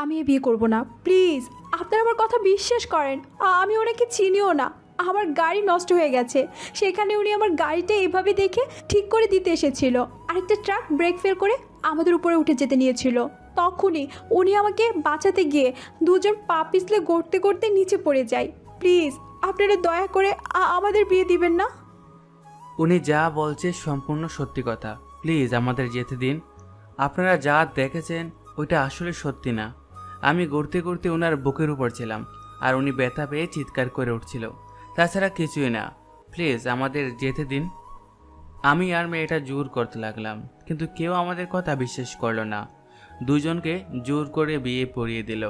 আমি বিয়ে করব না, প্লিজ। আপনারা আমার কথা বিশ্বাস করেন। আমি ওনাকে চিনিও না। আমার গাড়ি নষ্ট হয়ে গেছে, সেখানে উনি আমার গাড়িটা এভাবে দেখে ঠিক করে দিতে এসেছিল। আরেকটা ট্রাক ব্রেক ফেল করে আমাদের উপরে উঠে যেতে নিয়েছিল। তখনই উনি আমাকে বাঁচাতে গিয়ে দুজন পা পিছলে গড়তে গড়তে নিচে পড়ে যায়। প্লিজ আপনারা দয়া করে আমাদের বিয়ে দিবেন না। উনি যা বলছে সম্পূর্ণ সত্যি কথা। প্লিজ আমাদের যেতে দিন। আপনারা যা দেখেছেন ওইটা আসলে সত্যি না। আমি ঘুরতে ঘুরতে ওনার বুকের উপর ছিলাম, আর উনি ব্যথা পেয়ে চিৎকার করে উঠছিল। তাছাড়া কিছুই না। প্লিজ আমাদের যেতে দিন। আমি আর মেয়েটা জোর করতে লাগলাম, কিন্তু কেউ আমাদের কথা বিশ্বাস করলো না। দুজনকে জোর করে বিয়ে পড়িয়ে দিল।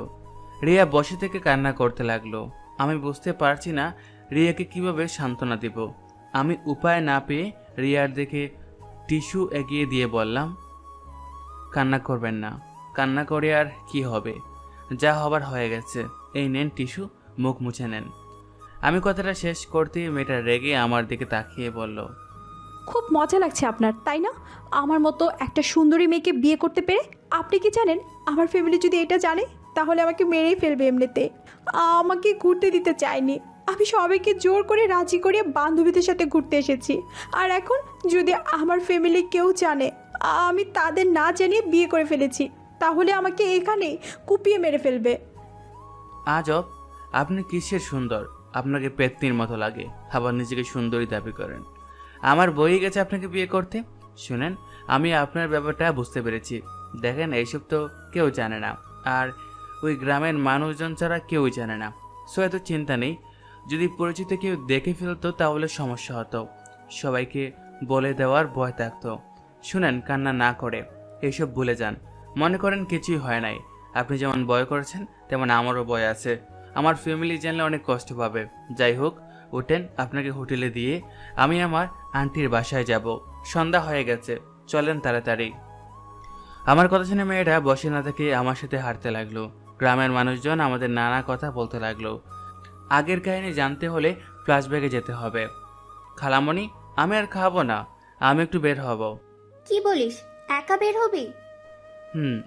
রিয়া বসে থেকে কান্না করতে লাগলো। আমি বুঝতে পারছি না রিয়াকে কিভাবে সান্ত্বনা দেব। আমি উপায় না পেয়ে রিয়ার দিকে টিস্যু এগিয়ে দিয়ে বললাম, কান্না করবেন না। কান্না করে আর কি হবে? যা হবার হয়ে গেছে। এই নেন টিস্যু, মুখ মুছে নেন। আমি কথাটা শেষ করতেই মেয়েটা রেগে আমার দিকে তাকিয়ে বলল, খুব মজা লাগছে আপনার, তাই না? আমার মতো একটা সুন্দরী মেয়েকে বিয়ে করতে পেরে। আপনি কি জানেন, আমার ফ্যামিলি যদি এটা জানে তাহলে আমাকে মেরেই ফেলবে। এমনিতে আমাকে ঘুরতে দিতে চায়নি। আমি সবাইকে জোর করে রাজি করিয়ে বান্ধবীদের সাথে ঘুরতে এসেছি। আর এখন যদি আমার ফ্যামিলি কেউ জানে আমি তাদের না জানিয়ে বিয়ে করে ফেলেছি, তাহলে আমাকে এখানেই কুপিয়ে মেরে ফেলবে। আজব, আপনি কিসের সুন্দর? আপনাকে পেত্নির মতো লাগে, আবার নিজেকে সুন্দরী দাবি করেন। আমার বই গেছে আপনাকে বিয়ে করতে। শুনেন, আমি আপনার ব্যাপারটা বুঝতে পেরেছি। দেখেন, এইসব তো কেউ জানে না, আর ওই গ্রামের মানুষজন ছাড়া কেউই জানে না। সো এত চিন্তা নেই। যদি পরিচিত কেউ দেখে ফেলতো তাহলে সমস্যা হতো। সবাইকে বলে দেওয়ার ভয় থাকতো। শুনেন, কান্না না করে এইসব ভুলে যান। মনে করেন কিছুই হয় নাই। আপনি যেমন ভয় করেছেন তেমন আমারও ভয় আছে। আমার ফ্যামিলি জানলে অনেক কষ্ট পাবে। যাই হোক, ওঠেন, আপনাকে হোটেলে দিয়ে আমি আমার আন্টির বাসায় যাব। সন্ধ্যা হয়ে গেছে, চলেন তাড়াতাড়ি। আমার কথা শুনে মেয়েটা বসে না থেকে আমার সাথে হাঁটতে লাগলো। গ্রামের মানুষজন আমাদের নানা কথা বলতে লাগলো। আগের কাহিনী জানতে হলে ফ্ল্যাশব্যাকে যেতে হবে। খালামণি, আমি আর খাবো না, আমি একটু বের হব। কি বলিস? একা বের হবি?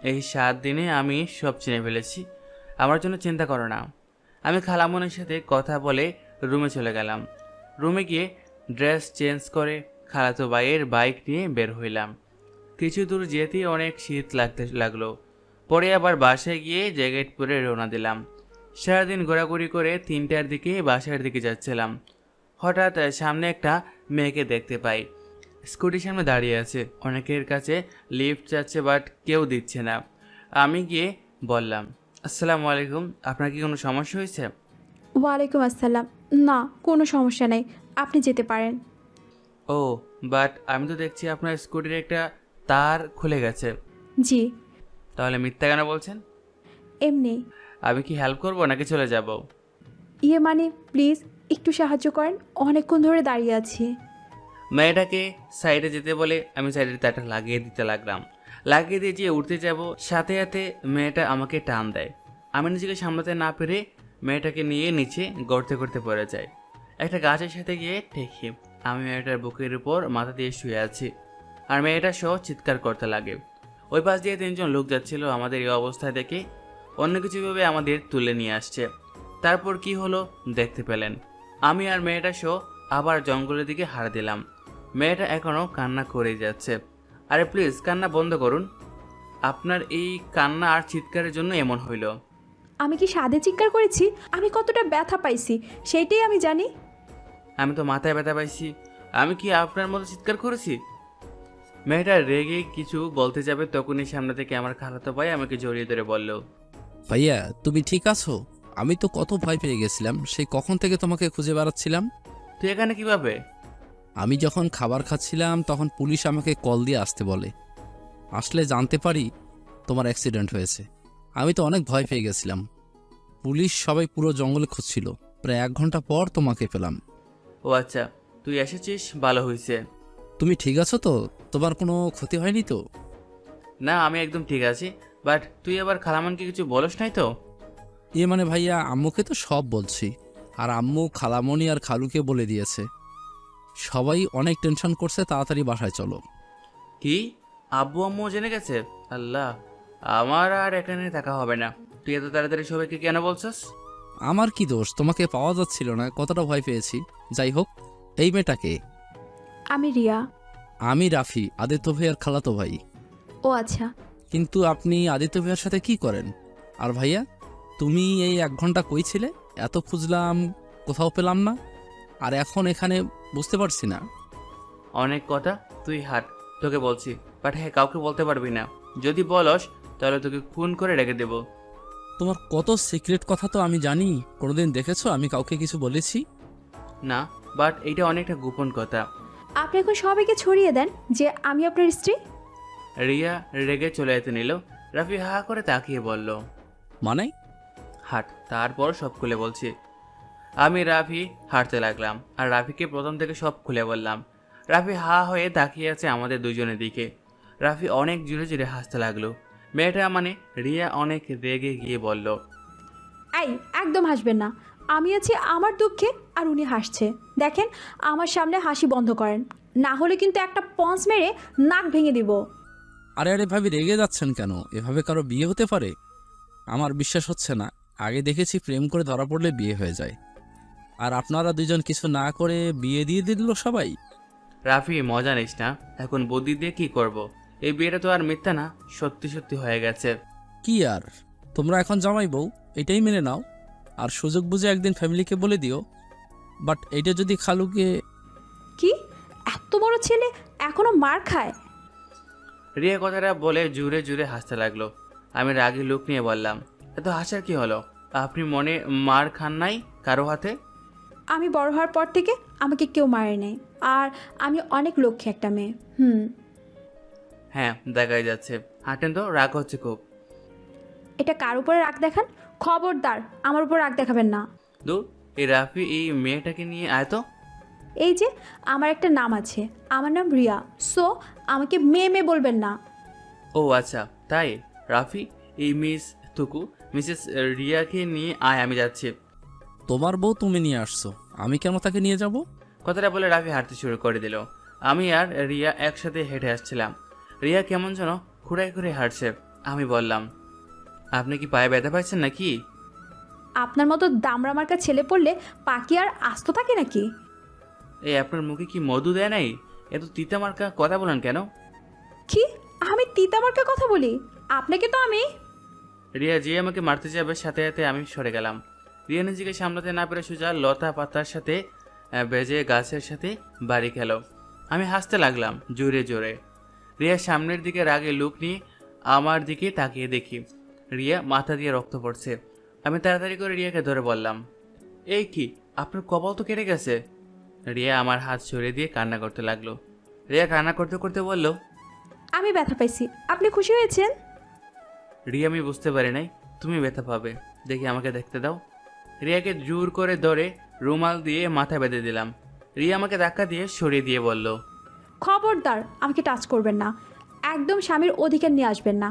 এই 7 দিনে আমি সব চিনে ফেলেছি। আমার জন্য চিন্তা করো না। আমি খালামণির সাথে কথা বলে রুমে চলে গেলাম। রুমে গিয়ে ড্রেস চেঞ্জ করে খালাতো ভাইয়ের বাইক নিয়ে বের হইলাম। কিছু দূর যেতেই অনেক শীত লাগতে লাগলো। পরে আবার বাসায় গিয়ে জ্যাকেট পরে রওনা দিলাম। সারাদিন ঘোরাঘুরি করে 3টার দিকে বাসার দিকে যাচ্ছিলাম। হঠাৎ সামনে একটা মেয়েকে দেখতে পাই। স্কুটির সামনে দাঁড়িয়ে আছে। অনেকের কাছে লিফট চাচ্ছে, বাট কেউ দিচ্ছে না। আমি গিয়ে বললাম, আসসালামু আলাইকুম, আপনার কি কোনো সমস্যা হয়েছে? ওয়ালাইকুম আসসালাম। না, কোনো সমস্যা নেই, আপনি যেতে পারেন। ও, বাট আমি তো দেখছি আপনার স্কুটির একটা তার খুলে গেছে। জি। তাহলে মিথ্যা কেন বলছেন? এমনি। আমি কি হেল্প করবো নাকি চলে যাব? মানে প্লিজ একটু সাহায্য করেন, অনেকক্ষণ ধরে দাঁড়িয়ে আছি। মেয়েটাকে সাইডে যেতে বলে আমি সাইডের তারটা লাগিয়ে দিতে লাগলাম। লাগিয়ে দিয়ে যে উঠতে যাব, সাথে সাথে মেয়েটা আমাকে টান দেয়। আমি নিজেকে সামলাতে না পেরে মেয়েটাকে নিয়ে নিচে গড়তে গড়তে পড়ে যায়। একটা গাছের সাথে গিয়ে ঠেকি। আমি মেয়েটার বুকের উপর মাথা দিয়ে শুয়ে আছি, আর মেয়েটা সহ চিৎকার করতে লাগে। ওই পাশ দিয়ে 3জন লোক যাচ্ছিল। আমাদের এই অবস্থায় দেখে অন্য কিছুভাবে আমাদের তুলে নিয়ে আসছে। তারপর কি হলো দেখতে পেলেন। আমি আর মেয়েটা সহ আবার জঙ্গলের দিকে হারা দিলাম। মেয়েটা এখনও কান্না করেই যাচ্ছে। আরে প্লিজ কান্না বন্ধ করুন। আপনার এই কান্না আর চিৎকারের জন্য এমন হইল। আমি কি সাধে চিৎকার করেছি? আমি কতটা ব্যথা পাইছি সেইটাই আমি জানি। আমি তো মাথায় ব্যথা পাইছি। আমি কি আপনার মতো চিৎকার করেছি? মেয়েটা রেগে কিছু বলতে যাবে, তখনই সামনে থেকে আমার খালাতো ভাই আমাকে জড়িয়ে ধরে বলল, ভাইয়া তুমি ঠিক আছো? আমি তো কত ভয় পেয়ে গেছিলাম, সেই কখন থেকে তোমাকে খুঁজে বেড়াচ্ছিলাম। তুই এখানে কিভাবে? আমি যখন খাবার খাচ্ছিলাম তখন পুলিশ আমাকে কল দিয়ে আসতে বলে। আসলে জানতে পারি তোমার অ্যাক্সিডেন্ট হয়েছে। আমি তো অনেক ভয় পেয়ে গেছিলাম। পুলিশ সবাই পুরো জঙ্গলে খুঁজছিল। প্রায় 1 ঘন্টা পর তোমাকে পেলাম। ও আচ্ছা, তুই এসেছিস, ভালো হয়েছে। তুমি ঠিক আছো তো? তোমার কোনো ক্ষতি হয়নি তো? না, আমি একদম ঠিক আছি। বাট তুই আবার খালামানকে কিছু বলস নাই তো? মানে ভাইয়া, আম্মুকে তো সব বলছি, আর আম্মু খালামণি আর খালুকে বলে দিয়েছে। সবাই অনেক টেনশন করছে, তাড়াতাড়ি বাসায় চলো। কি? আব্বু আম্মু জেনে গেছে? আল্লাহ, আমার আর এখানে থাকা হবে না। তুই এত তাড়াতাড়ি সবাইকে কেন বলছস? আমার কি দোষ, তোমাকে পাওয়া যাচ্ছিল না, কতটা ভয় পেয়েছি। যাই হোক, এই মেয়েটাকে। আমি রিয়া। আমি রাফি, আদিত্য ভাইয়ার খালাতো ভাই। ও আচ্ছা। কিন্তু আপনি আদিত্য ভাইয়ার সাথে কি করেন? আর ভাইয়া, তুমি এই 1 ঘন্টা কই ছিলে? এত খুঁজলাম, কোথাও পেলাম না। আর এখন এখানে বুঝতে পারছি না। অনেক কথা, তুই হাট, তোকে বলছি। বাট হ্যাঁ, কাউকে বলতে পারবি না। যদি বলস তাহলে তোকে খুন করে রেখে দেব। তোমার কত সিক্রেট কথা তো আমি জানি। কোনোদিন দেখেছো আমি কাউকে কিছু বলেছি? না, বাট এইটা অনেকটা গোপন কথা। আপনি এখন সবাইকে ছড়িয়ে দেন যে আমি আপনার স্ত্রী। রিয়া রেগে চলে যেতে নিল। রাফি হা করে তাকিয়ে বলল, মানে? হাট। তারপর সব খুলে বলছি। আমি রাফি হাঁটতে লাগলাম আর রাফিকে প্রথম থেকে সব খুলে বললাম। রাফি হা হয়ে তাকিয়ে আছে আমাদের দুজনের দিকে। রাফি অনেক জোরে জোরে হাসতে লাগলো। মেয়েটা মানে রিয়া অনেক রেগে গিয়ে বলল, এই একদম হাসবেন না। আমি আছি আমার দুঃখে আর উনি হাসছে। দেখেন, আমার সামনে হাসি বন্ধ করেন, না হলে কিন্তু একটা পঞ্চ মেরে নাক ভেঙে দিব। আরে আরে ভাবি, রেগে যাচ্ছেন কেন? এভাবে কারো বিয়ে হতে পারে? আমার বিশ্বাস হচ্ছে না। আগে দেখেছি প্রেম করে ধরা পড়লে বিয়ে হয়ে যায়, আর আপনারা দুজন কিছু না করে বিয়ে দিয়ে দিল সবাই। রাফি মজা নিস না, এখন বুদ্ধি দিয়ে কি করব? এই বিয়েটা তো আর মিথ্যা না, সত্যি সত্যি হয়ে গেছে। কি আর, তোমরা এখন জামাই বউ, এটাই মেনে নাও। আর সুযোগ বুঝে একদিন ফ্যামিলিকে বলে দিও। বাট এইটা যদি খালুকে... কি? এত বড় ছেলে এখনো মার খায়? রিয়া কথাটা বলে জুড়ে জুড়ে হাসতে লাগলো। আমি রাগী লুক নিয়ে বললাম, এত হাসার কি হলো? আপনি মনে মার খান নাই কারো হাতে? আমি বড় হওয়ার পর থেকে আমাকে কেউ মারে নেই, আর আমি অনেক লক্ষ্মী একটা মেয়ে। হ্যাঁ, দেখাই যাচ্ছে। হাঁটেন তো, রাগ হচ্ছে খুব। এটা কার উপরে রাগ দেখান? খবরদার আমার উপর রাগ দেখাবেন না। দূর, এই রাফি এই মেয়েটাকে নিয়ে আয় তো। এই যে আমার একটা নাম আছে, আমার নাম রিয়া। সো আমাকে মেয়ে মেয়ে বলবেন না। ও আচ্ছা, তাই? রাফি, এই মিসেস রিয়াকে নিয়ে আয়, আমি যাচ্ছি। তোমার বউ তুমি নিয়ে আসছো, আমি কেন তাকে নিয়ে যাব? কথাটা বলে রাফি হাঁটতে শুরু করে দিল। আমি আর রিয়া একসাথে হেঁটে আসছিলাম। রিয়া কেমন যেন খুঁড়াই খুঁড়ে হাঁটছে। আমি বললাম, আপনি কি পায়ে ব্যথা পাচ্ছেন নাকি? আপনার মতো দামড়া মার্কা ছেলে পড়লে পাখি আর আস্ত থাকে নাকি? এই আপনার মুখে কি মধু দেয় নাই? এত তিতা মার্কা কথা বলেন কেন? কি? আমি তিতা মার্কা কথা বলি? আপনাকে তো আমি... রিয়া যে আমাকে মারতে যাবে, সাথে সাথে আমি সরে গেলাম। রিয়া নিজেকে সামলাতে না পেরে সোজা লতা পাতার সাথে বেজে গাছের সাথে বাড়ি খেল। আমি হাসতে লাগলাম জোরে জোরে। রিয়া সামনের দিকে রাগে লুক নিয়ে আমার দিকে তাকিয়ে দেখি রিয়া মাথা দিয়ে রক্ত পড়ছে। আমি তাড়াতাড়ি করে রিয়াকে ধরে বললাম, এই কি, আপনার কপাল তো কেটে গেছে। রিয়া আমার হাত সরিয়ে দিয়ে কান্না করতে লাগলো। রিয়া কান্না করতে করতে বলল, আমি ব্যথা পাইছি, আপনি খুশি হয়েছেন? রিয়া, আমি বুঝতে পারি নাই তুমি ব্যথা পাবে। দেখি আমাকে দেখতে দাও। রিয়াকে জোর করে ধরে রুমাল দিয়ে মাথা বেঁধে দিলাম। রিয়া আমাকে ধাক্কা দিয়ে সরিয়ে দিয়ে বলল, খবরদার আমাকে টাচ করবেন না। একদম স্বামীর অধিকার নিয়ে আসবেন না।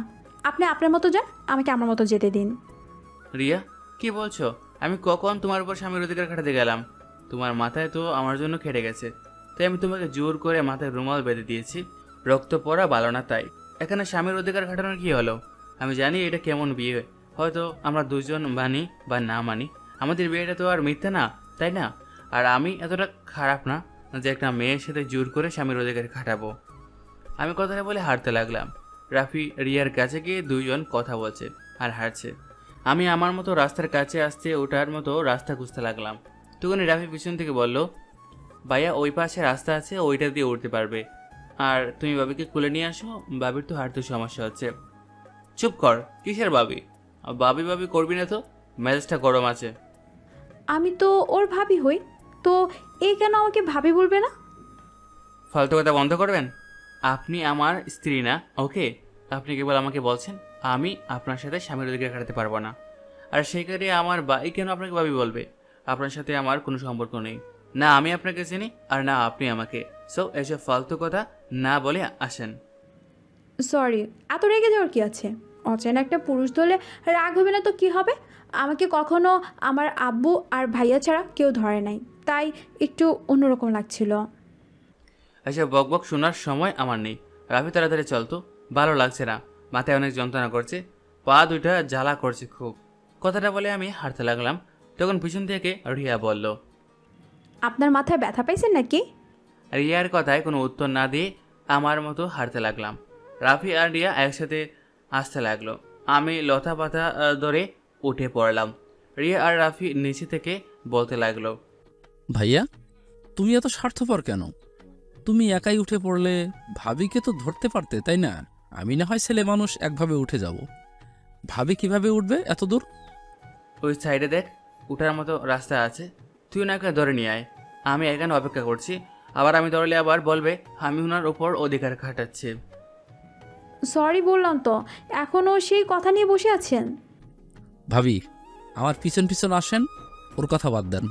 আপনি আপনার মতো যান, আমাকে আমার মতো যেতে দিন। রিয়া, কি বলছো? আমি কখন তোমার উপর স্বামীর অধিকার খাটাতে গেলাম? তোমার মাথায় তো আমার জন্য খেটে গেছে, তাই আমি তোমাকে জোর করে মাথায় রুমাল বেঁধে দিয়েছি। রক্ত পড়া ভালো না, তাই এখানে স্বামীর অধিকার খাটানোর কি হলো? আমি জানি এটা কেমন বিয়ে, হয়তো আমরা দুজন মানি বা না মানি, আমাদের বিয়েটা তো আর মিথ্যা না, তাই না? আর আমি এতটা খারাপ না যে একটা মেয়ের সাথে জোর করে স্বামীর অধিকার খাটাবো। আমি কথাটা বলে হাঁটতে লাগলাম। রাফি রিয়ার কাছে গিয়ে দুইজন কথা বলছে আর হাঁটছে। আমি আমার মতো রাস্তার কাছে আসতে ওঠার মতো রাস্তা খুঁজতে লাগলাম। তখনই রাফি পিছন থেকে বলল, ভাইয়া ওই পাশে রাস্তা আছে, ওইটা দিয়ে উঠতে পারবে। আর তুমি বাবিকে খুলে নিয়ে আসো, বাবির তো হাঁটতে সমস্যা হচ্ছে। চুপ কর, কিসের বাবি? বাবি বাবি করবি না তো, মেজাজটা গরম আছে। আমি তো ওর ভাবি হই, তো এই কেন আমাকে ভাবি বলবে না? ফালতু কথা বন্ধ করবেন। আপনি আমার স্ত্রী না, ওকে? আপনি কেবল আমাকে বলছেন আমি আপনার সাথে স্বামীর অধিকার খাটাতে পারবো না। আর সেইখানে আমার বাই কেন আপনাকে ভাবি বলবে? আপনার সাথে আমার কোনো সম্পর্ক নেই, না আমি আপনাকে চিনি আর না আপনি আমাকে। সো এসব ফালতু কথা না বলে আসেন। সরি, এত রেগে যাওয়ার কি আছে? অচেনা একটা পুরুষ ধরলে রাগ হবে না তো কি হবে? আমাকে কখনো আমার আব্বু আর ভাইয়া ছাড়া কেউ ধরে নাই, তাই একটু অন্যরকম লাগছিল। এসব বক বক শোনার সময় আমার নেই। রাফি তাড়াতাড়ি চলতো, ভালো লাগছে না, মাথায় অনেক যন্ত্রণা করছে, পা দুইটা জ্বালা করছে খুব। কথাটা বলে আমি হাঁটতে লাগলাম, তখন পিছন থেকে রিয়া বলল। আপনার মাথায় ব্যথা পাইছেন নাকি? রিয়ার কথায় কোনো উত্তর না দিয়ে আমার মতো হাঁটতে লাগলাম। রাফি আর রিয়া একসাথে আসতে লাগলো। আমি লতা পাতা ধরে উঠে পড়লাম। রিয়া আর রাফি নিচে থেকে বলতে লাগলো। ভাইয়া, তুমি এত স্বার্থপর কেন? তুমি একাই উঠে পড়লে, ভাবিকে তো ধরতে পারতে, তাই না? আমি না হয় ছেলে মানুষ, একভাবে উঠে যাব। ভাবি কিভাবে উঠবে এত দূর? ওই সাইডে দেখ, উঠার মতো রাস্তা আছে, তুই ওনাকে ধরে নিয়ে আয়। আমি এখানে অপেক্ষা করছি, আবার আমি ধরলে আবার বলবে আমি ওনার ওপর অধিকার খাটাচ্ছি। সরি বললাম তো, এখনও সেই কথা নিয়ে বসে আছেন? ভাবি, আমার পিছন পিছন আসেন, ওর কথা বাদ দেন।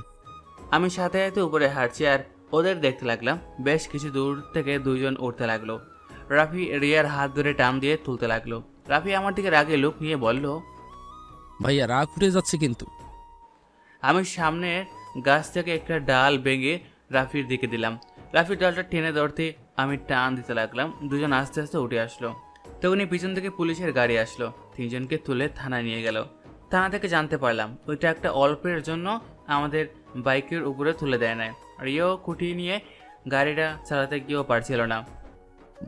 আমি সাথে সাথে উপরে হাঁটছি আর ওদের দেখতে লাগলাম। বেশ কিছু দূর থেকে দুইজন উঠতে লাগলো। রাফি রিয়ার হাত ধরে টান দিয়ে তুলতে লাগলো। রাফি আমার দিকে রাগে লুক নিয়ে বলল। ভাইয়া, রাগ উঠে যাচ্ছে কিন্তু। আমি সামনের গাছ থেকে একটা ডাল ভেঙে রাফির দিকে দিলাম। রাফির ডালটা টেনে ধরতে আমি টান দিতে লাগলাম। দুজন আস্তে আস্তে উঠে আসলো। তখনই পিছন থেকে পুলিশের গাড়ি আসলো, তিনজনকে তুলে থানায় নিয়ে গেল। থানা থেকে জানতে পারলাম ওইটা একটা অল্পের জন্য আমাদের বাইকের উপরে তুলে দেয় না। রিও কুটি নিয়ে গাড়িটা চালাতে গিয়েও পারছিল না।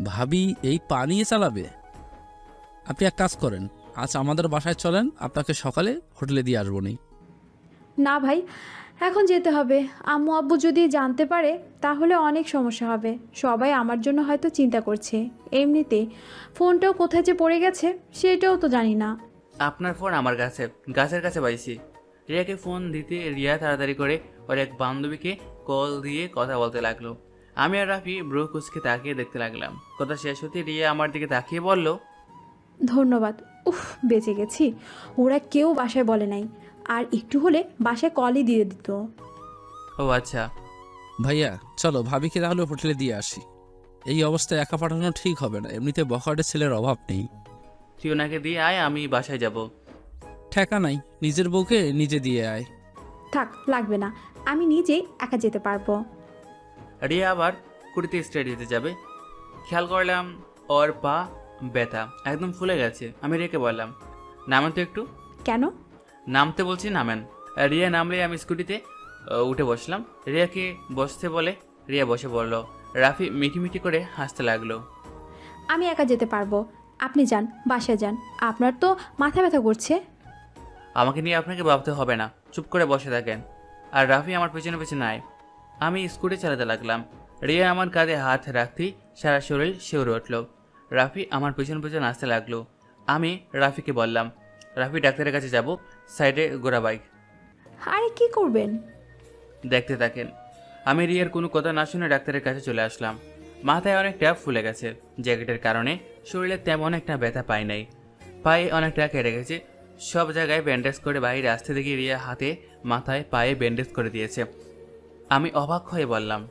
ভাবি এই পা নিয়ে চালাবে? আপনি এক কাজ করেন, আজ আমাদের বাসায় চলেন, আপনাকে সকালে হোটেলে দিয়ে আসবো নি। না ভাই, এখন যেতে হবে। আম্মু আব্বু যদি জানতে পারে তাহলে অনেক সমস্যা হবে। সবাই আমার জন্য হয়তো চিন্তা করছে। এমনিতে ফোনটাও কোথায় যে পড়ে গেছে সেটাও তো জানি না। আপনার ফোন আমার কাছে, গাছের কাছে পাইছি। রিয়াকে ফোন দিতে রিয়া তাড়াতাড়ি করে ওর এক বান্ধবীকে কল দিয়ে কথা বলতে লাগলো। আমি আর রাফি ব্রো কুচকে তাকিয়ে দেখতে লাগলাম। কথা শেষ হতে রিয়া আমার দিকে তাকিয়ে বলল। ধন্যবাদ। উফ, বেঁচে গেছি। ওরা কেউ বাসায় বলে নাই, আর একটু হলে বাসায় কলই দিয়ে দিত। ও আচ্ছা। ভাইয়া চলো, ভাবিকে তাহলে হোটেলে দিয়ে আসি। এই অবস্থায় একা পাঠানো ঠিক হবে না, এমনিতে বখাটের ছেলের অভাব নেই। তুই ওনাকে দিয়ে আয়, আমি বাসায় যাব। ঠেকা নাই, নিজের বউকে নিজে দিয়ে আয়। থাক, লাগবে না, আমি নিজেই একা যেতে পারবো। রিয়া আবার কুড়িতে স্ট্রেট দিতে যাবে, খেয়াল করলাম ওর পা ব্যথা, একদম ফুলে গেছে। আমি রিয়াকে বললাম, নামেন তো একটু। কেন? নামতে বলছি, নামেন। রিয়া নামলে আমি স্কুটিতে উঠে বসলাম। রিয়াকে বসতে বলে রিয়া বসে পড়ল। রাফি মিটিমিটি করে হাসতে লাগলো। আমি একা যেতে পারবো, আপনি যান, বাসায় যান। আপনার তো মাথা ব্যথা করছে। আমাকে নিয়ে আপনাকে ভাবতে হবে না, চুপ করে বসে থাকেন। আর রাফি আমার পেছনে পেছনে আয়। আমি স্কুটি চালাতে লাগলাম। রিয়া আমার কাঁধে হাত রাখতেই সারা শরীর শিউরে উঠল। রাফি আমার পেছন পেছন আসতে লাগলো। আমি রাফিকে বললাম, রাফি ডাক্তারের কাছে যাব, সাইডে গোড়া বাইক। আরে কি করবেন? দেখতে থাকেন। আমি রিয়ার কোনো কথা না শুনে ডাক্তারের কাছে চলে আসলাম। মাথায় অনেকটা ফুলে গেছে, জ্যাকেটের কারণে শরীরে তেমন একটা ব্যথা পাই নাই। পায়ে অনেকটা কেটে গেছে। সব জায়গায় ব্যান্ডেজ করে বাইরে আসতে দেখি রিয়া হাতে মাথায় পায়ে ব্যান্ডেজ করে দিয়েছে। আমি অবাক হয়ে বললাম,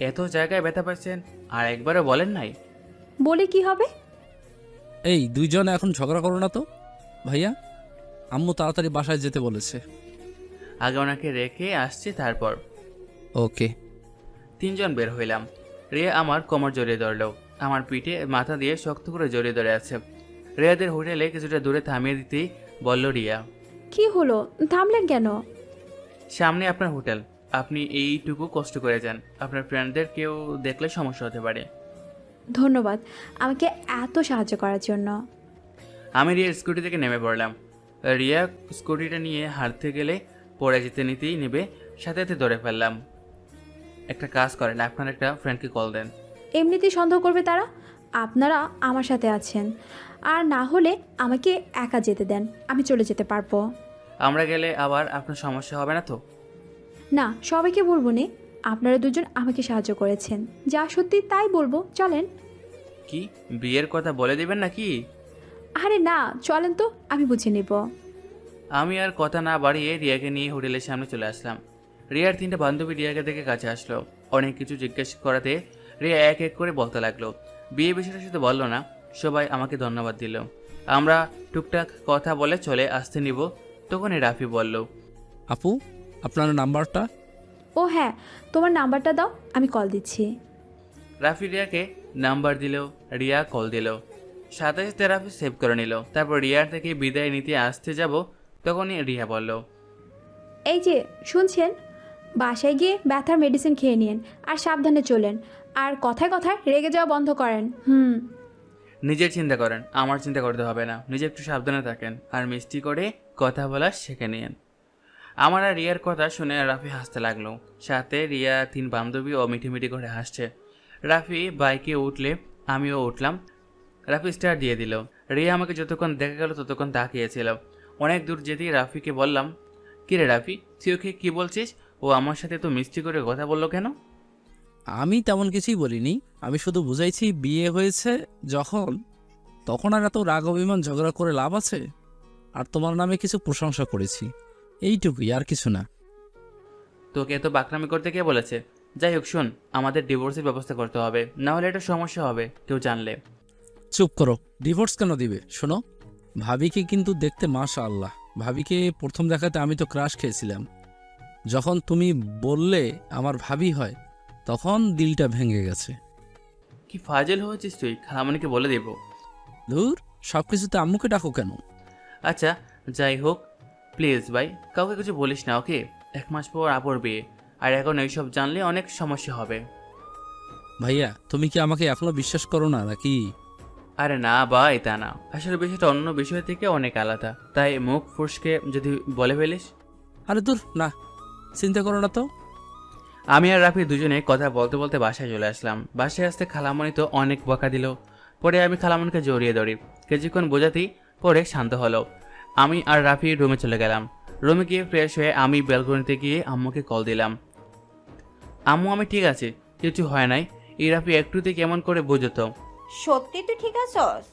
এত জায়গায় ব্যথা পাচ্ছেন আর একবারও বলেন নাই? বলে কি হবে? এই দুইজনে এখন ঝগড়া করো না তো। ভাইয়া, আম্মু তাড়াতাড়ি বাসায় যেতে বলেছে। আগে ওনাকে রেখে আসছি, তারপর। ওকে। তিনজন বের হইলাম। রিয়া আমার কোমর জড়িয়ে ধরল, আমার পিঠে মাথা দিয়ে শক্ত করে জড়িয়ে ধরে আছে। রিয়াদের হোটেলে কিছুটা দূরে থামিয়ে দিতেই বলল রিয়া, কি হলো, থামলেন কেন? সামনে আপনার হোটেল, আপনি এইটুকু কষ্ট করে যান, আপনার ফ্রেন্ডদের কেউ দেখলে সমস্যা হতে পারে। ধন্যবাদ আমাকে এত সাহায্য করার জন্য। আমি রিয়ার স্কুটি থেকে নেমে পড়লাম। রিয়া স্কুটিটা নিয়ে হাঁটতে গেলে পড়ে যেতে নিতেই নেবে সাথে সাথে ধরে ফেললাম। একটা কাজ করেন, আপনার একটা ফ্রেন্ডকে কল দেন। এমনিতেই সন্দেহ করবে তারা। আপনারা আমার সাথে আছেন, আর না হলে আমাকে একা যেতে দেন, আমি চলে যেতে পারবো। আমরা গেলে আবার আপনার সমস্যা হবে না তো? না, সবাইকে বলবো নে। আপনারা দুজন আমাকে সাহায্য করেছেন, যা সত্যি তাই বলবো। চলেন। কি বিয়ের কথা বলে দিবেন নাকি? আরে না, চলেন তো, আমি বুঝে নেব। আমি আর কথা না বাড়িয়ে রিয়াকে নিয়ে হোটেলের সামনে চলে আসলাম। রিয়ার তিনটা বান্ধবী রিয়াকে দেখে কাছে আসলো। অনেক কিছু জিজ্ঞেস করাতে রিয়া এক এক করে বলতে লাগলো। বিয়ে বিষয়টা শুধু বললো না, সবাই আমাকে ধন্যবাদ দিল। আমরা টুকটাক কথা বলে চলে আসতে নিব, তখনই রাফি বলল, আপু, আপনার নাম্বারটা? ও হ্যাঁ, তোমার নাম্বারটা দাও, আমি কল দিচ্ছি। রাফি রিয়াকে নাম্বার দিল, রিয়া কল দিল। সাথে সাথে রাফি সেভ করে নিল। তারপর রিয়ার থেকে বিদায় নিতে আসতে যাব, তখনই রিয়া বলল, এই যে শুনছেন, বাসায় গিয়ে ব্যথার মেডিসিন খেয়ে নিন আর সাবধানে চলেন। আর কথায় কথায় রেগে যাওয়া বন্ধ করেন। নিজের চিন্তা করেন, আমার চিন্তা করতে হবে না। নিজে একটু সাবধানে থাকেন আর মিষ্টি করে কথা বলা শিখে নিন। আমার আর রিয়ার কথা শুনে রাফি হাসতে লাগলো। সাথে রিয়া 3 বান্ধবী ও মিটিমিটি করে হাসছে। রাফি বাইকে উঠলে আমিও উঠলাম। রাফি স্টার্ট দিয়ে দিল। রিয়া আমাকে যতক্ষণ দেখা গেল ততক্ষণ তাকিয়েছিল। অনেক দূর যেতেই রাফিকে বললাম, কিরে রাফি, তুই ওকে কী বলছিস? ও আমার সাথে তো মিষ্টি করে কথা বললো কেন? আমি তেমন কিছুই বলিনি, আমি শুধু বুঝাইছি বিয়ে হয়েছে যখন, তখন আর এত রাগ অভিমান ঝগড়া করে লাভ আছে। আর তোমার নামে কিছু প্রশংসা করেছি, এইটুকুই, আর কিছু না। তোকে এত বাকরামি করতে কে বলেছে? যাই হোক শোন, আমাদের ডিভোর্সের ব্যবস্থা করতে হবে, না হলে এটা সমস্যা হবে কেউ জানলে। চুপ করো, ডিভোর্স কেন দিবে? শোনো, ভাবিকে কিন্তু দেখতে মাশাআল্লাহ। ভাবিকে প্রথম দেখাতে আমি তো ক্রাশ খেয়েছিলাম। যখন তুমি বললে আমার ভাবি হয়, তখন দিলটা ভেঙে গেছে। কি ফাজল হয়েছিস তুই, খালামণিকে বলে দেব। ধুর, সব কিছুতে আম্মুকে ডাকো কেন? আচ্ছা যাই হোক, প্লিজ ভাই কাউকে কিছু বলিস না, ওকে? 1 মাস পর আপর বিয়ে, আর এখন এইসব জানলে অনেক সমস্যা হবে। ভাইয়া, তুমি কি আমাকে এখনো বিশ্বাস করো না নাকি? আরে না ভাই, তা না, আসলে বিষয়টা অন্য বিষয় থেকে অনেক আলাদা, তাই মুখ ফুসকে যদি বলে ফেলিস। আরে দূর না, চিন্তা করো না তো। আমি আর রাফি দুজনে কথা বলতে বলতে বাসায় চলে আসলাম। বাসায় আসতে খালামণি তো অনেক বকা দিল। পরে আমি খালামণিকে জড়িয়ে ধরি, কিছুক্ষণ বোঝাতেই পরে শান্ত হলো। আমি আর রাফি রুমে চলে গেলাম। রুমে গিয়ে ফ্রেশ হয়ে আমি ব্যালকনিতে গিয়ে আম্মুকে কল দিলাম। আম্মু আমি ঠিক আছে, কিছু হয় নাই। এই রাফি একটুতে কেমন করে বুঝতো। সত্যি তুই ঠিক আছস?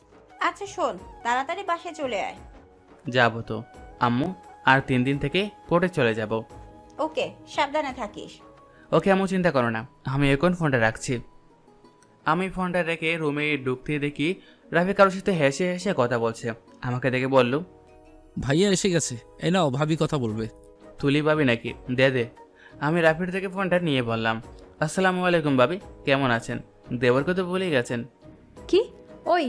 আচ্ছা শোন, তাড়াতাড়ি বাসায় চলে আয়। যাবো তো আম্মু, আর 3 দিন থেকে কোর্টে চলে যাব। ওকে, সাবধানে থাকিস। ওকে আম্মু, চিন্তা করো না, আমি এখন ফোনটা রাখছি। আমি ফোনটা রেখে রুমে ঢুকতে দেখি রাফি কারোর সাথে হেসে হেসে কথা বলছে। আমাকে দেখে বলল, ভাইয়া এসে গেছে, এই নাও, ভাবি কথা বলবে। তুলি ভাবি নাকি? দে দে। আমি রাফির থেকে ফোনটা নিয়ে বললাম, আসসালামু আলাইকুম ভাবি, কেমন আছেন? দেবরকে তো ভুলেই গেছেন। কি? ওই,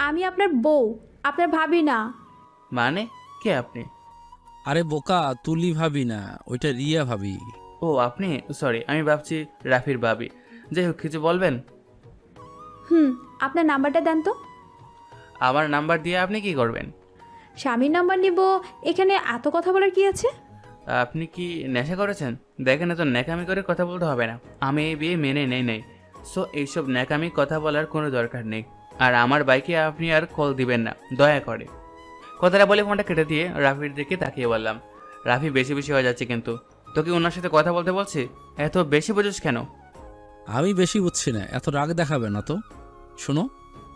আমি আপনার বউ, আপনার ভাবি না। মানে কে আপনি? আরে বোকা, তুলি ভাবি না, ওইটা রিয়া ভাবি। ও আপনি, সরি, আমি ভাবছি রাফির ভাবি। যাই হোক, কিছু বলবেন? আপনার নাম্বারটা দেন তো। আমার নাম্বার দিয়ে আপনি কি করবেন? স্বামীর নাম্বার নিব, এখানে এত কথা বলার কি আছে? আপনি কি নেশা করেছেন? দেখেন, এত ন্যাকামি করে কথা বলতে হবে না। আমি এই বিয়ে মেনে নেই। সো এইসব ন্যাকামি কথা বলার কোনো দরকার নেই। আর আমার বাইকে আপনি আর কল দিবেন না, দয়া করে। কথাটা বলে ফোনটা কেটে দিয়ে রাফির দিকে তাকিয়ে বললাম, রাফি বেশি বেশি হয়ে যাচ্ছে কিন্তু। তোকে ওনার সাথে কথা বলতে বলছি, এত বেশি বোঝিস কেন? আমি বেশি বুঝছি না, এত রাগ দেখাবে না তো। শোনো,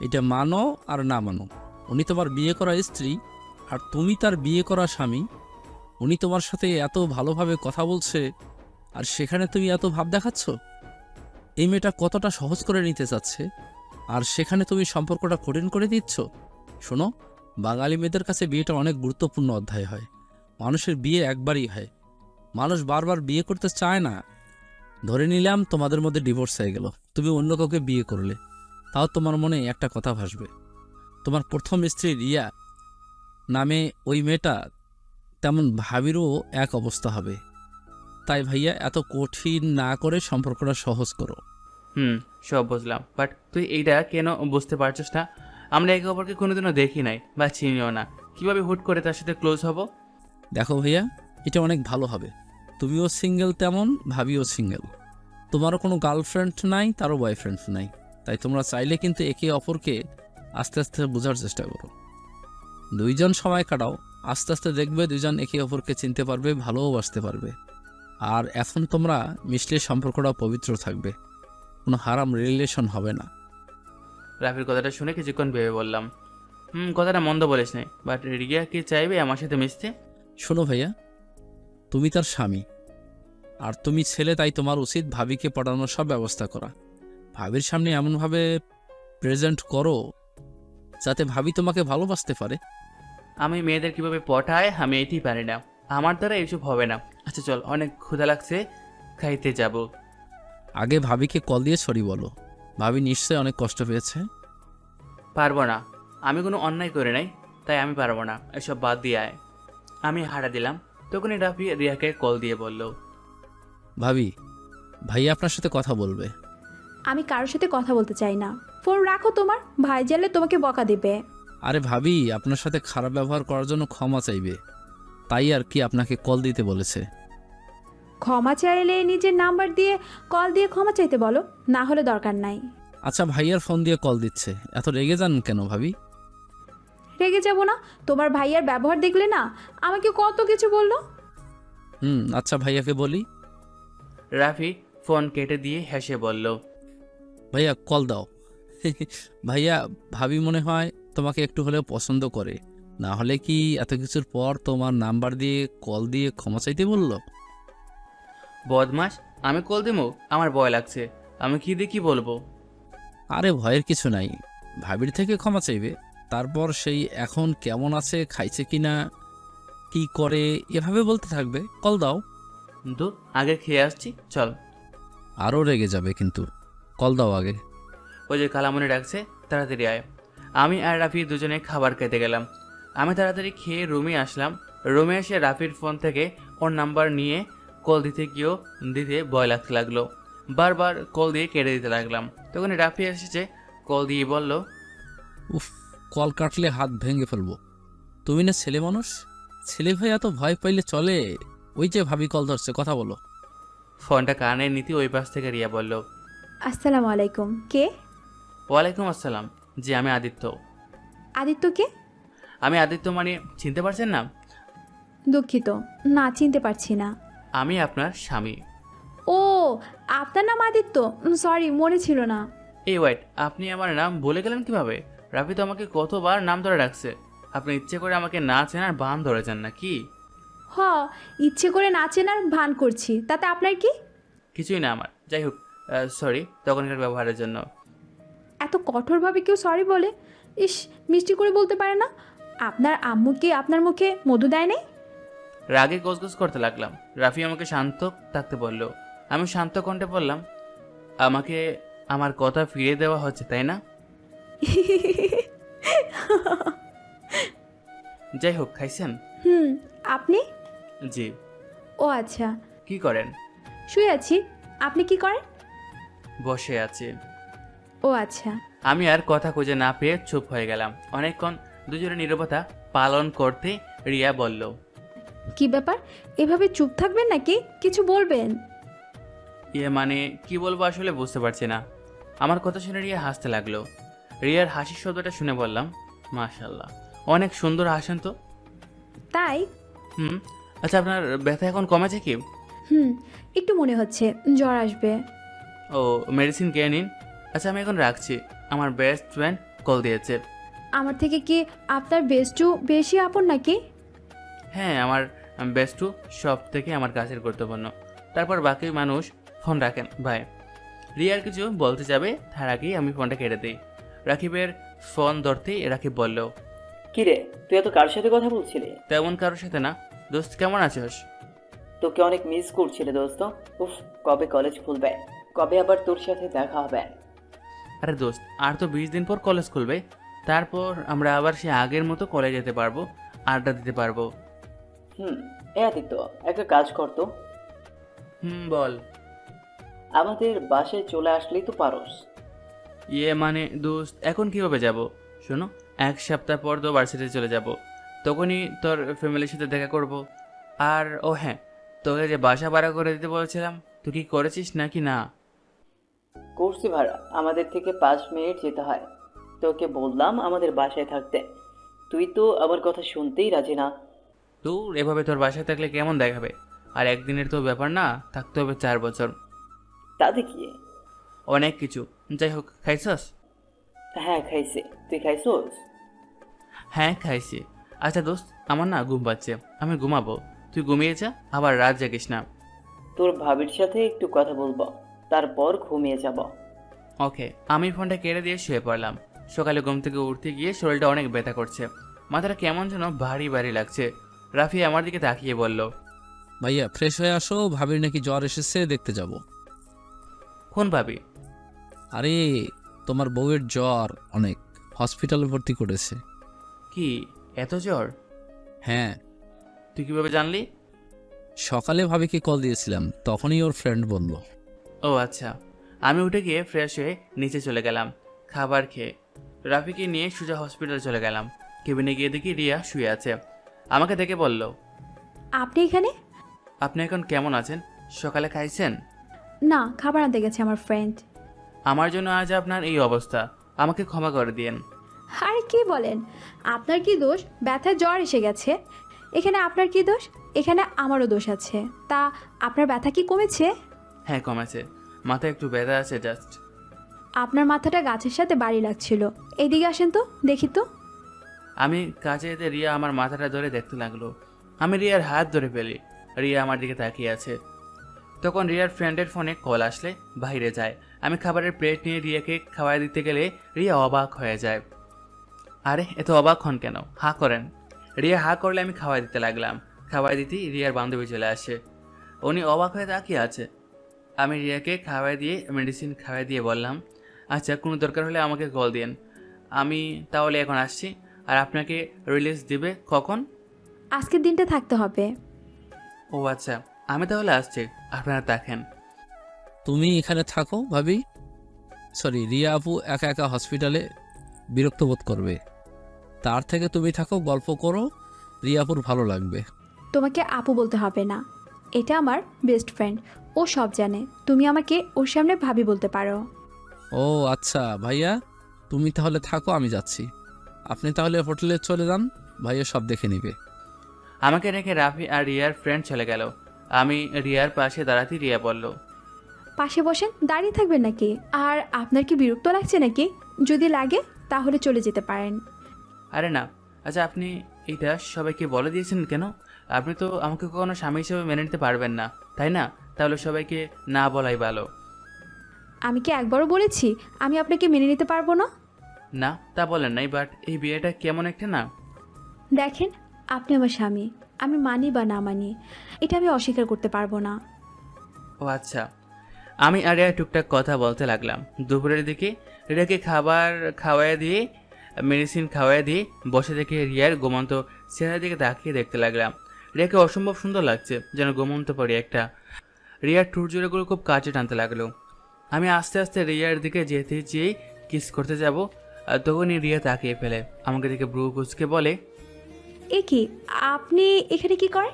এটা মানো আর না মানো, উনি তোমার বিয়ে করা স্ত্রী আর তুমি তার বিয়ে করা স্বামী। উনি তোমার সাথে এত ভালোভাবে কথা বলছে, আর সেখানে তুমি এত ভাব দেখাচ্ছ। এই মেয়েটা কতটা সহজ করে নিতে চাচ্ছে, আর সেখানে তুমি সম্পর্কটা কঠিন করে দিচ্ছ। শোনো, বাঙালি মেয়েদের কাছে বিয়েটা অনেক গুরুত্বপূর্ণ অধ্যায় হয়। মানুষের বিয়ে একবারই হয়, মানুষ বারবার বিয়ে করতে চায় না। ধরে নিলাম তোমাদের মধ্যে ডিভোর্স হয়ে গেল, তুমি অন্য কাউকে বিয়ে করলে, তাও তোমার মনে একটা কথা ভাসবে, তোমার প্রথম স্ত্রী রিয়া নামে ওই মেয়েটা, তেমন ভাবিরও এক অবস্থা হবে। তাই ভাইয়া, এত কঠিন না করে সম্পর্কটা সহজ করো। সব বুঝলাম, বাট তুই এইটা কেন বুঝতে পারছিস না? আমরা একে অপরকে কোনোদিনও দেখি নাই বা চিনিও না, কিভাবে হুট করে তার সাথে ক্লোজ হব? দেখো ভাইয়া, এটা অনেক ভালো হবে। তুমিও সিঙ্গেল, তেমন ভাবিও সিঙ্গেল, তোমারও কোনো গার্লফ্রেন্ড নাই, তারও বয়ফ্রেন্ড নাই। তাই তোমরা চাইলে কিন্তু একে অপরকে আস্তে আস্তে বোঝার চেষ্টা করো। 2 জন সময় কাটাও, আস্তে আস্তে দেখবে 2 জন একে অপরকে চিনতে পারবে, ভালোবাসতে পারবে। আর এখন তোমরা মিশলে সম্পর্কটা পবিত্র থাকবে, কোনো হারাম রিলেশন হবে না। রাফির কথাটা শুনে কিছুক্ষণ ভেবে বললাম, কথাটা মন্দ বলিস নাই, বাট রিয়া কি চাইবে আমার সাথে মিশতে? শোনো ভাইয়া, তুমি তার স্বামী আর তুমি ছেলে, তাই তোমার উচিত ভাবিকে পড়ানোর সব ব্যবস্থা করা। ভাবির সামনে এমনভাবে প্রেজেন্ট করো যাতে ভাবি তোমাকে ভালোবাসতে পারে। আমি মেয়েদের কিভাবে পটায় আমি এটাই পারি না, আমার দ্বারা এইসব হবে না। আচ্ছা চল, অনেক ক্ষুধা লাগছে, খাইতে যাব। আগে ভাবিকে কল দিয়ে সরি বলো, ভাবি নিশ্চয়ই অনেক কষ্ট পেয়েছে। পারবো না, আমি কোনো অন্যায় করে নাই, তাই আমি পারবো না, এসব বাদ দিয়ে আয়। আমি হাঁটা দিলাম। তখনই রাফি রিয়াকে কল দিয়ে বলল, ভাবি, ভাইয়া আপনার সাথে কথা বলবে। আমি কারোর সাথে কথা বলতে চাই না। ফোন রাখো তোমার, ভাই জানলে তোমাকে বকা দেবে। আরে ভাবি, আপনার সাথে খারাপ ব্যবহার করার জন্য ক্ষমা চাইবে, তাই আর কি আপনাকে কল দিতে বলেছে। ক্ষমা চাইলে নিজের নাম্বার দিয়ে কল দিয়ে ক্ষমা চাইতে বলো, না হলে দরকার নাই। আচ্ছা, ভাইয়ার ফোন দিয়ে কল দিচ্ছে, এত রেগে যান কেন ভাবি? রেগে যাব না? তোমার ভাইয়ার ব্যবহার দেখলে না আমাকে কত কিছু বললো। আচ্ছা, ভাইয়াকে বলি। রাফি ফোন কেটে দিয়ে হেসে বলল, ভাইয়া কল দাও। ভাইয়া, ভাবি মনে হয় তোমাকে একটু হলেও পছন্দ করে, না হলে কি এত কিছুর পর তোমার নাম্বার দিয়ে কল দিয়ে ক্ষমা চাইতে বললো? বদমাস, আমি কল দিমু? আমার ভয় লাগছে, আমি কি দিয়ে কি বলবো? আরে ভয়ের কিছু নাই, ভাবির থেকে ক্ষমা চাইবে, তারপর সেই এখন কেমন আছে, খাইছে কিনা, কি করে, এভাবে বলতে থাকবে। কল দাও। কিন্তু আগে খেয়ে আসছি, চল। আরও রেগে যাবে কিন্তু, কল দাও আগে। ওই যে কালামনি ডাকছে, তাড়াতাড়ি আয়। আমি আর রাফি দুজনে খাবার খেতে গেলাম। আমি তাড়াতাড়ি খেয়ে রুমে আসলাম। রুমে এসে রাফির ফোন থেকে ওর নাম্বার নিয়ে কল দিতে গিয়েও দিতে ভয় লাগতে লাগলো। বারবার কল দিয়ে কেটে দিতে লাগলাম। তখন রাফি এসেছে, কল দিয়ে বলল, উফ, কল কাটলে হাত ভেঙে ফেলবো। তুমি না ছেলে মানুষ, ছেলে ভাই এত ভয় পাইলে চলে? ওই যে ভাবি কল ধরছে, কথা বলো। ফোনটা কানে নিতে ওই পাশ থেকে রিয়া বলল, আসসালামু আলাইকুম। কে? ওয়ালাইকুম আসসালাম। জি, আমি আদিত্য। আদিত্য কে? আমি আদিত্য, মানে চিনতে পারছেন না? দুঃখিত, না চিনতে পারছি না। আমি আপনার স্বামী। ও, আপনার নাম আদিত্য? সরি, মনে ছিল না। এই ওয়েট, আপনি আমার নাম বলে গেলেন কিভাবে? রাফি তো আমাকে কতবার নাম ধরে ডাকছে। আপনি ইচ্ছে করে আমাকে না চেনার ভান ধরেছেন না কি? হ, ইচ্ছে করে না চেনার ভান করছি, তাতে আপনার কি? কিছুই না আমার। যাই হোক, সরি তখনকার ব্যবহারের জন্য। এত কঠোরভাবে কেউ সরি বলে? ইস, মিষ্টি করে বলতে পারে না? আপনার আম্মু কি আপনার মুখে মধু দেয় নাই? রাগে গজগজ করতে লাগলাম। রাফি আমাকে শান্ত থাকতে বলল। আমি শান্ত কণ্ঠে বললাম, আমাকে আমার কথা ফিরিয়ে দেওয়া হচ্ছে, তাই না? যাই হোক, খাইছেন? আপনি? জি। ও আচ্ছা। কি করেন? শুয়ে আছি। আপনি কি করেন? বসে আছি। ও আচ্ছা। আমি আর কথা খুঁজে না পেয়ে চুপ হয়ে গেলাম। অনেকক্ষণ দুজনে নীরবতা পালন করতে রিয়া বলল, কি ব্যাপার, এভাবে চুপ থাকবেন নাকি? কিছু বলবেন? মানে কি বলবো আসলে বুঝতে পারছি না। আমার কথা শুনে রিয়া হাসতে লাগলো। রিয়ার হাসির শব্দটা শুনে বললাম, মাশাল্লাহ, অনেক সুন্দর হাসেন তো। তাই? আচ্ছা, আপনার ব্যথা এখন কমেছে কি? একটু মনে হচ্ছে জ্বর আসবে। ও, মেডিসিন খেয়ে নিন। আচ্ছা, আমি এখন রাখছি, আমার বেস্ট ফ্রেন্ড কল দিয়েছে। আমার থেকে কি আপনার বেস্টু বেশি আপন নাকি? হ্যাঁ, আমার বেস্টু সব থেকে আমার কাছের গুরুত্বপূর্ণ, তারপর বাকি মানুষ ফোন রাখেন। ভাই, রিয়ার কিছু বলতে যাবে তার আগেই আমি ফোনটা কেটে দিই। রাকিবের ফোন ধরতেই রাকিব বলল, কিরে, তুই এত কার সাথে কথা বলছিলি? তেমন কারোর সাথে না। দোস্ত, কেমন আছিস? তোকে অনেক মিস করছিলে দোস্ত। উফ, কবে কলেজ খুলবে, কবে আবার তোর সাথে দেখা হবে? আরে দোস্ত, আর তো 20 দিন পর কলেজ খুলবে, তারপর আমরা আবার সে আগের মতো কলেজ যেতে পারবো, আড্ডা দিতে পারবো। এ আদিত্য, একটা কাজ করতো। বল। আমাদের বাসায় চলে আসলেই তো পারোস। মানে দোস্ত, এখন কিভাবে যাব? শোনো, 1 সপ্তাহ পর তো ভার্সিটিতে চলে যাব, তখনই তোর ফ্যামিলির সাথে দেখা করব। আর ও হ্যাঁ, তোকে যে বাসা ভাড়া করে দিতে বলেছিলাম, তুই কি করেছিস নাকি না? করছি ভাড়া, আমাদের থেকে 5 মিনিট যেতে হয়। তোকে বললাম আমাদের বাসায় থাকতে, তুই তো আমার কথা শুনতেই রাজি না। তোর এভাবে তোর বাসায় থাকলে কেমন দেখাবে? আর একদিনের তো ব্যাপার না, থাকতে হবে 4 বছর। তাতে কি? অনেক কিছু। যাই হোক, খাইছস? হ্যাঁ খাইছে, তুই খাইছোস? হ্যাঁ খাইছি। আচ্ছা দোস্ত, আমার না ঘুম পাচ্ছে, আমি ঘুমাবো, তুই ঘুমিয়ে যা, আবার রাত জাগিস না। তোর ভাবির সাথে একটু কথা বলবো, তারপর ঘুমিয়ে যাব। ওকে। আমি ফোনটা কেড়ে দিয়ে শুয়ে পড়লাম। সকালে ঘুম থেকে উঠতে গিয়ে শরীরটা অনেক ব্যথা করছে, মাথাটা কেমন যেন ভারী ভারী লাগছে। রাফি আমার দিকে তাকিয়ে বলল, ভাইয়া ফ্রেশ হয়ে আসো, ভাবির নাকি জ্বর এসেছে, দেখতে যাব। কোন ভাবি? আরে তোমার বউয়ের জ্বর অনেক, হসপিটালে ভর্তি করেছে। কি এত জ্বর? হ্যাঁ, তুই কিভাবে জানলি? সকালে ভাবিকে কল দিয়েছিলাম, তখনই ওর ফ্রেন্ড বলল। ও আচ্ছা। আমি উঠে গিয়ে ফ্রেশ হয়ে নিচে চলে গেলাম খাবার খেয়ে। রাফিকে নিয়ে সোজা হসপিটালে চলে গেলাম। কেবিনে গিয়ে দেখি রিয়া শুয়ে আছে। আমাকে দেখে বলল, আপনি এখানে? আপনি এখন কেমন আছেন? সকালে খাইছেন? না, খাবার আনতে গেছে আমার ফ্রেন্ড। আমার জন্য আজ আপনার এই অবস্থা, আমাকে ক্ষমা করে দিয়েন। আরে কি বলেন, আপনার কি দোষ? ব্যথায় জ্বর এসে গেছে। এখানে আপনার কি দোষ? এখানে আমারও দোষ আছে। তা আপনার ব্যথা কি কমেছে? হ্যাঁ কমেছে, মাথায় একটু ব্যথা আছে জাস্ট। আপনার মাথাটা গাছের সাথে বাড়ি লাগছিল। এইদিকে আসেন তো, দেখি তো। আমি কাছে যেতে রিয়া আমার মাথাটা ধরে দেখতে লাগলো। আমি রিয়ার হাত ধরে ফেলি। রিয়া আমার দিকে তাকিয়ে আছে। তখন রিয়ার ফ্রেন্ডের ফোনে কল আসলে বাইরে যায়। আমি খাবারের প্লেট নিয়ে রিয়াকে খাওয়াই দিতে গেলে রিয়া অবাক হয়ে যায়। আরে এত অবাক হন কেন? হা করেন। রিয়া হা করলে আমি খাওয়াই দিতে লাগলাম। খাওয়াই দিতেই রিয়ার বান্ধবী চলে আসে। উনি অবাক হয়ে তাকিয়ে আছে। আমি রিয়াকে খাওয়াই দিয়ে মেডিসিন খাওয়াই দিয়ে বললাম, আচ্ছা কোনো দরকার হলে আমাকে কল দিন। আমি তাহলে এখন আসছি। আর আপনাকে রিলিজ দিবে কখন? আজকের দিনটা থাকতে হবে। ও আচ্ছা, আমি তাহলে আসছি, আপনারা দেখেন। তুমি এখানে থাকো ভাবি। সরি, রিয়া আপু একা একা হসপিটালে বিরক্ত বোধ করবে। তার থেকে তুমি থাকো, গল্প করো, রিয়া আপুর ভালো লাগবে। তোমাকে আপু বলতে হবে না, এটা আমার বেস্ট ফ্রেন্ড। ও সব জানে। তুমি আমাকে ওর সামনে ভাবি বলতে পারো। ও আচ্ছা ভাইয়া, তুমি তাহলে থাকো, আমি যাচ্ছি। আপনি তাহলে হোটেলে চলে যান, ভাইয়া সব দেখে নিবে। আমাকে রেখে রাফি আর রিয়ার ফ্রেন্ড চলে গেল। আমি রিয়ার পাশে দাঁড়াতে রিয়া বলল, পাশে বসেন, দাঁড়িয়ে থাকবেন নাকি? আর আপনার কি বিরক্ত লাগছে নাকি? যদি লাগে তাহলে চলে যেতে পারেন। আরে না। আচ্ছা আপনি এইটা সবাইকে বলে দিয়েছেন কেন? আপনি তো আমাকে কখনো স্বামী হিসেবে মেনে নিতে পারবেন না, তাই না? তাহলে সবাইকে না বলাই ভালো। আমি কি একবারও বলেছি আমি আপনাকে মেনে নিতে পারবো না? না তা বলেন নাই, বাট এই বিয়েটা কেমন একটা না। দেখেন, আপনি আমার স্বামী। আমি মানি বা না মানি, এটা আমি অস্বীকার করতে পারবো না। ও আচ্ছা। আমি আর রিয়া টুকটাক কথা বলতে লাগলাম। দুপুরের দিকে রিয়াকে খাবার খাওয়াই দিয়ে মেডিসিন খাওয়াই দিয়ে বসে দেখে রিয়ার ঘুমন্ত চেহারার দিকে তাকিয়ে দেখতে লাগলাম। রিয়াকে অসম্ভব সুন্দর লাগছে, যেন ঘুমন্ত পড়ি একটা। রিয়ার ঠোঁট জোড়াগুলো খুব কাছে টানতে লাগলো। আমি আস্তে আস্তে রিয়ার দিকে যেতে যেয়েই কিস করতে যাব, আর তখনই রিয়া তাকিয়ে ফেলে আমাকে দেখে ব্রু কুচকে বলে, এ কি, আপনি এখানে কি করেন?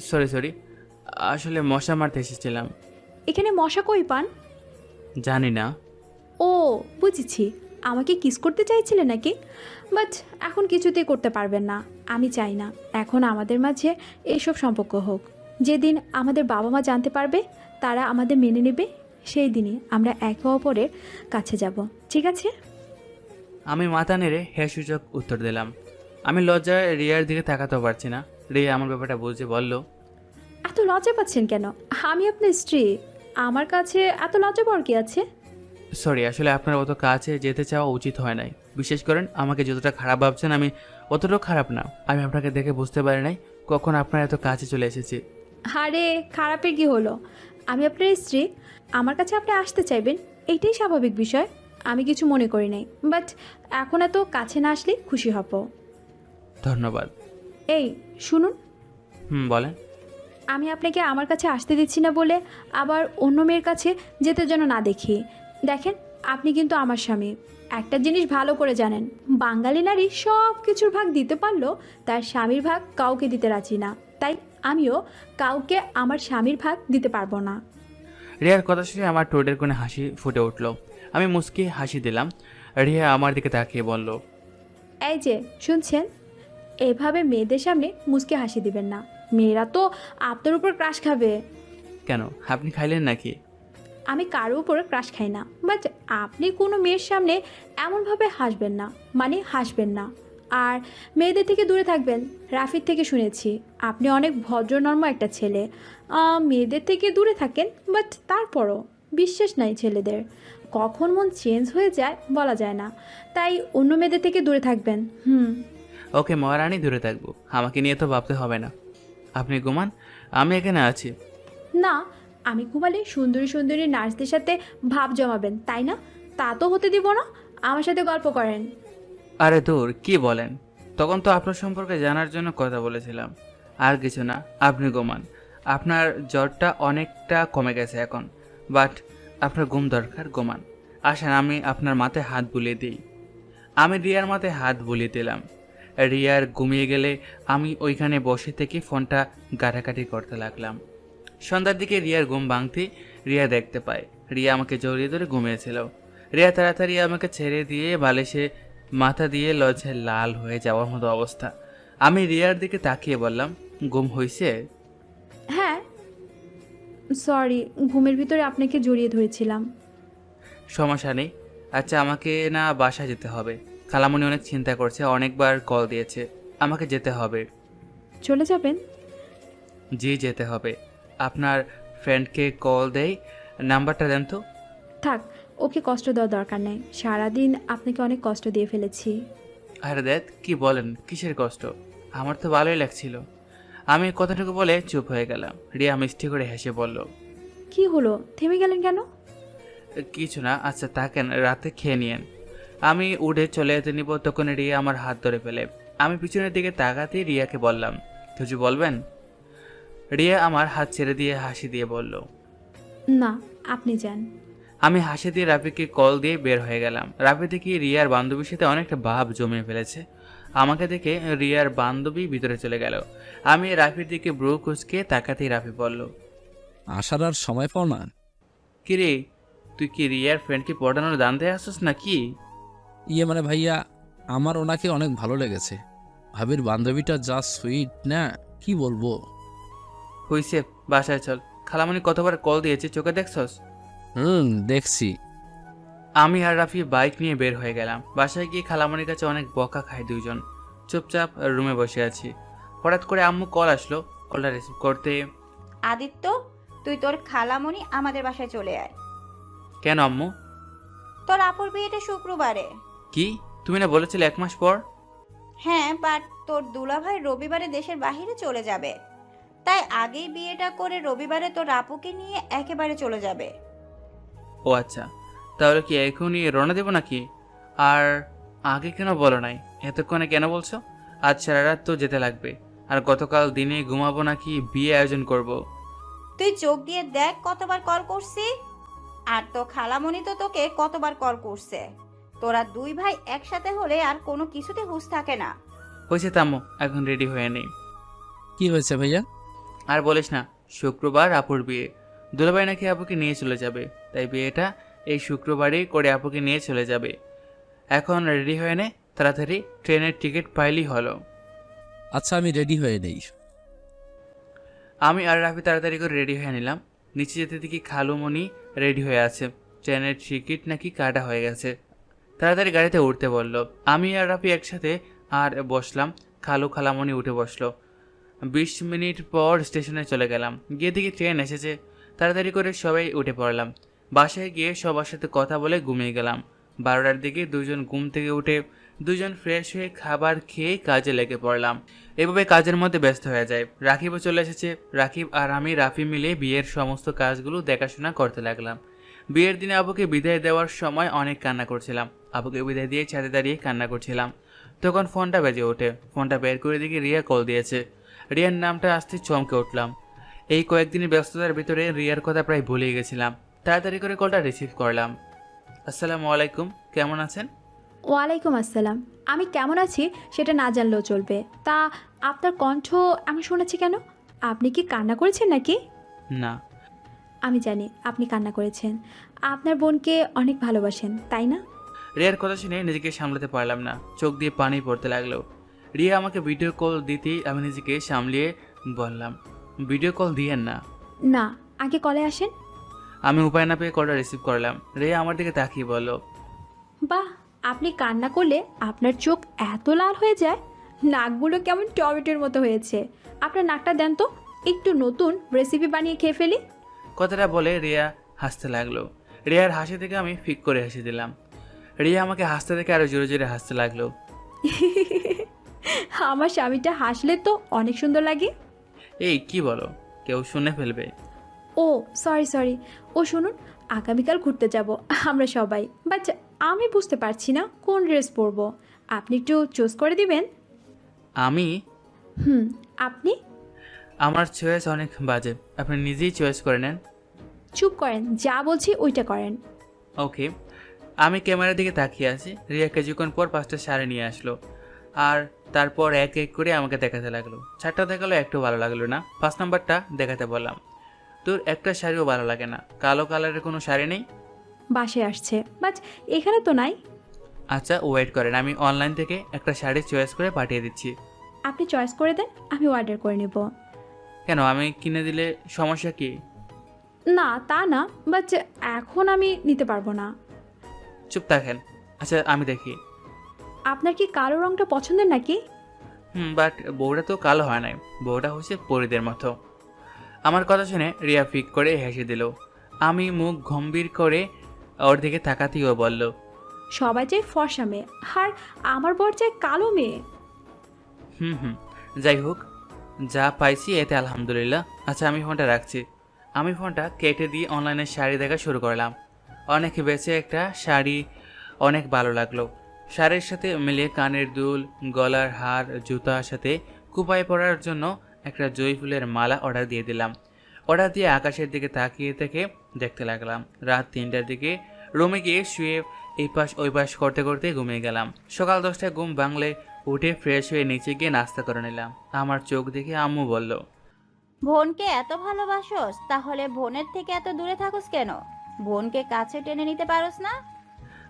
সরি, আসলে মশা মারতে এসেছিলাম। এখানে মশা কই পান? জানি না। ও বুঝেছি, আমাকে কিস করতে চাইছিলেন নাকি? বাট এখন কিছুতেই করতে পারবেন না। আমি চাই না এখন আমাদের মাঝে এইসব সম্পর্ক হোক। যেদিন আমাদের বাবা মা জানতে পারবে, তারা আমাদের মেনে নেবে, সেই দিনই আমরা একে অপরের কাছে যাব। ঠিক আছে? আমি মাথা নেড়ে হ্যাঁ সূচক উত্তর দিলাম। আমি লজ্জায় রিয়ার দিকে তাকাতেও পারছি না। রিয়া আমার ব্যাপারটা বুঝে বলল, এত লজ্জা পাচ্ছেন কেন? আমি আপনার স্ত্রী, আমার কাছে এত লজ্জা পাওয়ার কি আছে? সরি, আসলে আপনার অত কাছে যেতে চাওয়া উচিত হয় নাই। বিশেষ করেন আমাকে যতটা খারাপ ভাবছেন আমি অতটাও খারাপ না। আমি আপনাকে দেখে বুঝতে পারি নাই কখন আপনার এত কাছে চলে এসেছি। আরে খারাপের কি হলো? আমি আপনার স্ত্রী, আমার কাছে আপনি আসতে চাইবেন, এইটাই স্বাভাবিক বিষয়। আমি কিছু মনে করি নাই, বাট এখন এত কাছে না আসলে খুশি হব। ধন্যবাদ। এই শুনুন, বলেন। আমি আপনাকে আমার কাছে আসতে দিচ্ছি না বলে আবার অন্য মেয়ের কাছে যেতে যেন না দেখি। দেখেন, আপনি কিন্তু আমার স্বামী। একটা জিনিস ভালো করে জানেন, বাঙালি নারী সব কিছুর ভাগ দিতে পারলেও তার স্বামীর ভাগ কাউকে দিতে রাজি না। তাই আমিও কাউকে আমার স্বামীর ভাগ দিতে পারবো না। রিয়ার কথা শুনে আমার ঠোঁটের কোণে হাসি ফুটে উঠল। আমি মুচকি হাসি দিলাম। রিয়া আমার দিকে তাকিয়ে বলল, এই যে শুনছেন, এভাবে মেয়েদের সামনে মুচকে হাসি দিবেন না। মেয়েরা তো আপনার উপর ক্রাশ খাবে। কেন, আপনি খাইলেন নাকি? আমি কারো উপর ক্রাশ খাই না, বাট আপনি কোনো মেয়ের সামনে এমনভাবে হাসবেন না, মানে হাসবেন না। আর মেয়েদের থেকে দূরে থাকবেন। রাফির থেকে শুনেছি আপনি অনেক ভদ্রনর্ম একটা ছেলে। মেয়েদের থেকে দূরে থাকেন, বাট তারপরও বিশ্বাস নাই ছেলেদের, কখন মন চেঞ্জ হয়ে যায় বলা যায় না। তাই অন্য মেয়েদের থেকে দূরে থাকবেন। ওকে মহারানী, দূরে থাকবো। আমাকে নিয়ে তো ভাবতে হবে না। আপনি ঘুমান, আমি এখানে আছি। না, আমি ঘুমালে সুন্দরী সুন্দরী নার্সদের সাথে ভাব জমাবেন, তাই না? তা তো হতে দিব না। আমার সাথে গল্প করেন। আরে দূর, কি বলেন? তখন তো আপনার সম্পর্কে জানার জন্য কথা বলেছিলাম, আর কিছু না। আপনি ঘুমান। আপনার জ্বরটা অনেকটা কমে গেছে এখন, বাট আপনার ঘুম দরকার, ঘুমান। আসেন, আমি আপনার মাথায় হাত বুলিয়ে দিই। আমি রিয়ার মাথায় হাত বুলিয়ে দিলাম। রিয়ার ঘুমিয়ে গেলে আমি ওইখানে বসে থেকে ফোনটা ঘাটাঘাটি করতে লাগলাম। সন্ধ্যার দিকে রিয়ার ঘুম ভাঙতে রিয়া দেখতে পায় রিয়া আমাকে জড়িয়ে ধরে ঘুমিয়েছিল। রিয়া তাড়াতাড়ি আমাকে ছেড়ে দিয়ে বালিশে মাথা দিয়ে লজ্জায় লাল হয়ে যাওয়ার মতো অবস্থা। আমি রিয়ার দিকে তাকিয়ে বললাম, ঘুম হয়েছে? হ্যাঁ, সরি, ঘুমের ভিতরে আপনাকে জড়িয়ে ধরেছিলাম। সমস্যা নেই। আচ্ছা, আমাকে না বাসায় যেতে হবে। খালামণি অনেক চিন্তা করছে, অনেকবার কল দিয়েছে। আমাকে যেতে হবে। চলে যাবেন? জি, যেতে হবে। আপনার ফ্রেন্ডকে কল দেই, নাম্বারটা দেন তো। থাক, ওকে কষ্ট দেওয়ার দরকার নেই। সারাদিন আপনাকে অনেক কষ্ট দিয়ে ফেলেছি। আরে দেখ, কি বলেন? কিসের কষ্ট? আমার তো ভালোই লাগছিল। আমি কথাটুকু বলে চুপ হয়ে গেলাম। রিয়া মিষ্টি করে হেসে বলল, কি হলো, থেমে গেলেন কেন? কিছু না। আচ্ছা থাকেন, রাতে খেয়ে নিয়েন। আমি উঠে চলে যেতে নিব, তখন রিয়া আমার হাত ধরে ফেলে। আমি পিছনের দিকে তাকাতেই রিয়াকে বললাম, কিছু বলবেন? রিয়া আমার হাত ছেড়ে দিয়ে হাসি দিয়ে বলল, না, আপনি যান। আমি হাসি দিয়ে রাফিকে কল দিয়ে বের হয়ে গেলাম। রাফি দেখি রিয়ার বান্ধবীর সাথে অনেকটা ভাব জমিয়ে ফেলেছে। আমাকে দেখে রিয়ার বান্ধবী ভিতরে চলে গেল। আমি রাফির দিকে ব্রু কুচকে তাকাতেই রাফি বলল, আসার আর সময় পাও না? কিরে, তুই কি রিয়ার ফ্রেন্ডকে পড়ানোর দান্তে আসছিস নাকি? ইয়ে মানে ভাইয়া, আমার ওনাকে অনেক ভালো লেগেছে। ভাবির বান্ধবীটা যা সুইট না, কি বলবো। হইছে, বাসায় চল। খালামণি কতবার কল দিয়েছে, চোখে দেখছস? দেখছি। আমি আর রাফি বাইক নিয়ে বের হয়ে গেলাম। বাসায় গিয়ে খালামণির কাছে অনেক বকা খাই দুইজন। চুপচাপ রুমে বসে আছি। হঠাৎ করে আম্মু কল আসলো। কলটা রিসিভ করতে, আদিত্য, তুই তোর খালামণি আমাদের বাসায় চলে আয়। কেন আম্মু? তোর আপুর বিয়েটা শুক্রবারে। কি, তুমি না বলেছিলে 1 মাস পর? হ্যাঁ, বাট তোর দুলাভাই রবিবারে দেশের বাইরে চলে যাবে, তাই আগেই বিয়েটা করে রবিবারে তোর আপুকে নিয়ে একেবারে চলে যাবে। ও আচ্ছা, তাহলে কি এখনই রওনা দেবো নাকি? আর আগে কেন বলো নাই? এতক্ষণে কেন বলছো? আজ সারা রাত তো যেতে লাগবে। আর গতকাল দিনে ঘুমাবো নাকি বিয়ে আয়োজন করব? তুই চোখ দিয়ে দেখ কতবার কল করছি। আর তো খালামণি তো তোকে কতবার কল করছে। তোরা দুই ভাই একসাথে হলে আর কোনো কিছুতে হুঁশ থাকে না। হয়েছে থামো, এখন রেডি হয়ে নেই। কি হয়েছে ভাইয়া? আর বলিস না, শুক্রবার আপুর বিয়ে। দুলাভাই নাকি আপুকে নিয়ে চলে যাবে, তাই বিয়েটা এই শুক্রবারেই করে আপুকে নিয়ে চলে যাবে। এখন রেডি হয়ে নে তাড়াতাড়ি, ট্রেনের টিকিট পাইলেই হলো। আচ্ছা, আমি রেডি হয়ে নেই। আমি আর রাফি তাড়াতাড়ি করে রেডি হয়ে নিলাম। নিচে যেতে দেখি খালুমণি রেডি হয়ে আছে। ট্রেনের টিকিট নাকি কাটা হয়ে গেছে। তাড়াতাড়ি গাড়িতে উঠতে বলল। আমি আর রাফি একসাথে আর বসলাম। খালামণি উঠে বসলো। 20 মিনিট পর স্টেশনে চলে গেলাম। গিয়ে দেখি ট্রেন এসেছে। তাড়াতাড়ি করে সবাই উঠে পড়লাম। বাসায় গিয়ে সবার সাথে কথা বলে ঘুমিয়ে গেলাম। 12টার দিকে দুজন ঘুম থেকে উঠে দুজন ফ্রেশ হয়ে খাবার খেয়ে কাজে লেগে পড়লাম। এভাবে কাজের মধ্যে ব্যস্ত হয়ে যায়। রাকিবও চলে এসেছে। রাকিব আর আমি রাফি মিলে বিয়ের সমস্ত কাজগুলো দেখাশোনা করতে লাগলাম। বিয়ের দিনে আবুকে বিদায় দেওয়ার সময় অনেক কান্না করছিলাম। আবুকে বিদায় দিয়ে ছাদে দাঁড়িয়ে কান্না করছিলাম। তখন ফোনটা বেজে ওঠে। ফোনটা বের করে দেখি রিয়া কল দিয়েছে। রিয়ার নামটা আসতে চমকে উঠলাম। এই কয়েকদিনের ব্যস্ততার ভিতরে রিয়ার কথা প্রায় ভুলে গেছিলাম। তাড়াতাড়ি করে কলটা রিসিভ করলাম। আসসালামু আলাইকুম, কেমন আছেন? ওয়ালাইকুম আসসালাম। আমি কেমন আছি সেটা না জানলেও চলবে। তা আপনার কণ্ঠ আমি শুনেছি কেন? আপনি কি কান্না করেছেন নাকি? না। আমি জানি আপনি কান্না করেছেন। আপনার বোনকে অনেক ভালোবাসেন, তাই না? রিয়ার কথা শুনে নিজেকে সামলাতে পারলাম না। চোখ দিয়ে পানি পড়তে লাগলো। রিয়া আমাকে ভিডিও কল দিতেই আমি নিজেকে সামলিয়ে বললাম, ভিডিও কল দিয়েন না। না, আগে কলে আসেন। আমি উপায় না পেয়ে কলটা রিসিভ করলাম। রিয়া আমার দিকে তাকিয়ে বলল, বাহ, আপনি কান্না করলে আপনার চোখ এত লাল হয়ে যায়। নাকগুলো কেমন টমেটোর মতো হয়েছে। আপনার নাকটা দেন তো, একটু নতুন রেসিপি বানিয়ে খেয়ে ফেলি। কথাটা বলে রিয়া হাসতে লাগলো। রিয়ার হাসি থেকে আমি ফিক করে হেসে দিলাম। রিয়া আমাকে হাসতে দেখে আরো জোরে জোরে হাসতে লাগলো। আমার স্বামীটা হাসলে তো অনেক সুন্দর লাগে। এই কি বলো, কেউ শুনে ফেলবে। ও সরি সরি। ও শুনুন, আগামীকাল ঘুরতে যাব আমরা সবাই, বাট আমি বুঝতে পারছি না কোন ড্রেস পরবো। আপনি একটু চুজ করে দিবেন? আমি? আপনি আমার চয়েস অনেক বাজে, আপনি নিজেই চয়েস করে নেন। চুপ করেন, যা বলছি ওইটা করেন। ওকে। আমি ক্যামেরার দিকে তাকিয়ে আছি। রিয়া কিছুক্ষণ পর 5টা শাড়ি নিয়ে আসলো, আর তারপর এক এক করে আমাকে দেখাতে লাগলো। 4টা দেখালো, একটু ভালো লাগলো না। 5 নাম্বারটা দেখাতে বললাম। তোর একটা শাড়িও ভালো লাগে না? কালো কালারের কোনো শাড়ি নেই? বাসায় আসছে, বাট এখানে তো নাই। আচ্ছা ওয়েট করেন, আমি অনলাইন থেকে একটা শাড়ি চয়েস করে পাঠিয়ে দিচ্ছি। আপনি চয়েস করে দেন, আমি অর্ডার করে নেব। কেন, আমি কিনে দিলে সমস্যা কি? না তা না, বাট এখন আমি নিতে পারবো না। চুপ থাকেন। আচ্ছা আমি দেখি। আপনার কি কালো রংটা পছন্দের নাকি? বাট বউটা তো কালো হয় নাই, বউটা হচ্ছে পরীদের মতো। আমার কথা শুনে রিয়া ফিক করে হেসে দিল। আমি মুখ গম্ভীর করে ওর দিকে তাকাতেই ও বলল, সবাই চাই ফর্সা মেয়ে, আর আমার বর চাই কালো মেয়ে। হুম, যাই হোক, যা পাইছি এতে আলহামদুলিল্লাহ। আচ্ছা আমি ফোনটা রাখছি। আমি ফোনটা কেটে দিয়ে অনলাইনে শাড়ি দেখা শুরু করলাম। অনেক বেছে একটা শাড়ি অনেক ভালো লাগলো। শাড়ির সাথে মিলিয়ে কানের দুল, গলার হার, জুতার সাথে কুপায় পরার জন্য একটা জয়ী ফুলের মালা অর্ডার দিয়ে দিলাম। অর্ডার দিয়ে আকাশের দিকে তাকিয়ে থেকে দেখতে লাগলাম। রাত 3টার দিকে রুমে গিয়ে শুয়ে এই পাশ ওই পাশ করতে করতে ঘুমিয়ে গেলাম। সকাল 10টায় ঘুম ভাঙলে উঠে ফ্রেশ হয়ে নিচে গিয়ে নাস্তা করে নিলাম। আমার চোখ দেখে আম্মু বলল, বোনকে এত ভালোবাসোস, তাহলে বোনের থেকে এত দূরে থাকোস কেন? বোনকে কাছে টেনে নিতে পারোস না?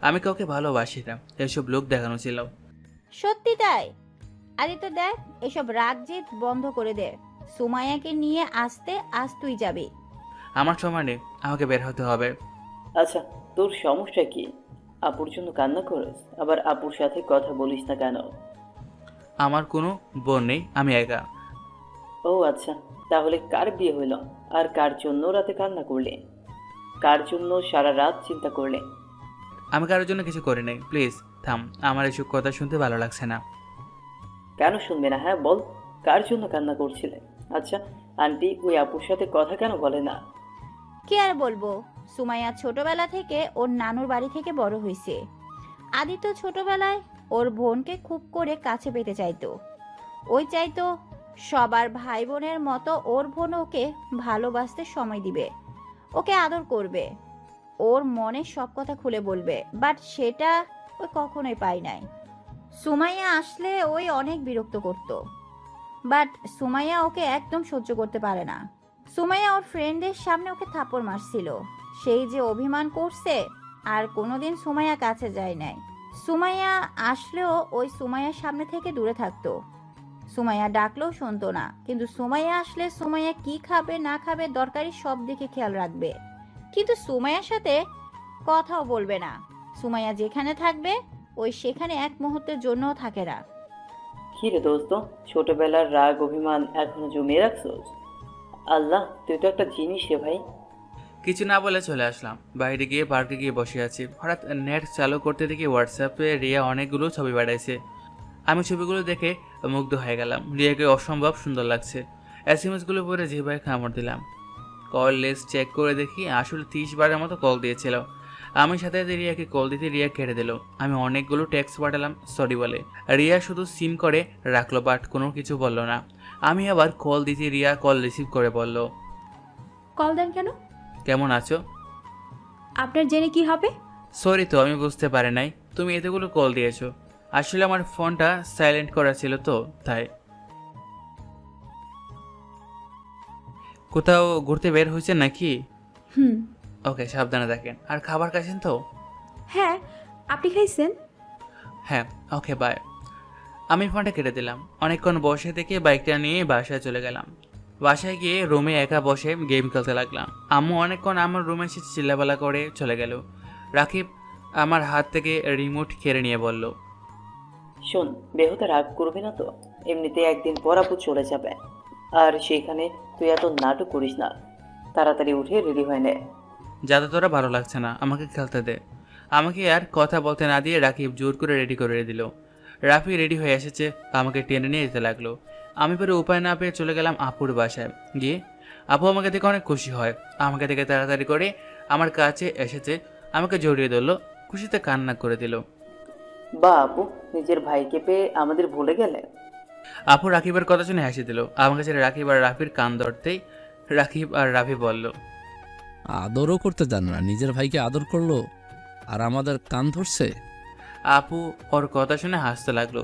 আমি কাউকে ভালোবাসি না, এসব লোক দেখানো ছিল। সত্যি তাই? আরে তো দেখ, এসব রাগ জিদ বন্ধ করে দে। সুমাইয়াকে নিয়ে আসতে আজ তুই যাবি। আমার সময় নেই, আমাকে বের হতে হবে। আচ্ছা, তোর সমস্যা কি? আপুর জন্য কান্না করিস, আবার আপুর সাথে কথা বলিস না কেন? আমার কোনো বোন নেই, আমি একা। ও আচ্ছা, তাহলে কার বিয়ে হইল? আর কার জন্য রাতে কান্না করলে? কার জন্য সারা রাত চিন্তা করলে? আমি কারোর জন্য কিছু করি নাই, প্লিজ থাম। আমার এসব কথা শুনতে ভালো লাগছে না। কেন শুনবে না? হ্যাঁ বল, কার জন্য কান্না করছিলে? আচ্ছা, আন্টি ওই আপুর সাথে কথা কেন বলে না? কি আর বলবো, সুমাইয়া ছোটবেলা থেকে ওর নানুর বাড়ি থেকে বড় হয়েছে। আদিত্য ছোটবেলায় ওর বোনকে খুব করে কাছে পেতে চাইতো। ওই চাইতো সবার ভাই বোনের মতো ওর বোন ওকে ভালোবাসতে সময় দিবে, ওকে আদর করবে, ওর মনে সব কথা খুলে বলবে। বাট সেটা ওই কখনোই পাই নাই। সুমাইয়া আসলে ওই অনেক বিরক্ত করত, বাট সুমাইয়া ওকে একদম সহ্য করতে পারে না। সুমাইয়া ওর ফ্রেন্ডদের সামনে ওকে থাপ্পড় মারছিল। সেই যে অভিমান করছে, আর কোনোদিন সুমাইয়া কাছে যায় নাই। সুমাইয়া আসলেও ওই সুমাইয়ার সামনে থেকে দূরে থাকতো। সুমাইয়া ডাকলেও শুনতো না, কিন্তু সুমাইয়া আসলে সুমাইয়া কি খাবে না খাবে দরকারি সব দিকে খেয়াল রাখবে, কিন্তু সুমাইয়ার সাথে কথাও বলবে না। সুমাইয়া যেখানে থাকবে ওই সেখানে এক মুহূর্তের জন্যও থাকে না। কি রে দোস্ত, ছোটবেলার রাগ অভিমান এখনো জমিয়ে রাখছোস? আল্লাহ, তুই তো একটা জিনিস রে ভাই। কিছু না বলে চলে আসলাম। বাইরে গিয়ে পার্কে গিয়ে বসে আছি। হঠাৎ নেট চালু করতে দেখি হোয়াটসঅ্যাপে রিয়া অনেকগুলো ছবি পাঠাইছে। আমি ছবিগুলো দেখে মুগ্ধ হয়ে গেলাম। রিয়াকে অসম্ভব সুন্দর লাগছে। এসএমএসগুলো পরে জিভায় কামড় দিলাম। কল লিস্ট চেক করে দেখি আসলে 30 বারের মতো কল দিয়েছিল। আমি সাথে সাথে রিয়াকে কল দিতে রিয়া কেটে দিল। আমি অনেকগুলো টেক্সট পাঠালাম সরি বলে। রিয়া শুধু সিন করে রাখলো, বাট কোনো কিছু বলল না। আমি আবার কল দিতে রিয়া কল রিসিভ করে বলল, কল দেন কেন? কেমন আছো? আপনার জেনে কি হবে? সরি তো, আমি বুঝতে পারি নাই তুমি এতগুলো কল দিয়েছো। আসলে আমার ফোনটা সাইলেন্ট করা ছিল তো তাই। কোথাও ঘুরতে বের হয়েছে নাকি? ওকে, সাবধানে থাকেন। আর খাবার খাইছেন তো? হ্যাঁ, আপনি খাইছেন? হ্যাঁ, ওকে বাই। আমি ফোনটা কেটে দিলাম। অনেকক্ষণ বসে থেকে বাইকটা নিয়ে বাসায় চলে গেলাম। বাসায় গিয়ে রুমে একা বসে গেম খেলতে লাগলাম। আম্মু অনেকক্ষণ আমার রুমে এসে চিল্লাপালা করে চলে গেল। রাকিব আমার হাত থেকে রিমোট কেড়ে নিয়ে বলল, শোন, বেহুদা রাগ করবি না তো? এমনিতে একদিন পর আপু চলে যাবে, আর সেখানে তুই এত নাটক করিস না। তাড়াতাড়ি উঠে রেডি হয়ে নে। যাতে তোরা ভালো লাগছে না, আমাকে খেলতে দে। আমাকে আর কথা বলতে না দিয়ে রাকিব জোর করে রেডি করে দিল। রাফি রেডি হয়ে এসেছে, আমাকে টেনে নিয়ে যেতে লাগলো। আমি পরে উপায় না পেয়ে চলে গেলাম আপুর বাসায়। গিয়ে আপু আমাকে দেখে অনেক খুশি হয়, আমাকে দেখে তাড়াতাড়ি করে আমার কাছে এসেছে, আমাকে জড়িয়ে ধরলো, খুশিতে কান্না করে দিল। বা আপু, নিজের ভাইকে পেয়ে আমাদের ভুলে গেলে। আপু রাকিবের কথা শুনে হাসি দিল। আমাকে ছেড়ে রাকিব আর রাফির কান ধরতেই রাকিব আর রাফি বলল, আদরও করতে জানে না, নিজের ভাইকে আদর করলো আর আমাদের কান ধরছে। আপু ওর কথা শুনে হাসতে লাগলো।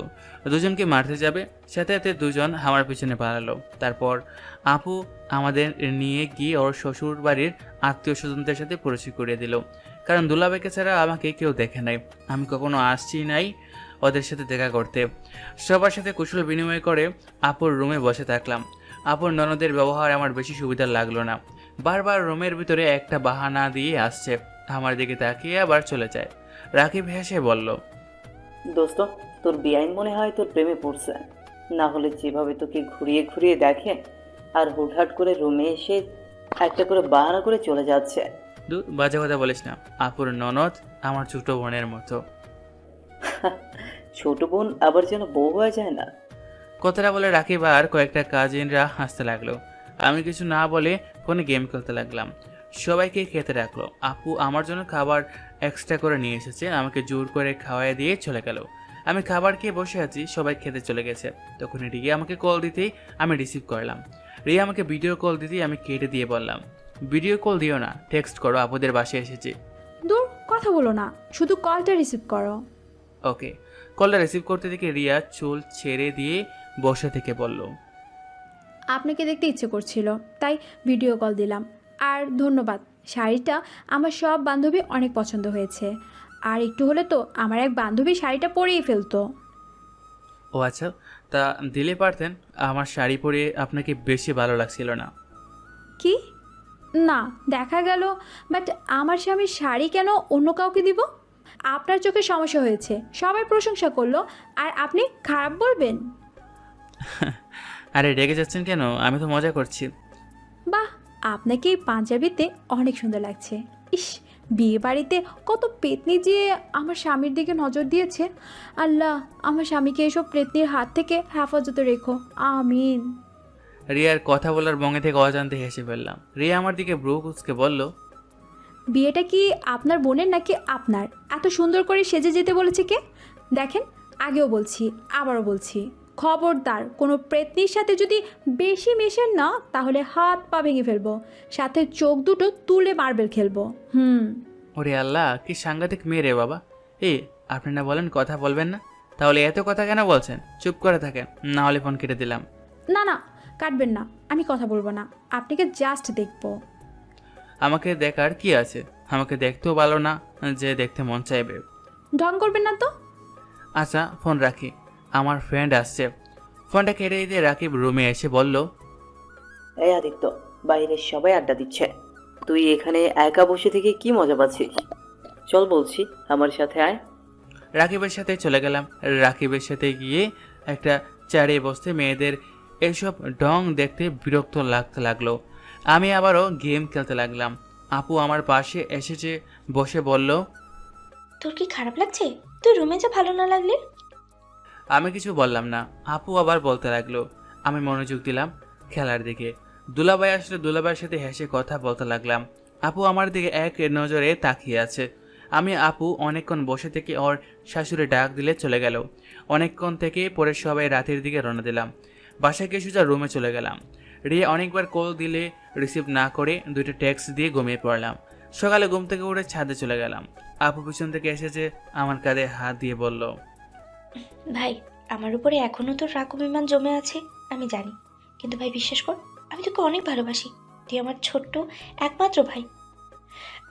দুজনকে মারতে যাবে, সাথে সাথে দুজন আমার পিছনে পালালো। তারপর আপু আমাদের নিয়ে গিয়ে ওর শ্বশুর বাড়ির আত্মীয় স্বজনদের সাথে পরিচয় করিয়ে দিল। কারণ দুলাভাইকে ছাড়া আমাকে কেউ দেখে নাই, আমি কখনো আসছি নাই ওদের সাথে দেখা করতে। সবার সাথে কুশল বিনিময় করে আপুর রুমে বসে থাকলাম। আপুর ননদের ব্যবহার আমার বেশি সুবিধার লাগলো না। বারবার রুমের ভিতরে একটা বাহানা দিয়ে আসছে, আমার দিকে তাকিয়ে আবার চলে যায়। রাকিব হেসে বলল, দোস্ত, তোর বেআইন মনে হয় তোর প্রেমে পড়ছে। না হলে যেভাবে তোকে ঘুরিয়ে ঘুরিয়ে দেখে আর হুটহাট করে রুমে এসে একটা করে বাহানা করে চলে যাচ্ছে। বাজে কথা বলিস না, আপুর ননদ আমার ছোট বোনের মতো। ছোট বোন আবার যেন বউ হয়ে যায় না। কথাটা বলে রাকিব আর কয়েকটা কাজিনরা হাসতে লাগলো। আমি কিছু না বলে ফোনে গেম খেলতে লাগলাম। সবাইকে খেতে রাখলো। আপু আমার জন্য খাবার এক্সট্রা করে নিয়ে এসেছে, আমাকে জোর করে খাওয়াই দিয়ে চলে গেল। আমি খাবার খেয়ে বসে আছি, সবাই খেতে চলে গেছে। তখন রিয়া আমাকে কল দিতেই আমি রিসিভ করলাম। রিয়া আমাকে ভিডিও কল দিতেই আমি কেটে দিয়ে বললাম, ভিডিও কল দিও না, টেক্সট করো, আপুদের বাসায় এসেছি। দূর, কথা বলো না, শুধু কলটা রিসিভ করো। ওকে। কলটা রিসিভ করতে দেখে রিয়া চুল ছেড়ে দিয়ে বসে থেকে বলল, আপনাকে দেখতে ইচ্ছে করছিল, তাই ভিডিও কল দিলাম। আর ধন্যবাদ, শাড়িটা আমার সব বান্ধবী অনেক পছন্দ হয়েছে। আর একটু হলে তো আমার এক বান্ধবী শাড়িটা পরিয়ে ফেলতো। ও আচ্ছা, তা দিলে পারতেন, আমার শাড়ি পরে আপনাকে বেশি ভালো লাগছিল না। কি না, দেখা গেল, বাট আমার স্বামীর শাড়ি কেন অন্য কাউকে দিব? আপনার চোখে সমস্যা হয়েছে, সবাই প্রশংসা করলো, আর আপনি খারাপ বলবেন? আরে রেগে যাচ্ছেন কেন? আমি তো মজা করছি। বাহ, আপনাকে এই পাঞ্জাবিতে অনেক সুন্দর লাগছে। ইস, বিয়ে বাড়িতে কত পেতনি যে আমার স্বামীর দিকে নজর দিয়েছে। আল্লাহ, আমার স্বামীকে এসব পেতনির হাত থেকে হেফাজতে রেখো, আমিন। রিয়ার কথা বলার বঙ্গে থেকে অজান্তে হেসে ফেললাম। রিয়া আমার দিকে ব্রু কুঁচকে বলল, বিয়েটা কি আপনার বোনের নাকি আপনার? এত সুন্দর করে সেজে যেতে বলেছে কে? দেখেন, আগেও বলছি, আবারও বলছি, খবরদার কোনো প্রেতনির সাথে যদি বেশি মেশেন না, তাহলে হাত পা ভেঙে ফেলবো, সাথে চোখ দুটো তুলে মার্বেল খেলবো। ওরে আল্লাহ, কি সাংঘাতিক মেয়ে রে বাবা। আপনি না বলেন কথা বলবেন না, তাহলে এত কথা কেন বলছেন? চুপ করে থাকেন, না হলে ফোন কেটে দিলাম। না না, কাটবেন না, আমি কথা বলবো না, আপনাকে জাস্ট দেখবো। আমাকে দেখার কি আছে? আমাকে দেখতেও ভালো না যে দেখতে মন চাইবে। ঢং করবেন না তো। আচ্ছা, ফোন রাখি, আমার ফ্রেন্ড আসছে। ফোনটা কেটে দিয়ে রাকিব রুমে এসে বলল, এই আদিত্য, বাইরে সবাই আড্ডা দিচ্ছে, তুই এখানে একা বসে থেকে কি মজা পাচ্ছিস? চল বলছি, আমার সাথে আয়। রাকিবের সাথে চলে গেলাম। রাকিবের সাথে গিয়ে একটা চেয়ারে বসতে মেয়েদের এসব ঢং দেখতে বিরক্ত লাগতে লাগলো। আমি আবারও গেম খেলতে লাগলাম। আপু আমার পাশে এসেছে, বসে বলল, তোর কি খারাপ লাগছে? তুই রুমে যা, ভালো না লাগলে। আমি কিছু বললাম না। আপু আবার বলতে লাগলো। আমি মনোযোগ দিলাম খেলার দিকে। দুলাভাই আসলে দুলাভাইয়ের সাথে হেসে কথা বলতে লাগলাম। আপু আমার দিকে এক নজরে তাকিয়ে আছে। আমি আপু অনেকক্ষণ বসে থেকে ওর শাশুড়ি ডাক দিলে চলে গেল। অনেকক্ষণ থেকে পরে সবাই রাতের দিকে রওনা দিলাম। বাসায় গিয়ে সোজা রুমে চলে গেলাম। রিয়া অনেকবার কল দিলে রিসিভ না করে দুইটা টেক্সট দিয়ে ঘুমিয়ে পড়লাম। সকালে ঘুম থেকে উঠে ছাদে চলে গেলাম। আপু পিছন থেকে এসেছে, আমার কাঁধে হাত দিয়ে বলল, ভাই, আমার উপরে এখনো তোর রাগ অভিমান জমে আছে, আমি জানি, কিন্তু ভাই বিশ্বাস কর, আমি তোকে অনেক ভালোবাসি। তুই আমার ছোট্ট একমাত্র ভাই।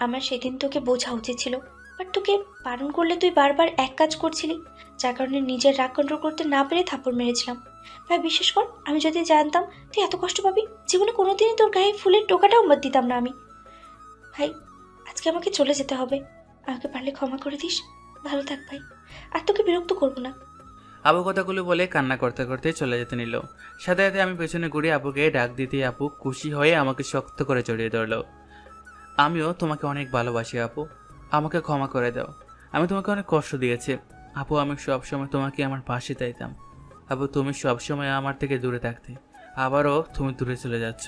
আমার সেদিন তোকে বোঝা উচিত ছিল, বাট তোকে বারণ করলে তুই বারবার এক কাজ করছিলি, যার কারণে নিজের রাগ কন্ট্রোল করতে না পেরে থাপ্পড় মেরেছিলাম। ভাই বিশ্বাস কর, আমি যদি জানতাম তুই এত কষ্ট পাবি, জীবনে কোনোদিনই তোর গায়ে ফুলের টোকাটাও বাদ দিতাম না আমি। ভাই, আজকে আমাকে চলে যেতে হবে, আমাকে পারলে ক্ষমা করে দিস। ভালো থাক ভাই, আর তোকে বিরক্ত করবো না। আপু কথাগুলো বলে কান্না করতে করতে চলে যেতে নিল। সাথে সাথে আমি পেছনে ঘুরে আপুকে ডাক দিতে আপু খুশি হয়ে আমাকে শক্ত করে জড়িয়ে ধরল। আমিও তোমাকে অনেক ভালোবাসি আপু, আমাকে ক্ষমা করে দাও, আমি তোমাকে অনেক কষ্ট দিয়েছি আপু। আমি সবসময় তোমাকে আমার পাশে চাইতাম আপু, তুমি সবসময় আমার থেকে দূরে থাকতে, আবারও তুমি দূরে চলে যাচ্ছ।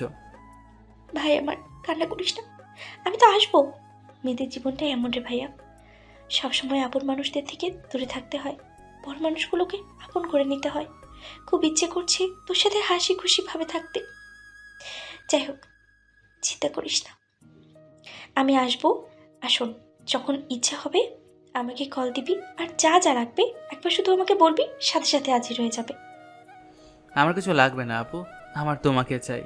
ভাই আমার, কান্না করিস না, আমি তো আসবো। মেয়েদের জীবনটাই এমন রে ভাইয়া, সবসময় আপন মানুষদের থেকে দূরে থাকতে হয়, পর মানুষগুলোকে আপন করে নিতে হয়। খুব ইচ্ছে করছে তোর সাথে হাসি খুশি ভাবে থাকতে। যাই হোক, চিন্তা করিস না, আমি আসবো। আসুন, যখন ইচ্ছা হবে আমাকে কল দিবি, আর যা যা লাগবে একবার শুধু আমাকে বলবি, সাথে সাথে হাজির হয়ে যাবে। আমার কিছু লাগবে না আপু, আমার তোমাকে চাই।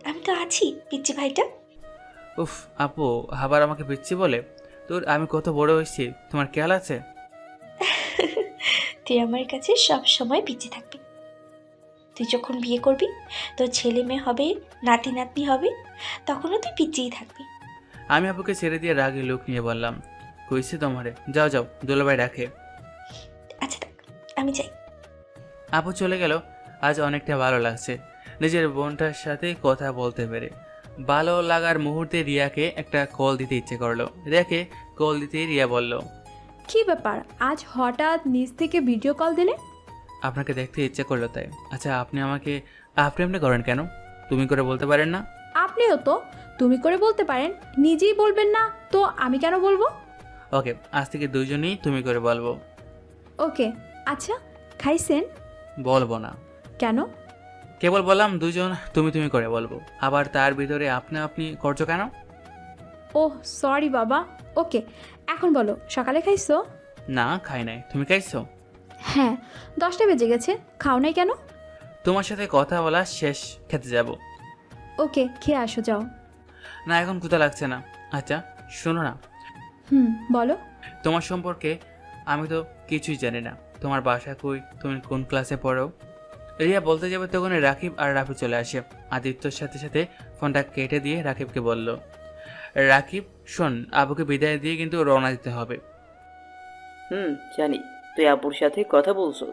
আমি তো আছি পিচ্চি ভাইটা। উফ আপু, আবার আমাকে পিচ্ছি বলে? তোর আমি কত বড় হয়েছি তোমার খেয়াল আছে? তুই আমার কাছে সব সময় পিচ্চি থাকবি। তুই যখন বিয়ে করবি, তোর ছেলে মেয়ে হবে, নাতি নাতনি হবে, তখনও তুই পিচ্চিই থাকবি। আমি আপুকে ছেড়ে দিয়ে রাগে লোক নিয়ে বললাম, কইছে তোমারে, যাও যাও, দুলাভাই ডাকে। আচ্ছা থাক, আমি যাই। আপু চলে গেল। আজ অনেকটা ভালো লাগছে নিজের বোনটার সাথে কথা বলতে পেরে। ভালো লাগার মুহূর্তে রিয়াকে একটা কল দিতে ইচ্ছে করলো। রিয়াকে কল দিতে রিয়া বলল, কি ব্যাপার, আজ হঠাৎ নিজ থেকে ভিডিও কল দিলে? আপনাকে দেখতে ইচ্ছে করলো তাই। আচ্ছা আপনি আমাকে আপনি আপনি করেন কেন? তুমি করে বলতে পারেন না? আপনিও তো তুমি করে বলতে পারেন, নিজেই বলবেন না তো আমি কেন বলবো? ওকে, আজ থেকে দুইজনেই তুমি করে বলবো। ওকে। আচ্ছা, খাইছেন? বলবো না। কেন? কেবল বললাম দুজন তুমি তুমি করে বলবো, আবার তার ভিতরে আপনি আপনি করছো কেন? ওহ সরি বাবা। ওকে, এখন বলো, সকালে খাইছো? না খাই নাই, তুমি খাইছো? হ্যাঁ, 10টা বেজে গেছে, খাও নাই কেন? তোমার সাথে কথা বলা শেষ, খেতে যাব। ওকে, খেয়ে আসো, যাও। না এখন ক্ষুধা লাগছে না। আচ্ছা শোনো না, বলো। তোমার সম্পর্কে আমি তো কিছুই জানি না। তোমার বাসা কই, তুমি কোন ক্লাসে পড়ো? রিয়া বলতে যাবে তখন রাকিব আর রাফি চলে আসে। আদিত্যর সাথে সাথে ফোনটা কেটে দিয়ে রাকিবকে বলল, রাকিব শোন, আবুকে বিদায় দিয়ে কিন্তু রওনা দিতে হবে। জানি তুই আপুর সাথে কথা বলছো।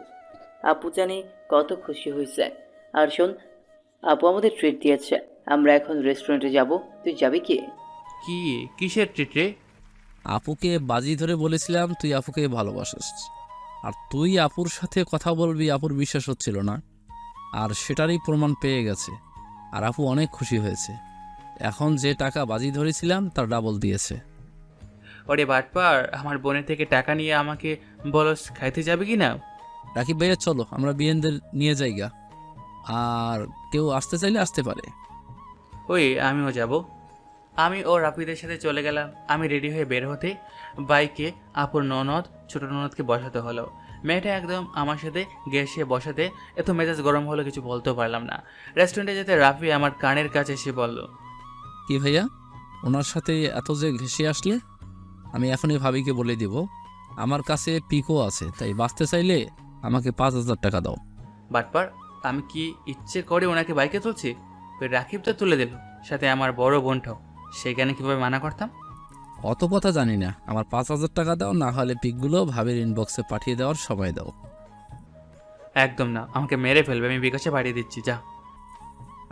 আপু জানি কত খুশি হয়েছে। আর শোন, আপু আমাদের ট্রিট দিয়েছে, আমরা এখন রেস্টুরেন্টে যাব, তুই যাবি কি? কি কিসের ট্রিট রে? আপুকে বাজি ধরে বলেছিলাম তুই আপুকে ভালোবাসিস, আর তুই আপুর সাথে কথা বলবি আপুর বিশ্বাস হচ্ছিল না, আর সেটারই প্রমাণ পেয়ে গেছে। আর আপু অনেক খুশি হয়েছে, এখন যে টাকা বাজি ধরেছিলাম তার ডাবল দিয়েছে। ওরে বাটপার, আমার বোনের থেকে টাকা নিয়ে আমাকে বলস খাইতে যাবে কি না? রাকিব ভাইয়া চলো আমরা বিয়েনদের নিয়ে যাইগা, আর কেউ আসতে চাইলে আসতে পারে। ওই আমিও যাব। আমি ও রাফিদের সাথে চলে গেলাম। আমি রেডি হয়ে বের হতে বাইকে আপুর ননদ ছোট ননদকে বসাতে হলো। মেয়েটা একদম আমার সাথে গেসে বসাতে এত মেজাজ গরম হলো কিছু বলতেও পারলাম না। রেস্টুরেন্টে যেতে রাফি আমার কানের কাছে এসে বলল, কি ভাইয়া, ওনার সাথে এত যে ঘেসে আসলে? আমি এখনই ভাবিকে বলে দিব, আমার কাছে পিকো আছে, তাই বাঁচতে চাইলে আমাকে 5,000 টাকা দাও। বাটপার, আমি কি ইচ্ছে করে ওনাকে বাইকে তুলছি? ওই রাকিব তো তুলে দিল, সাথে আমার বড় বোনটাও, সেখানে কিভাবে মানা করতাম? অত কথা জানি না, আমার 5,000 টাকা দাও, না হলে পিকগুলো ভাবির ইনবক্সে পাঠিয়ে দেওয়ার সময় দাও। একদম না, আমাকে মেরে ফেলবে, আমি বিকাশে পাঠিয়ে দিচ্ছি, যা।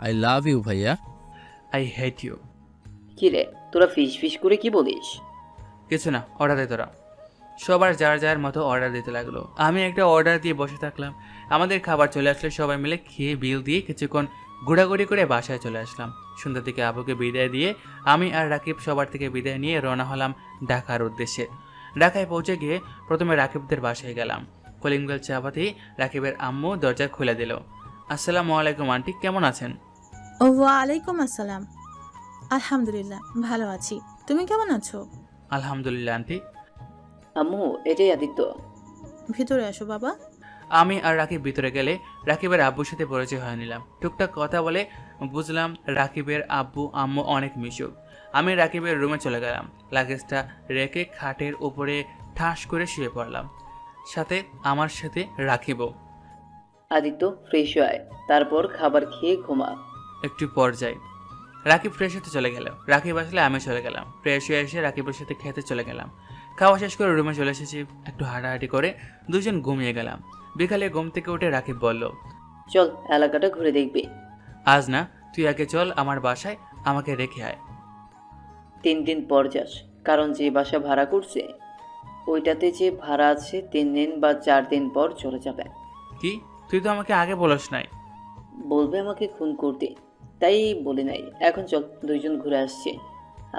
আই লাভ ইউ ভাইয়া। I hate you. কি রে, তোরা ফিস করে কি বলিস? কিছু না, অর্ডার দে তোরা। সবার যার যার মতো অর্ডার দিতে লাগলো। আমি একটা অর্ডার দিয়ে বসে থাকলাম। আমাদের খাবার চলে আসলে সবাই মিলে খেয়ে বিল দিয়ে কিছুক্ষণ ঘোরাঘুরি করে বাসায় চলে আসলাম। সন্ধ্যার দিকে আবুকে বিদায় দিয়ে আমি আর রাকিব সবার থেকে বিদায় নিয়ে রওনা হলাম ঢাকার উদ্দেশ্যে। ঢাকায় পৌঁছে গিয়ে প্রথমে রাকিবদের বাসায় গেলাম। কলিং বেল চাপাতেই রাকিবের আম্মু দরজা খুলে দিল। আসসালামু আলাইকুম আন্টি, কেমন আছেন? ওয়ালাইকুম আসসালাম। আলহামদুলিল্লাহ ভালো আছি, তুমি কেমন আছো? আলহামদুলিল্লাহ আন্টি। আম্মু, এটাই আদিত্য। ভিতরে আসো বাবা। আমি আর রাকিব ভিতরে গেলে রাকিবের আব্বুর সাথে পরিচয় হয়ে নিলাম। টুকটাক কথা বলে বুঝলাম রাকিবের আব্বু আম্মু অনেক মিশুক। আমি রাকিবের রুমে চলে গেলাম। লাগেজটা রেখে খাটের উপরে ঠাস করে শুয়ে পড়লাম। সাথে আমার সাথে রাকিবও। আদিত্য ফ্রেশ হয়, তারপর খাবার খেয়ে ঘুমা। একটু পর যাই। রাকিব ফ্রেশ হতে চলে গেল। রাকিব আসলে আমি চলে গেলাম। ফ্রেশ হয়ে এসে রাকিবের সাথে খেতে চলে গেলাম। খাওয়া শেষ করে রুমে চলে এসেছি। একটু হাঁটাহাঁটি করে দুজন ঘুমিয়ে গেলাম। বিকালে ঘুম থেকে উঠে রাকিব বলল, চল এলাকাটা ঘুরে দেখবি। আজ না, তুই আগে চল আমার বাসায়, আমাকে রেখে আয়। 3 দিন পর যাস, কারণ যে বাসা ভাড়া করছে ওইটাতে যে ভাড়া আছে 3 দিন বা 4 দিন পর চলে যাবে। কি, তুই তো আমাকে আগে বলস নাই? বলবে আমাকে খুন করতে, তাই বলি নাই। এখন চল, দুইজন ঘুরে আসছি।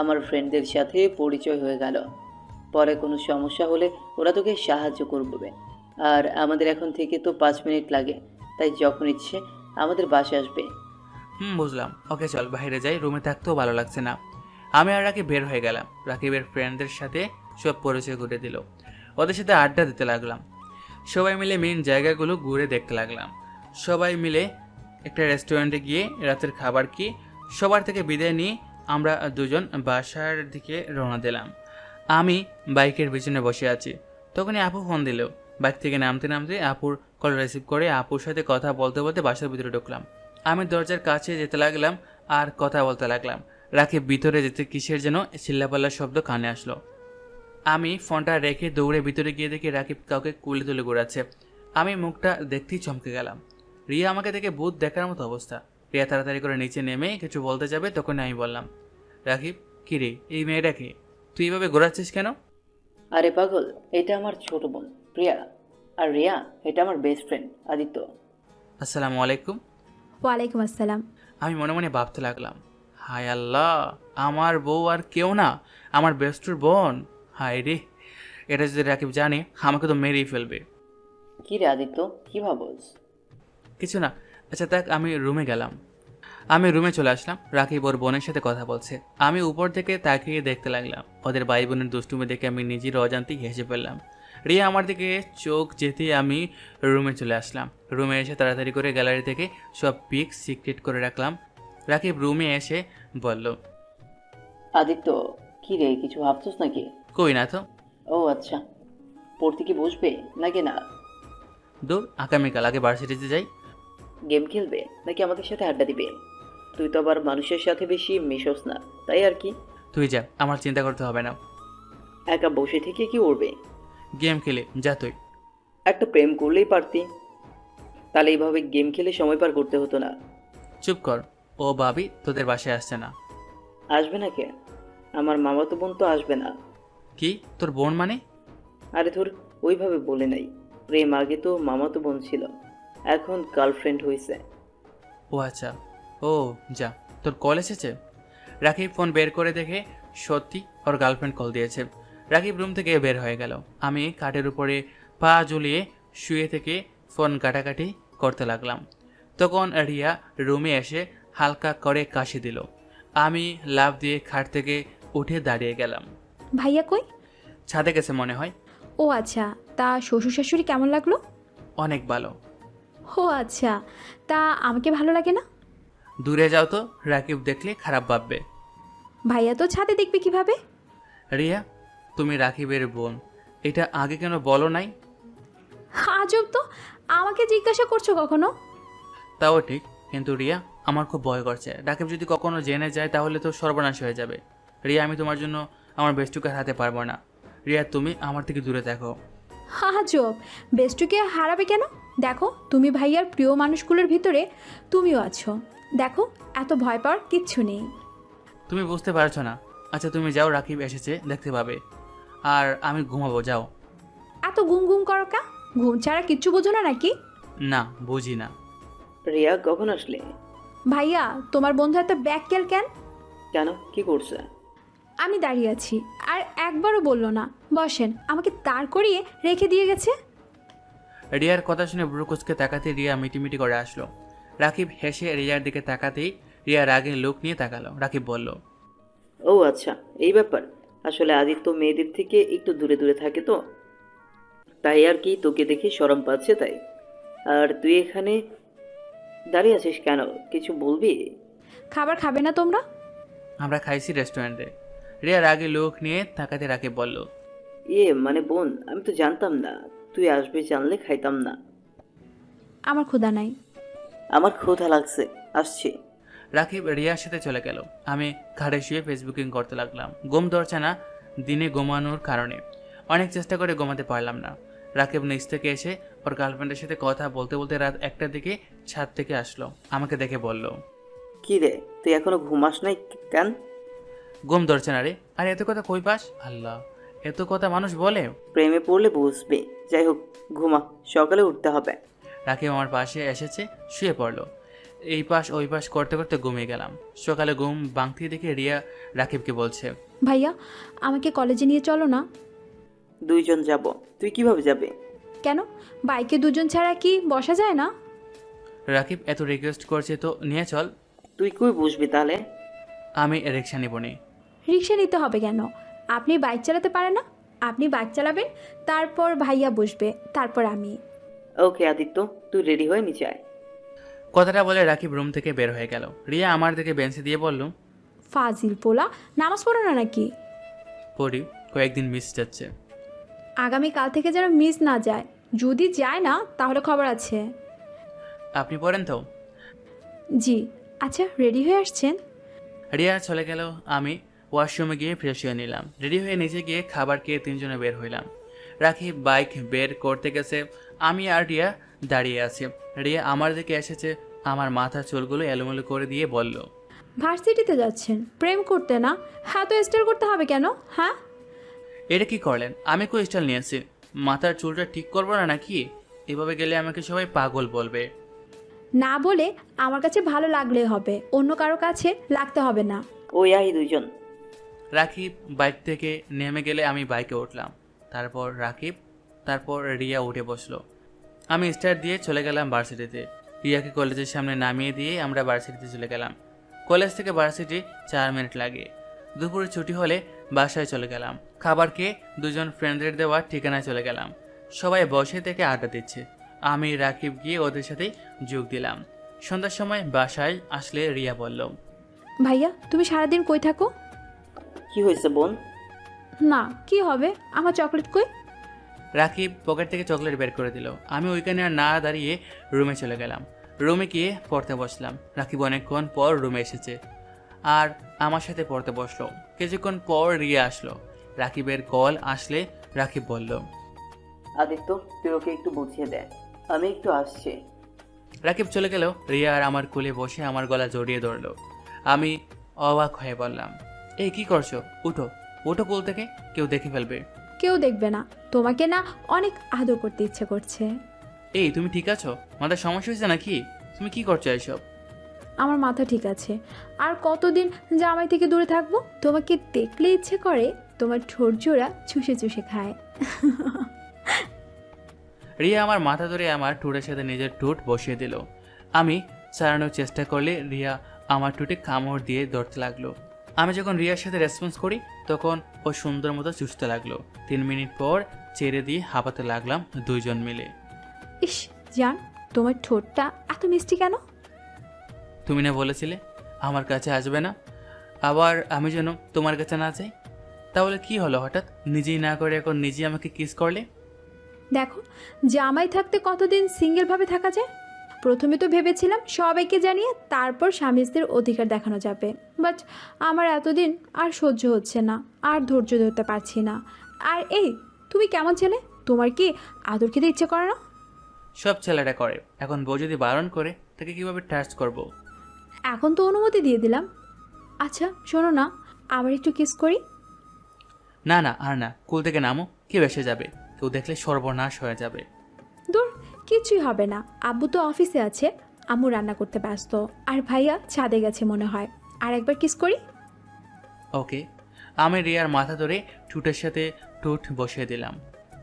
আমার ফ্রেন্ডদের সাথে পরিচয় হয়ে গেল। পরে কোনো সমস্যা হলে ওরা তোকে সাহায্য করবে। আর আমাদের এখন থেকে তো 5 মিনিট লাগে, তাই যখন ইচ্ছে আমাদের বাসে আসবে। বুঝলাম। ওকে চল বাইরে যাই, রুমে থাকতেও ভালো লাগছে না। আমি আর রাকিব বের হয়ে গেলাম। রাকিবের ফ্রেন্ডদের সাথে সব পরিচয় ঘুরে দিল। ওদের সাথে আড্ডা দিতে লাগলাম। সবাই মিলে মেইন জায়গাগুলো ঘুরে দেখতে লাগলাম। সবাই মিলে একটা রেস্টুরেন্টে গিয়ে রাতের খাবার খেয়ে সবার থেকে বিদায় নিয়ে আমরা দুজন বাসার দিকে রওনা দিলাম। আমি বাইকের পিছনে বসে আছি, তখনই আপু ফোন দিল। বাইক থেকে নামতে নামতে আপুর কল রিসিভ করে আপুর সাথে কথা বলতে বলতে বাসার ভিতরে ঢুকলাম। আমি দরজার কাছে যেতে লাগলাম আর কথা বলতে লাগলাম। রাকিব ভিতরে যেতে কিসের যেন চিল্লাপাল্লার শব্দ কানে আসলো। আমি ফোনটা রেখে দৌড়ে ভিতরে গিয়ে দেখি রাকিব কাউকে কুলে তুলে ঘোরাচ্ছে। আমি মুখটা দেখতেই চমকে গেলাম। রিয়া আমাকে দেখে ভূত দেখার মতো অবস্থা। রিয়া তাড়াতাড়ি করে নিচে নেমে কিছু বলতে যাবে, তখন আমি বললাম, রাকিব কী রে, এই মেয়েটাকে তুই এইভাবে ঘোরাচ্ছিস কেন? আরে পাগল, এটা আমার ছোট বোন প্রিয়া। আর রিয়া এটা আমার বেস্ট ফ্রেন্ড আদিত্য। আসসালামু আলাইকুম। ওয়ালাইকুম আসসালাম। আমি মনে মনে ভাবতে লাগলাম, হায় আল্লাহ, আমার বউ আর কেউ না, আমার বেস্টুর বোন। হায় রে, এটা যদি রাকিব জানে আমাকে তো মেরেই ফেলবে। কি রে আদিত্য, কি ভাবস? কিছু না। আচ্ছা থাক, আমি রুমে গেলাম। আমি রুমে চলে আসলাম। রাকিব ওর বোনের সাথে কথা বলছে। আমি উপর থেকে তাকিয়ে দেখতে লাগলাম। ওদের ভাই বোনের দুষ্টুমি দেখে আমি নিজের অজান্তেই হেসে ফেললাম। রিয়া আমার দিকে চোখ যেতেই আমি রুমে চলে আসলাম। রুমে এসে তাড়াতাড়ি করে গ্যালারি থেকে সব পিক সিক্রেট করে রাখলাম। রাকিব রুমে এসে বলল, আদিত্য কি রে, কিছু ভাবছস নাকি? কই না তো। ও আচ্ছা, পড়তে কি বসবে নাকি না? দূর, আগামীকাল আগে ভার্সিটিতে যাই। গেম খেলবে নাকি আমাদের সাথে আড্ডা দিবে? তুই তো আবার মানুষের সাথে বেশি মিশস না, তাই আর কি। তুই যা, আমার চিন্তা করতে হবে না। একা বসে থেকে কি উড়বে? গেম খেলে যা তুই। একটা প্রেম করলেই পারতি, তাহলে এইভাবে গেম খেলে সময় পার করতে হতো না। চুপ কর, ও ভাবি তোদের বাসায় আসছে না। আসবে না কে? আমার মামাতো বোন তো আসবে না। কি তোর বোন মানে? আরে ধর, ওইভাবে বলে নাই। প্রেম আগে তো মামাতো বোন ছিল, এখন গার্লফ্রেন্ড হয়েছে। ও আচ্ছা, ও যা, তোর কল এসেছে? রাকিব ফোন বের করে দেখে সত্যি ওর গার্লফ্রেন্ড কল দিয়েছে। রাকিব রুম থেকে বের হয়ে গেল। আমি কাঠের উপরে পা ঝুলিয়ে শুয়ে থেকে ফোন কাটাকাটি করতে লাগলাম। তখন রিয়া রুমে এসে হালকা করে কাশি দিল। আমি লাফ দিয়ে খাট থেকে উঠে দাঁড়িয়ে গেলাম। ভাইয়া কই? ছাদে গেছে মনে হয়। ও আচ্ছা, তা শ্বশুর শাশুড়ি কেমন লাগলো? অনেক ভালো। ও আচ্ছা, তা আমাকে ভালো লাগে না? দূরে যাও তো, রাকিব দেখলে খারাপ ভাববে। ভাইয়া তো ছাদে দেখবে কিভাবে? রিয়া, তুমি রাকিবের বোন, এটা আগে কেন বলো নাই? আজব তো, আমাকে জিজ্ঞাসা করছো কখনো? তাও ঠিক, কিন্তু রিয়া আমার খুব ভয় করছে। রাকিব যদি কখনো জেনে যায় তাহলে তো সর্বনাশ হয়ে যাবে। রিয়া, আমি তোমার জন্য আমার বেস্টুকে হারাতে পারবো না। রিয়া, তুমি আমার থেকে দূরে দেখো। আজব, বেস্টুকে হারাবে কেন? দেখো, তুমি ভাইয়ার প্রিয় মানুষগুলোর ভিতরে তুমিও আছো। দেখো, এত ভয় পাওয়ার কিচ্ছু নেই। তুমি বুঝতে পারছো না। আচ্ছা তুমি যাও, রাকিব এসেছে দেখতে পাবে। আর আমি ঘুমাবো, যাও। এত গুম গুম করো কা? ঘুম ছাড়া কিচ্ছু বোঝো না নাকি? না, বুঝি না। রিয়া কখন আসলে? ভাইয়া, তোমার বন্ধু এত ব্যাককেল কেন? কেন, কি করছে? আমি দাঁড়িয়ে আছি আর একবারও বললো না বসেন, আমাকে দাঁড় করিয়ে রেখে দিয়ে গেছে। রিয়ার কথা শুনে ব্রুকুচকে তাকাতে রিয়া মিটিমিটি করে আসলো। রাকিব হেসে রিয়ার দিকে তাকাতেই রিয়া রাগে লোক নিয়ে তাকালো। রাকিব বলল, ও আচ্ছা, এই ব্যাপার। আসলে আদিত্য মেয়েদের থেকে একটু দূরে দূরে থাকে তো, তাই আর কি, তোকে দেখে শরম পাচ্ছে তাই। আর তুই এখানে দাঁড়িয়ে আছিস কেন, কিছু বলবি? খাবার খাবে না তোমরা? আমরা খাইছি রেস্টুরেন্টে। রিয়া রাগে লোক নিয়ে তাকাতে রাকিব বলল, মানে বোন, আমি তো জানতাম না, তুই আসবি, জানলে খাইতাম না। আমার ক্ষুধা নাই। আমার ক্ষুধা লাগছে, আসছি। রাকিব রিয়ার সাথে চলে গেল। আমি ঘাড়ে শুয়ে ফেসবুকিং করতে লাগলাম। ঘুম ধরছে না দিনে ঘুমানোর কারণে। অনেক চেষ্টা করে ঘুমাতে পারলাম না। রাকিব নিচ থেকে এসে ওর গার্লফ্রেন্ডের সাথে কথা বলতে বলতে রাত 1টার দিকে ছাদ থেকে আসলো। আমাকে দেখে বলল, কি রে, তুই এখনো ঘুমাস নাই কেন? ঘুম ধরছে না রে। আর এত কথা কই পাস? আল্লাহ, এত কথা মানুষ বলে? প্রেমে পড়লে বুঝবি। যাই হোক, ঘুমা, সকালে উঠতে হবে। রাকিব আমার পাশে এসেছে, শুয়ে পড়লো। এই পাশ ওই পাশ করতে করতে ঘুমিয়ে গেলাম। সকালে ঘুম ভাঙতে দেখে রিয়া রাকিবকে বলছে, ভাইয়া আমাকে কলেজে নিয়ে চলো না। দুইজন যাব। তুই কিভাবে যাবে? কেন, বাইকে দুজন ছাড়া কি বসা যায় না? রাকিব এত রিকোয়েস্ট করছে তো নিয়ে চল। তুই কই বসবি তাহলে? আমি রিক্সা নিব নি। রিক্সা নিতে হবে কেন? আপনি বাইক চালাতে পারেন না? আপনি বাইক চালাবেন, তারপর ভাইয়া বসবে, তারপর আমি। ওকে আদিত্য, তুই রেডি হয়ে নিচে আয়। কথাটা বলে রাকিব রুম থেকে বের হয়ে গেল। রিয়া আমার দিকে বেঞ্চে দিয়ে বলল, ফাজিল পোলা, নামাজ পড়ো না নাকি? পড়ি, কয়েকদিন মিস যাচ্ছে। আগামীকাল থেকে যেন মিস না যায়। যদি যায় না তাহলে খবর আছে। আপনি পড়েন তো? জি। আচ্ছা, রেডি হয়ে আসছেন? রিয়া চলে গেল। আমি ওয়াশরুমে গিয়ে ফ্রেশ হয়ে নিলাম। রেডি হয়ে নিচে গিয়ে খাবার খেয়ে তিনজনে বের হইলাম। রাকিব বাইক বের করতে গেছে, আমি আর রিয়া দাঁড়িয়ে আছি। রিয়া আমার দিকে এসেছে, আমার মাথার চুলগুলো এলোমেলো করে দিয়ে বলল, ভার্সিটিতে যাচ্ছেন, প্রেম করতে না? হ্যাঁ, তো স্টাইল করতে হবে কেন? হ্যাঁ, এটা কি করলেন? আমি কো স্টাইল নিয়েছি? মাথার চুলটা ঠিক করবো না নাকি? এভাবে গেলে আমাকে সবাই পাগল বলবে। না বলে আমার কাছে ভালো লাগলে হবে, অন্য কারো কাছে লাগতে হবে না। ওই আই দুইজন। রাকিব বাইক থেকে নেমে গেলে আমি বাইকে উঠলাম। তারপর রাকিব, তারপর রিয়া উঠে বসলো। আমি স্টার্ট দিয়ে চলে গেলাম ভার্সিটিতে। রিয়াকে কলেজের সামনে নামিয়ে দিয়ে আমরা ভার্সিটিতে চলে গেলাম। কলেজ থেকে ভার্সিটি 4 মিনিট লাগে। দুপুরে ছুটি হলে বাসায় চলে গেলাম। খাবার খেয়ে দুজন ফ্রেন্ডদের দেওয়া ঠিকানায় চলে গেলাম। সবাই বসে থেকে আড্ডা দিচ্ছে। আমি রাকিব গিয়ে ওদের সাথেই যোগ দিলাম। সন্ধ্যার সময় বাসায় আসলে রিয়া বলল, ভাইয়া তুমি সারাদিন কই থাকো? কি হয়েছে বোন? না, কি হবে? আমার চকলেট কই? রাকিব পকেট থেকে চকলেট বের করে দিল। আমি ওইখানে আর না দাঁড়িয়ে রুমে চলে গেলাম। রুমে গিয়ে পড়তে বসলাম। রাকিব অনেকক্ষণ পর রুমে এসেছে আর আমার সাথে পড়তে বসলো। কিছুক্ষণ পর রিয়া আসলো। রাকিবের কল আসলে রাকিব বলল, আদিত্য, তুই ওকে একটু বুঝিয়ে দে, আমি একটু আসছি। রাকিব চলে গেল। রিয়া আর আমার কোলে বসে আমার গলা জড়িয়ে ধরলো। আমি অবাক হয়ে বললাম, এই কি করছো? উঠো, উঠো কোল থেকে, কেউ দেখে ফেলবে। কেউ দেখবে না। তোমাকে না অনেক আদর করতে ইচ্ছে করছে। এই তুমি ঠিক আছো? মাথার সমস্যা হয়েছে নাকি? তুমি কি করছো এসব? আমার মাথা ঠিক আছে। আর কতদিন জামাই থেকে দূরে থাকবো? তোমাকে দেখলে ইচ্ছে করে তোমার ঠোঁট জোড়া চুষে চুষে খায়। রিয়া আমার মাথা ধরে আমার ঠোঁটের সাথে নিজের ঠোঁট বসিয়ে দিল। আমি ছাড়ানোর চেষ্টা করলে রিয়া আমার ঠোঁটে কামড় দিয়ে ধরতে লাগলো। আমি যখন রিয়ার সাথে রেসপন্স করি তখন ও সুন্দর মতো চুষতে লাগলো। 3 মিনিট পর ছেড়ে দিয়ে হাঁপাতে লাগলাম দুইজন মিলে। ইস জান, তোমার ঠোঁটটা এত মিষ্টি কেন? তুমি না বলেছিলে আমার কাছে আসবে না, আবার আমি যেন তোমার কাছে না চাই? তাহলে কি হলো হঠাৎ? নিজেই না করে এখন নিজেই আমাকে কিস করলে। দেখো, জামাই থাকতে কতদিন সিঙ্গেলভাবে থাকা যায়। প্রথমে তো ভেবেছিলাম সবাইকে জানিয়ে তারপর স্বামী স্ত্রীর অধিকার দেখানো যাবে, বাট আমার এতদিন আর সহ্য হচ্ছে না, আর ধৈর্য ধরতে পারছি না। আর এই, তুমি কেমন ছেলে? তোমার কি আদর খেতে ইচ্ছে করে না? সব ছেলেরা করে, এখন বউ যদি বারণ করে তাকে কিভাবে টাচ করব? এখন তো অনুমতি দিয়ে দিলাম। আচ্ছা শোনো না, আবার একটু কিস করি। না না, আর না, কুল থেকে নামো, কেউ এসে যাবে, কেউ দেখলে সর্বনাশ হয়ে যাবে। দূর, কিছুই হবে না। আব্বু তো অফিসে আছে, আম্মু রান্না করতে ব্যস্ত, আর ভাইয়া ছাদে গেছে মনে হয়। আর একবার কিস করি। ওকে। আমি রিয়ার মাথা ধরে ঠোঁটের সাথে ঠোঁট বসিয়ে দিলাম।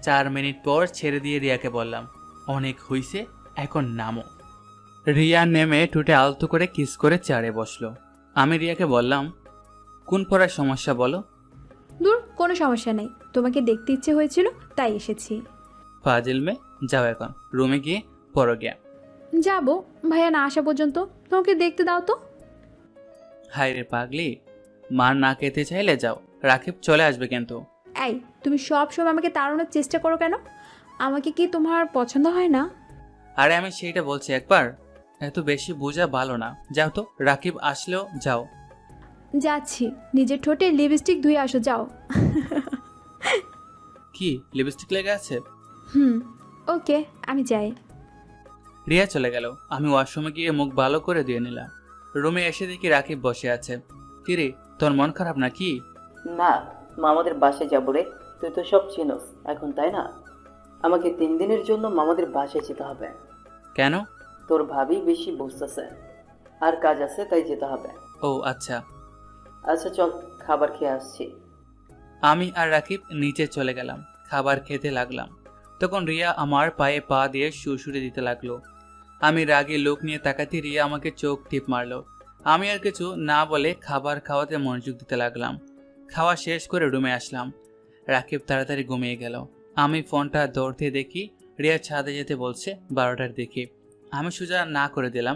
4 মিনিট পর ছেড়ে দিয়ে রিয়াকে বললাম, অনেক হইছে, এখন নামো। রিয়া নেমে ঠোঁটে আলতো করে কিস করে চেয়ারে বসলো। আমি রিয়াকে বললাম, কোন পড়ার সমস্যা বলো? দূর, কোনো সমস্যা নেই, তোমাকে দেখতে ইচ্ছে হয়েছিল তাই এসেছি। ফাজিল মে, যাও এখন রুমে গিয়ে পড়ো গিয়া। যাবো, ভাইয়া না আসা পর্যন্ত। তোমাকে দেখতে দাও তো। হাই রে পাগলি, মার না খেতে চাইলে যাও, রাকিব চলে আসবে কিন্তু। এই, তুমি সব সময় আমাকে তাড়ানোর চেষ্টা করো কেন? আমাকে কি তোমার পছন্দ হয় না? আরে আমি সেইটা বলছি একবার, এত বেশি বোঝা ভালো না। যাও তো, রাকিব আসলেও যাও। যাচ্ছি, নিজের ঠোঁটে লিপস্টিক ধুয়ে আসো, যাও। কি লিপস্টিক লেগে আছে? ওকে, আমি যাই। রিয়া চলে গেল। আমি ওয়াশরুমে গিয়ে মুখ ভালো করে দিয়ে নিলাম। রুমে এসে দেখি রাকিব বসে আছে। কিরে, তোর মন খারাপ নাকি? না, মামাদের বাসায় যাবো রে। তুই তো সব চিনোস এখন, তাই না? আমাকে 3 দিনের জন্য মামাদের বাসায় যেতে হবে। কেন? তোর ভাবি বেশি বুঝতেছে। আর কাজ আছে তাই যেতে হবে। ও আচ্ছা। আচ্ছা চল, খাবার খেয়ে আসছি। আমি আর রাকিব নিচে চলে গেলাম, খাবার খেতে লাগলাম। তখন রিয়া আমার পায়ে পা দিয়ে সুড়সুড়ি দিতে লাগলো। আমি রাগে লোক নিয়ে তাকাতে রিয়া আমাকে চোখ টিপ মারলো। আমি আর কিছু না বলে খাবার খাওয়াতে মনোযোগ দিতে লাগলাম। খাওয়া শেষ করে রুমে আসলাম। রাকিব তাড়াতাড়ি ঘুমিয়ে গেল। আমি ফোনটা ধরতে দেখি রিয়া ছাদে যেতে বলছে 12টার দিকে। আমি সোজা না করে দিলাম।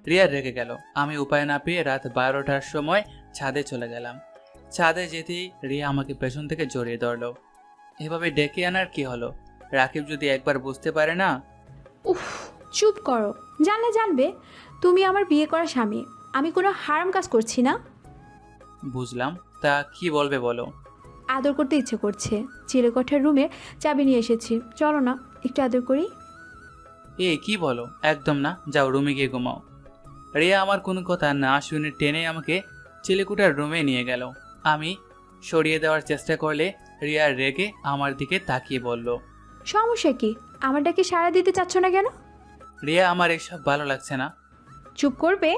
রিয়া রেগে গেল। আমি উপায় না পেয়ে রাত 12টার সময় ছাদে চলে গেলাম। ছাদে যেতেই রিয়া আমাকে পেছন থেকে জড়িয়ে ধরলো। এভাবে ডেকে আনার কি হলো? রাকিব যদি একবার বুঝতে পারে না। উফ, চুপ করো। জানলে জানবে তুমি আমার বিয়ে করা স্বামী। আমি কোনো হারাম কাজ করছি না। বুঝলাম, তা কি বলবে বলো। আদর করতে ইচ্ছে করছে। চিলেকোঠার রুমের চাবি নিয়ে এসেছি, চলো না একটু আদর করি। কি বলো? একদম না, যাও রুমে গিয়ে ঘুমাও। রিয়া আমার কোনো কথা না শুনে টেনে আমাকে চিলেকুটার রুমে নিয়ে গেল। আমি সরিয়ে দেওয়ার চেষ্টা করলে রিয়া রেগে আমার দিকে তাকিয়ে বলল। সমস্যা কি? আমার ডাকে সাড়া দিতে চাচ্ছ না কেন? রিয়া, আমার এসব ভালো লাগছে না। চুপ করবে?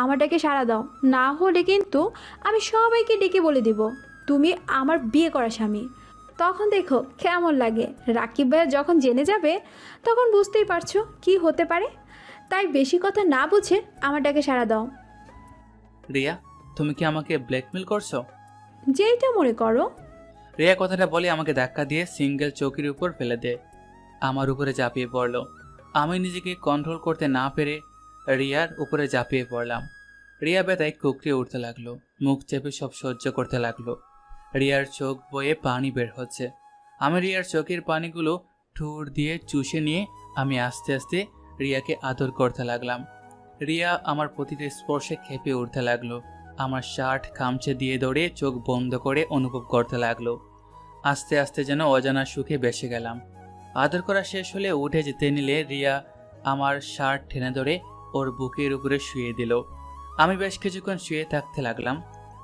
আমার ডাকে সাড়া দাও, না হলে কিন্তু আমি সবাইকে ডেকে বলে দিব তুমি আমার বিয়ে করা স্বামী। তখন দেখো কেমন লাগে। রাকিব ভাইয়া যখন জেনে যাবে তখন বুঝতেই পারছো কি হতে পারে। তাই বেশি কথা না বুঝে আমার ডাকে সাড়া দাও। রিয়া, তুমি কি আমাকে ব্ল্যাকমেল করছো? যেইটা মনে করো। রিয়া কথাটা বলে আমাকে ধাক্কা দিয়ে সিঙ্গেল চৌকির উপর ফেলে দেয়। আমার উপরে ঝাঁপিয়ে পড়ল। আমি নিজেকে কন্ট্রোল করতে না পেরে রিয়ার উপরে ঝাঁপিয়ে পড়লাম। রিয়া ব্যথায় কুকড়ে উঠতে লাগলো, মুখ চেপে সব সহ্য করতে লাগলো। রিয়ার চোখ বয়ে পানি বের হচ্ছে। আমি রিয়ার চোখের পানিগুলো ঠোঁট দিয়ে চুষে নিয়ে আমি আস্তে আস্তে রিয়াকে আদর করতে লাগলাম। রিয়া আমার প্রতিটি স্পর্শে খেপে উঠতে লাগলো। আমার শার্ট খামচে দিয়ে ধরে চোখ বন্ধ করে অনুভব করতে লাগলো। আস্তে আস্তে যেন অজানা সুখে বেসে গেলাম। আদর করা শেষ হলে উঠে যেতে নিলে রিয়া আমার শার্ট টেনে ধরে ওর বুকের উপরে শুয়ে দিল। আমি বেশ কিছুক্ষণ শুয়ে থাকতে লাগলাম।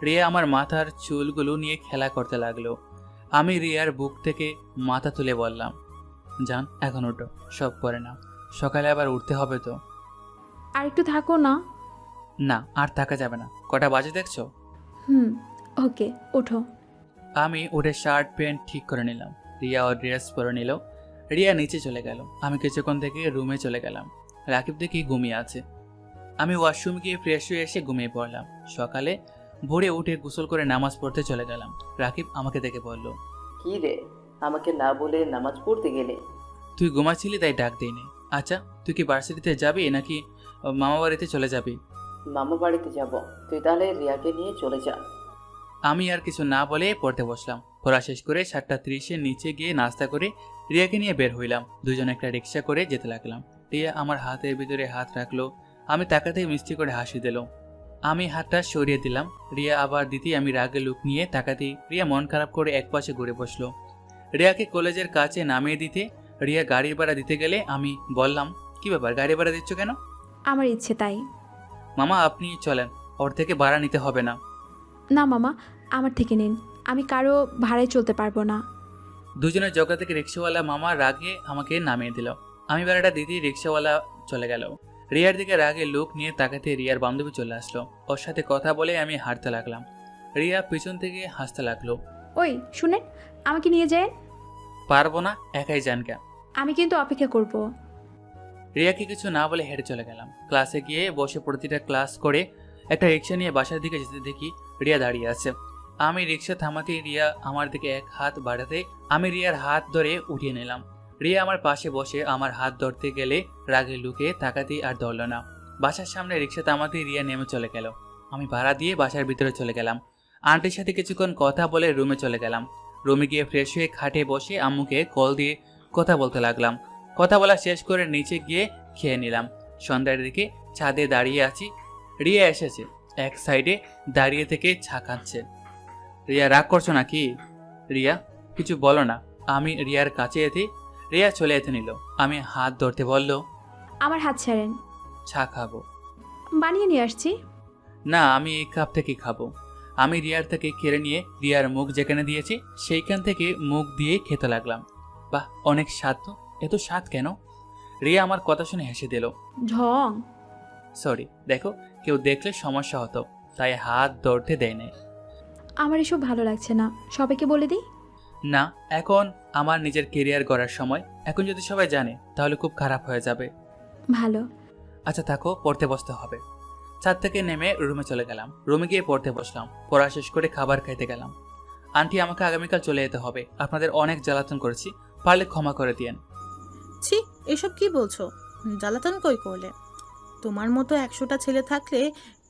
রিয়া আমার মাথার চুলগুলো নিয়ে খেলা করতে লাগলো। আমি রিয়ার বুক থেকে মাথা তুলে বললাম, জান এখন ওঠো, সব করে নাও, সকালে আবার উঠতে হবে তো। আর একটু থাকো না। না, আর থাকা যাবে না। কটা বাজে দেখছো? ওকে, ওঠো। আমি উঠে শার্ট প্যান্ট ঠিক করে নিলাম। রিয়া ওর ড্রেস পরে নিল। রিয়া নিচে চলে গেল। আমি কিছুক্ষণ থেকে রুমে চলে গেলাম। রাকিব দেখি ঘুমিয়ে আছে। আমি ওয়াশরুম গিয়ে ফ্রেশ হয়ে এসে ঘুমিয়ে পড়লাম। সকালে ভোরে উঠে গোসল করে নামাজ পড়তে চলে গেলাম। রাকিব আমাকে দেখে বলল, কি রে, আমাকে না বলে নামাজ পড়তে গেলে? তুই ঘুমাচ্ছিলি তাই ডাক দিইনি। আচ্ছা, তুই কি ভার্সিটিতে যাবি নাকি মামা বাড়িতে চলে যাবি? মামা বাড়িতে যাব, তুই তাহলে রিয়াকে নিয়ে চলে যা। আমি আর কিছু না বলে পড়তে বসলাম। পড়া শেষ করে 7:30 নিচে গিয়ে নাস্তা করে রিয়াকে নিয়ে বের হইলাম। দুজন একটা রিক্সা করে যেতে লাগলাম। রিয়া আমার হাতের ভিতরে হাত রাখলো। আমি তাকাতেই মিষ্টি করে হাসি দিল। আমি হাতটা সরিয়ে দিলাম। রিয়া আবার দিতেই আমি রাগে লুক নিয়ে তাকাতেই রিয়া মন খারাপ করে একপাশে ঘুরে বসলো। রিয়াকে কলেজের কাছে নামিয়ে দিতে রিয়া গাড়ি ভাড়া দিতে গেলে আমি বললাম, কি ব্যাপার, গাড়ি ভাড়া দিচ্ছ কেন? আমার ইচ্ছে তাই। মামা আপনি চলেন, ওর থেকে ভাড়া নিতে হবে না। না মামা, আমার থেকে নিন, আমি কারো ভাড়ায় চলতে পারবো না। দুজনের ঝগড়া থেকে রিক্সাওয়ালা মামা রাগে আমাকে নামিয়ে দিল। আমি ভাড়াটা দিতেই রিক্সাওয়ালা চলে গেল। রিয়ার দিকে রাগে লোক নিয়ে তাকাতে রিয়ার বান্ধবী চলে আসলো। ওর সাথে কথা বলে আমি হাঁটতে লাগলাম। রিয়া পিছন থেকে হাসতে লাগলো। ওই শুনেন, আমাকে নিয়ে যায়। পারবো না, একাই যান কেন? আমি কিন্তু অপেক্ষা করব। রিয়াকে কিছু না বলে হেঁটে চলে গেলাম। ক্লাসে গিয়ে বসে প্রতিটা ক্লাস করে একটা রিক্সা নিয়ে বাসার দিকে যেতে দেখি রিয়া দাঁড়িয়ে আছে। আমি রিক্সা থামাতেই রিয়া আমার দিকে এক হাত বাড়াতে আমি রিয়ার হাত ধরে উঠিয়ে নিলাম। রিয়া আমার পাশে বসে আমার হাত ধরতে গেলে রাগে লুকে তাকাতেই আর ধরল না। বাসার সামনে রিক্সা থামাতেই রিয়া নেমে চলে গেল। আমি ভাড়া দিয়ে বাসার ভিতরে চলে গেলাম। আন্টির সাথে কিছুক্ষণ কথা বলে রুমে চলে গেলাম। রুমে গিয়ে ফ্রেশ হয়ে খাটে বসে আম্মুকে কল দিয়ে কথা বলতে লাগলাম। কথা বলা শেষ করে নিচে গিয়ে খেয়ে নিলাম। সন্ধ্যার দিকে ছাদে দাঁড়িয়ে আছি। রিয়া এসেছে, এক সাইডে দাঁড়িয়ে থেকে ছা খাচ্ছে। রিয়া রাগ করছো নাকি? রিয়া কিছু বলো না। আমি রিয়ার কাছে এতে রিয়া চলে যেতে নিল। আমি হাত ধরতে বলল, আমার হাত ছাড়েন। ছা খাবো। বানিয়ে নিয়ে আসছি। না, আমি এই কাপ থেকে খাবো। আমি রিয়ার থেকে কেড়ে নিয়ে রিয়ার মুখ যেখানে দিয়েছি সেইখান থেকে মুখ দিয়ে খেতে লাগলাম। বাহ, অনেক স্বাদ তো। এত স্বাদ কেন? রিয়া আমার কথা শুনে হেসে দিল। ঢং। সরি, দেখো কেউ দেখলে সমস্যা হতো, তাই হাত ধরতে দেয় নাই। আমার এসব ভালো লাগছে না, সবাইকে বলে দিই। না, এখন আমার নিজের কেরিয়ার গড়ার সময়। এখন যদি সবাই জানে তাহলে খুব খারাপ হয়ে যাবে। ভালো। আচ্ছা থাকো, পড়তে বসতে হবে। ছাদ থেকে নেমে রুমে চলে গেলাম। রুমে গিয়ে পড়তে বসলাম। পড়া শেষ করে খাবার খাইতে গেলাম। আন্টি, আমাকে আগামীকাল চলে যেতে হবে। আপনাদের অনেক জ্বালাতন করেছি, পারলে ক্ষমা করে দিয়েন। ছি, এসব কি বলছো? জ্বালাতন কই করলে? তোমার মতো 100টা ছেলে থাকলে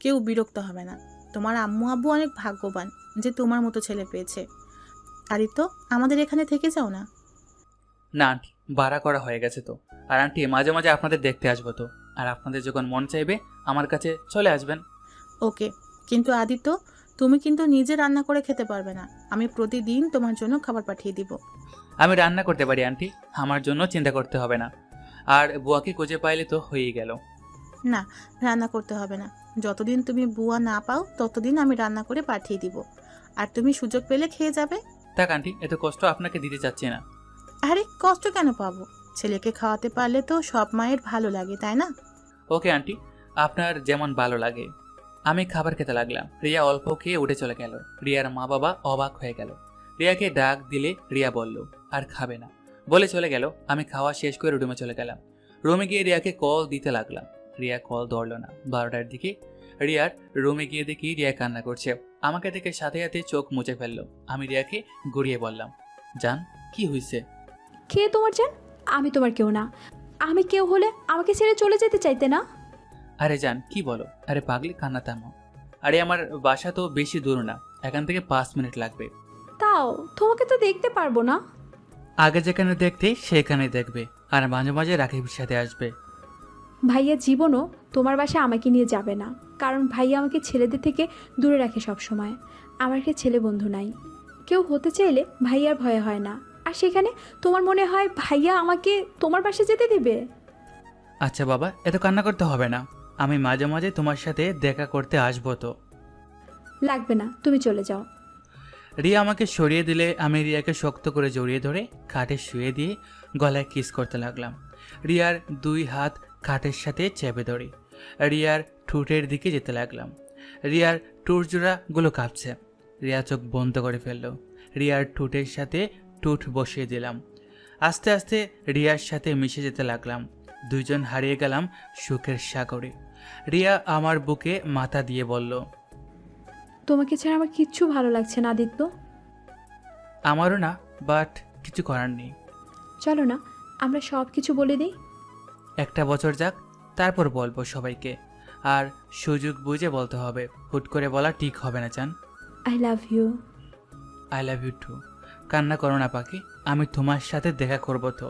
কেউ বিরক্ত হবে না। তোমার আম্মু আব্বু অনেক ভাগ্যবান যে তোমার মতো ছেলে পেয়েছে। আদিত্য, আমাদের এখানে থেকে যাও না। না আন্টি, ভাড়া করা হয়ে গেছে তো। আর আন্টি, মাঝে মাঝে আপনাদের দেখতে আসবো তো। আর আপনাদের যখন মন চাইবে আমার কাছে চলে আসবেন। ওকে, কিন্তু আদিত্য, তুমি কিন্তু নিজে রান্না করে খেতে পারবে না। আমি প্রতিদিন তোমার জন্য খাবার পাঠিয়ে দিব। আমি রান্না করতে পারি আন্টি, আমার জন্য চিন্তা করতে হবে না। আর বুয়াকে খুঁজে পাইলে তো হয়েই গেল। না, রান্না করতে হবে না। যতদিন তুমি বুয়া না পাও ততদিন আমি রান্না করে পাঠিয়ে দিব। আর তুমি সুযোগ পেলে খেয়ে যাবে। থাক আন্টি, এত কষ্ট আপনাকে দিতে চাচ্ছি না। আরে কষ্ট কেন পাবো? ছেলেকে খাওয়াতে পারলে তো সব মায়ের ভালো লাগে, তাই না? ওকে আন্টি, আপনার যেমন ভালো লাগে। আমি খাবার খেতে লাগলাম। রিয়া অল্প খেয়ে উঠে চলে গেল। রিয়ার মা বাবা অবাক হয়ে গেল। রিয়াকে ডাক দিলে রিয়া বলল আর খাবে না, বলে চলে গেল। আমি খাওয়া শেষ করে রুমে চলে গেলাম। রুমে গিয়ে রিয়াকে কল দিতে লাগলাম। রিয়া কল ধরল না। 12টার দিকে রিয়ার রুমে গিয়ে দেখি রিয়া কান্না করছে। আমাকে দেখে সাথে সাথে চোখ মুছে ফেললো। আমি রিয়াকে গড়িয়ে বললাম, জান, কি হয়েছে? খেয়ে তোমার যান, আমি তোমার কেউ না। আমি কেউ হলে আমাকে ছেড়ে চলে যেতে চাইতে না? আরে জান, কি বলো? আরে পাগলি, কান্না থামাও। আরে আমার বাসা তো বেশি দূর না, এখান থেকে 5 মিনিট লাগবে। তাও তোমাকে তো দেখতে পারবো না। আগে যেখানে দেখতে সেখানে দেখবে, আর মাঝে মাঝে রাকিবের সাথে আসবে। ভাইয়া জীবনও তোমার বাসায় আমাকে নিয়ে যাবে না, কারণ ভাইয়া আমাকে ছেলেদের থেকে দূরে রাখে সব সময়। আমার একটা ছেলে বন্ধু নাই। কেউ হতে চাইলে ভাইয়ার ভয় হয় না। আর সেখানে তোমার মনে হয় ভাইয়া আমাকে তোমার বাসায় যেতে দিবে? আচ্ছা বাবা, এত কান্না করতে হবে না। আমি মাঝে মাঝে তোমার সাথে দেখা করতে আসবো তো। লাগবে না, তুমি চলে যাও। রিয়া আমাকে সরিয়ে দিলে আমি রিয়াকে শক্ত করে জড়িয়ে ধরে খাটে শুয়ে দিয়ে গলায় কিস করতে লাগলাম। রিয়ার 2 হাত খাটের সাথে চেপে ধরি। রিয়ার ঠোঁটের দিকে যেতে লাগলাম। রিয়ার ঠোঁট জোড়াগুলো কাঁপছে। রিয়া চোখ বন্ধ করে ফেললো। রিয়ার ঠোঁটের সাথে ঠোঁট বসিয়ে দিলাম। আস্তে আস্তে রিয়ার সাথে মিশে যেতে লাগলাম। দুইজন হারিয়ে গেলাম সুখের সাগরে। রিয়া আমার বুকে মাথা দিয়ে বলল, তোমাকে ছাড়া আমার কিচ্ছু ভালো লাগছে না আদিত্য। আমারও না, বাট কিছু করার নেই। চলো না, আমরা সব কিছু বলে দিই। একটা বছর যাক, তারপর বলবো সবাইকে। আর সুযোগ বুঝে বলতে হবে, হুট করে বলা ঠিক হবে না জান। I love you. I love you too. কান্না করো না পাখি, আমি তোমার সাথে দেখা করব তো।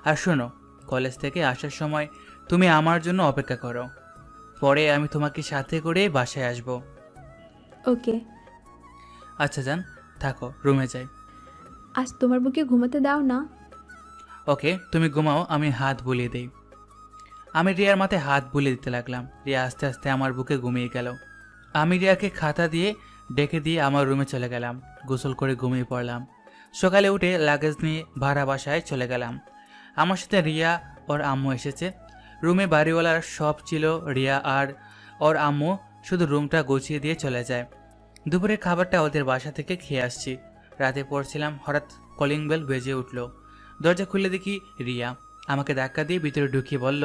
আর শোনো, কলেজ থেকে আসার সময় তুমি আমার জন্য অপেক্ষা করো। পরে আমি তোমাকে সাথে করে বাসায় আসব। ওকে। আচ্ছা জান, থাকো, রুমে যাই। আজ তোমার বুকে ঘুমাতে দাও না। ওকে, তুমি ঘুমাও, আমি হাত বুলিয়ে দিই। আমি রিয়ার মাথায় হাত বুলিয়ে দিতে লাগলাম। রিয়া আস্তে আস্তে আমার বুকে ঘুমিয়ে গেল। আমি রিয়াকে খাতা দিয়ে ডেকে দিয়ে আমার রুমে চলে গেলাম। গোসল করে ঘুমিয়ে পড়লাম। সকালে উঠে লাগেজ নিয়ে ভাড়া বাসায় চলে গেলাম। আমার সাথে রিয়া ওর আম্মু এসেছে। রুমে বাড়িওয়ালার সব ছিল। রিয়া আর ওর আম্মু শুধু রুমটা গুছিয়ে দিয়ে চলে যায়। দুপুরের খাবারটা ওদের বাসা থেকে খেয়ে আসছি। রাতে পড়ছিলাম, হঠাৎ কলিং বেল বেজে উঠল। দরজা খুলে দেখি রিয়া। আমাকে ধাক্কা দিয়ে ভিতরে ঢুকিয়ে বলল,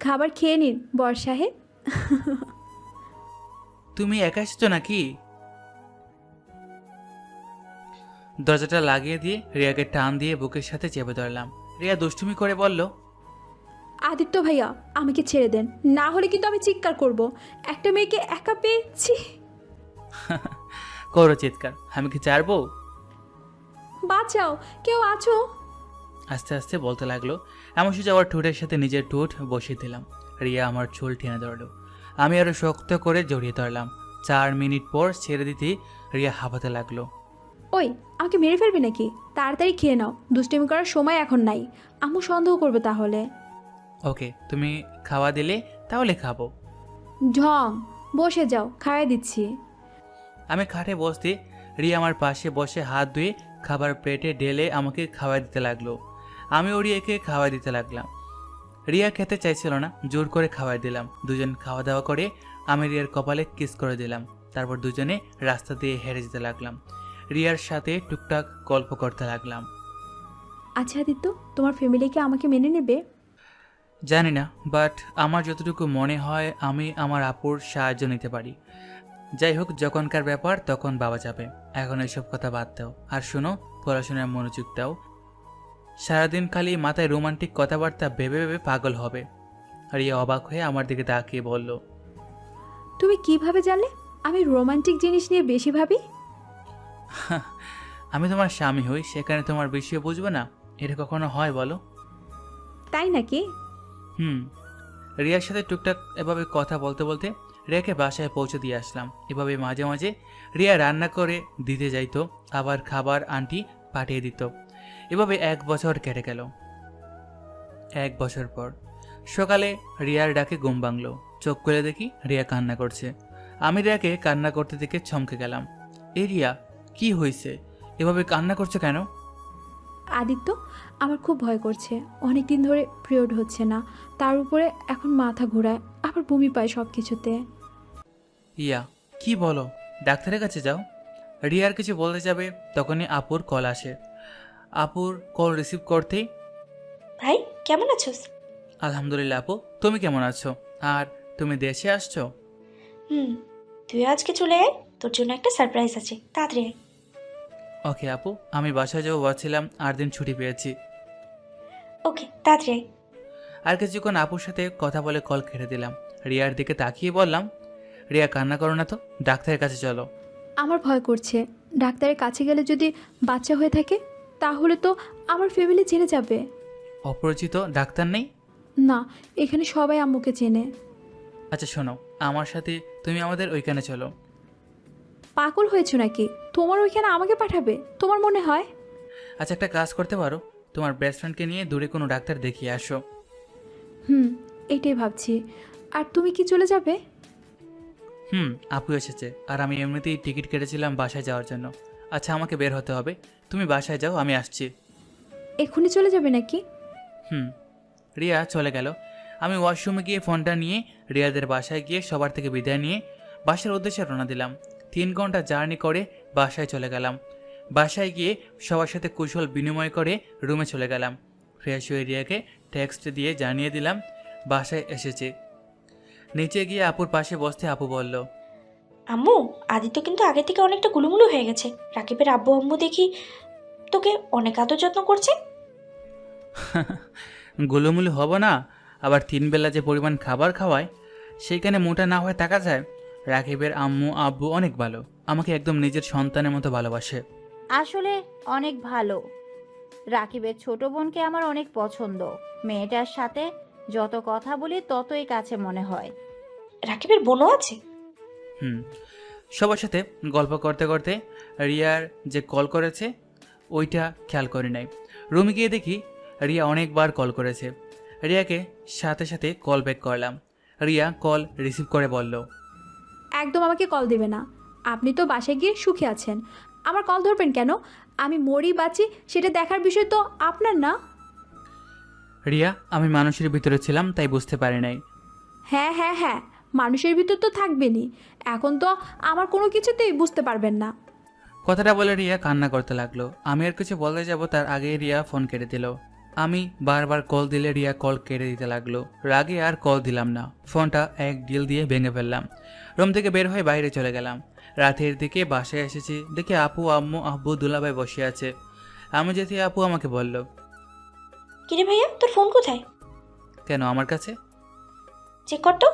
খাবার খেয়ে নিন বর সাহেব। তুমি একা এসেছো নাকি? দরজাটা লাগিয়ে দিয়ে রিয়াকে টান দিয়ে বুকের সাথে চেপে ধরলাম। রিয়া দুষ্টুমি করে বলল, আদিত্য ভাইয়া, আমাকে ছেড়ে দেন, না হলে কিন্তু আমি চিৎকার করব। একটা মেয়েকে একা পেয়েছি। করো চিৎকার, আমি কি ছাড়বো? বাঁচাও, কেউ আছো? আস্তে আস্তে বলতে লাগলো। এমন সোজা আমার ঠোঁটের সাথে নিজের ঠোঁট বসিয়ে দিলাম। রিয়া আমার চুল টেনে ধরলো। আমি আরো শক্ত করে জড়িয়ে ধরলাম। 4 মিনিট পর ছেড়ে দিতেই রিয়া হাঁপাতে লাগলো। ওই, আমাকে মেরে ফেলবি নাকি? তাড়াতাড়ি খেয়ে নাও, দুষ্টামি করার সময় এখন নাই। আম্মু সন্দেহ করবে তাহলে। ওকে, তুমি খাওয়া দিলে তাহলে খাবো। ঢং, বসে যাও, খাওয়াই দিচ্ছি। আমি খাটে বসতে রিয়া আমার পাশে বসে হাত ধুয়ে খাবার প্লেটে ঢেলে আমাকে খাওয়া দিতে লাগলো। আমি রিয়াকে খাওয়া দিতে লাগলাম। রিয়া খেতে চাইছিল না, জোর করে খাওয়াই দিলাম। দুজন খাওয়া দাওয়া করে আমি রিয়ার কপালে কিস করে দিলাম। তারপর দুজনে রাস্তা দিয়ে হেঁটে যেতে লাগলাম। রিয়ার সাথে টুকটাক গল্প করতে লাগলাম। আচ্ছা আদিত্য, তোমার ফ্যামিলি কি আমাকে মেনে নেবে? জানি না, বাট আমার যতটুকু মনে হয় আমি আমার আপুর সাহায্য নিতে পারি। যাই হোক, যখনকার ব্যাপার তখন বাবা যাবে। এখন এইসব কথা বাদ দাও, আর শোনো, পড়াশোনায় মনোযোগ দাও। সারাদিন খালি মাথায় রোমান্টিক কথাবার্তা ভেবে ভেবে পাগল হবে। রিয়া অবাক হয়ে আমার দিকে তাকিয়ে বলল, তুমি কিভাবে জানলে আমি রোমান্টিক জিনিস নিয়ে বেশি ভাবি? আমি তোমার স্বামী হই, সেখানে তোমার বিষয় বুঝবে না? এটা কখনো হয় বলো? তাই নাকি? রিয়ার সাথে টুকটাক এভাবে কথা বলতে বলতে রিয়াকে বাসায় পৌঁছে দিয়ে আসলাম। এভাবে মাঝে মাঝে রিয়া রান্না করে দিতে যাইতো, আবার খাবার আন্টি পাঠিয়ে দিত। এভাবে 1 বছর কেটে গেল। 1 বছর পর সকালে রিয়ার ডাকে ঘুম ভাঙল। চোখ খুলে দেখি রিয়া কান্না করছে। আমি রিয়াকে কান্না করতে দেখে চমকে গেলাম। এই রিয়া, কি হয়েছে? এভাবে কান্না করছো কেন? আদিত্য, আমার খুব ভয় করছে। অনেক দিন ধরে পিরিয়ড হচ্ছে না, তার উপরে এখন মাথা ঘোরায়, আবার বমি পায় সব কিছুতে। ইয়া, কি বলো? ডাক্তারের কাছে যাও। রিয়ার কিছু বলতে যাবে তখনই আপুর কল আসে। আপুর কল রিসিভ করতেই, ভাই কেমন আছোস? আলহামদুলিল্লাহ আপু, তুমি কেমন আছো? আর তুমি দেশে আসছো? তুই আজকে চলে আয়, তোর জন্য একটা সারপ্রাইজ আছে, তাড়াতাড়ি আয়। ওকে আপু, আমি বাসায় যাবো ভাবছিলাম, 8 দিন ছুটি পেয়েছি। ওকে, তাড়াতাড়ি আয়। আর কিছুক্ষণ আপুর সাথে কথা বলে কল কেটে দিলাম। রিয়ার দিকে তাকিয়ে বললাম, রিয়া কান্না করো না তো, ডাক্তারের কাছে চলো। আমার ভয় করছে, ডাক্তারের কাছে গেলে যদি বাচ্চা হয়ে থাকে তাহলে তো আমার ফ্যামিলি জেনে যাবে। অপরিচিত ডাক্তার নেই? না, এখানে সবাই আম্মুকে চেনে। আচ্ছা শোনো, আমার সাথে তুমি আমাদের ওইখানে চলো। পাগল হয়েছো নাকি? তোমার ওইখানে আমাকে পাঠাবে তোমার মনে হয়? আচ্ছা, একটা কাজ করতে পারো, তোমার বেস্ট ফ্রেন্ডকে নিয়ে দূরে কোনো ডাক্তার দেখিয়ে আসো। এটাই ভাবছি। আর তুমি কি চলে যাবে? আপু এসেছে, আর আমি এমনিতেই টিকিট কেটেছিলাম বাসায় যাওয়ার জন্য। আচ্ছা, আমাকে বের হতে হবে, তুমি বাসায় যাও, আমি আসছি। এক্ষুনি চলে যাবে নাকি? রিয়া চলে গেল। আমি ওয়াশরুমে গিয়ে ফোনটা নিয়ে রিয়াদের বাসায় গিয়ে সবার থেকে বিদায় নিয়ে বাসার উদ্দেশ্যে রওনা দিলাম। 3 ঘন্টা জার্নি করে বাসায় চলে গেলাম। বাসায় গিয়ে সবার সাথে কুশল বিনিময় করে রুমে চলে গেলাম। ফ্রেশ হয়ে রিয়াকে টেক্সট দিয়ে জানিয়ে দিলাম বাসায় এসেছি। নিচে গিয়ে আপুর পাশে বসতে আপু বলল, আম্মু, আদিত্য কিন্তু আগে থেকে অনেকটা গুলুমুলু হয়ে গেছে। রাকিবের আব্বু আম্মু দেখি তোকে অনেক আদর যত্ন করছে। গোলুমুলু হব না, আবার 3 বেলা যে পরিমাণ খাবার খাওয়ায় সেইখানে মোটা না হয়ে থাকা যায়। রাকিবের আম্মু আব্বু অনেক ভালো, আমাকে একদম নিজের সন্তানের মতো ভালোবাসে। আসলে অনেক ভালো। রাকিবের ছোট বোনকে আমার অনেক পছন্দ। মেয়েটার সাথে যত কথা বলি ততই কাছে মনে হয়। রাকিবের বোনও আছে? সবার সাথে গল্প করতে করতে রিয়ার যে কল করেছে ওইটা খেয়াল করি নাই। রুমে গিয়ে দেখি রিয়া অনেকবার কল করেছে। রিয়াকে সাথে সাথে কল ব্যাক করলাম। রিয়া কল রিসিভ করে বলল, একদম আমাকে কল দেবে না। আপনি তো বাসায় গিয়ে সুখে আছেন, আমার কল ধরবেন কেন? আমি মরি বাঁচি সেটা দেখার বিষয় তো আপনার না। রিয়া, আমি মানুষের ভিতরে ছিলাম তাই বুঝতে পারি নাই। হ্যাঁ হ্যাঁ হ্যাঁ, মানুষের ভিতর তো থাকবেনই। এখন তো আমার কোনো কিছুতেই বুঝতে পারবেন না। কথাটা বলে রিয়া কান্না করতে লাগলো। আমি আর কিছু বলতে যাব তার আগে রিয়া ফোন কেটে দিল। আমি বারবার কল দিলে রিয়া কল কেটে দিতে লাগলো। রাগে আর কল দিলাম না, ফোনটা এক ডিল দিয়ে ভেঙে ফেললাম। রুম থেকে বের হয়ে বাইরে চলে গেলাম। রাতের দিকে বাসায় এসেছি, দেখি আপু আম্মু আব্বু দুলাভাই বসে আছে। আমি যেতে আপু আমাকে বলল, কিরে ভাইয়া, তোর ফোন কোথায়? কেন আমার কাছে? চেক কর তো।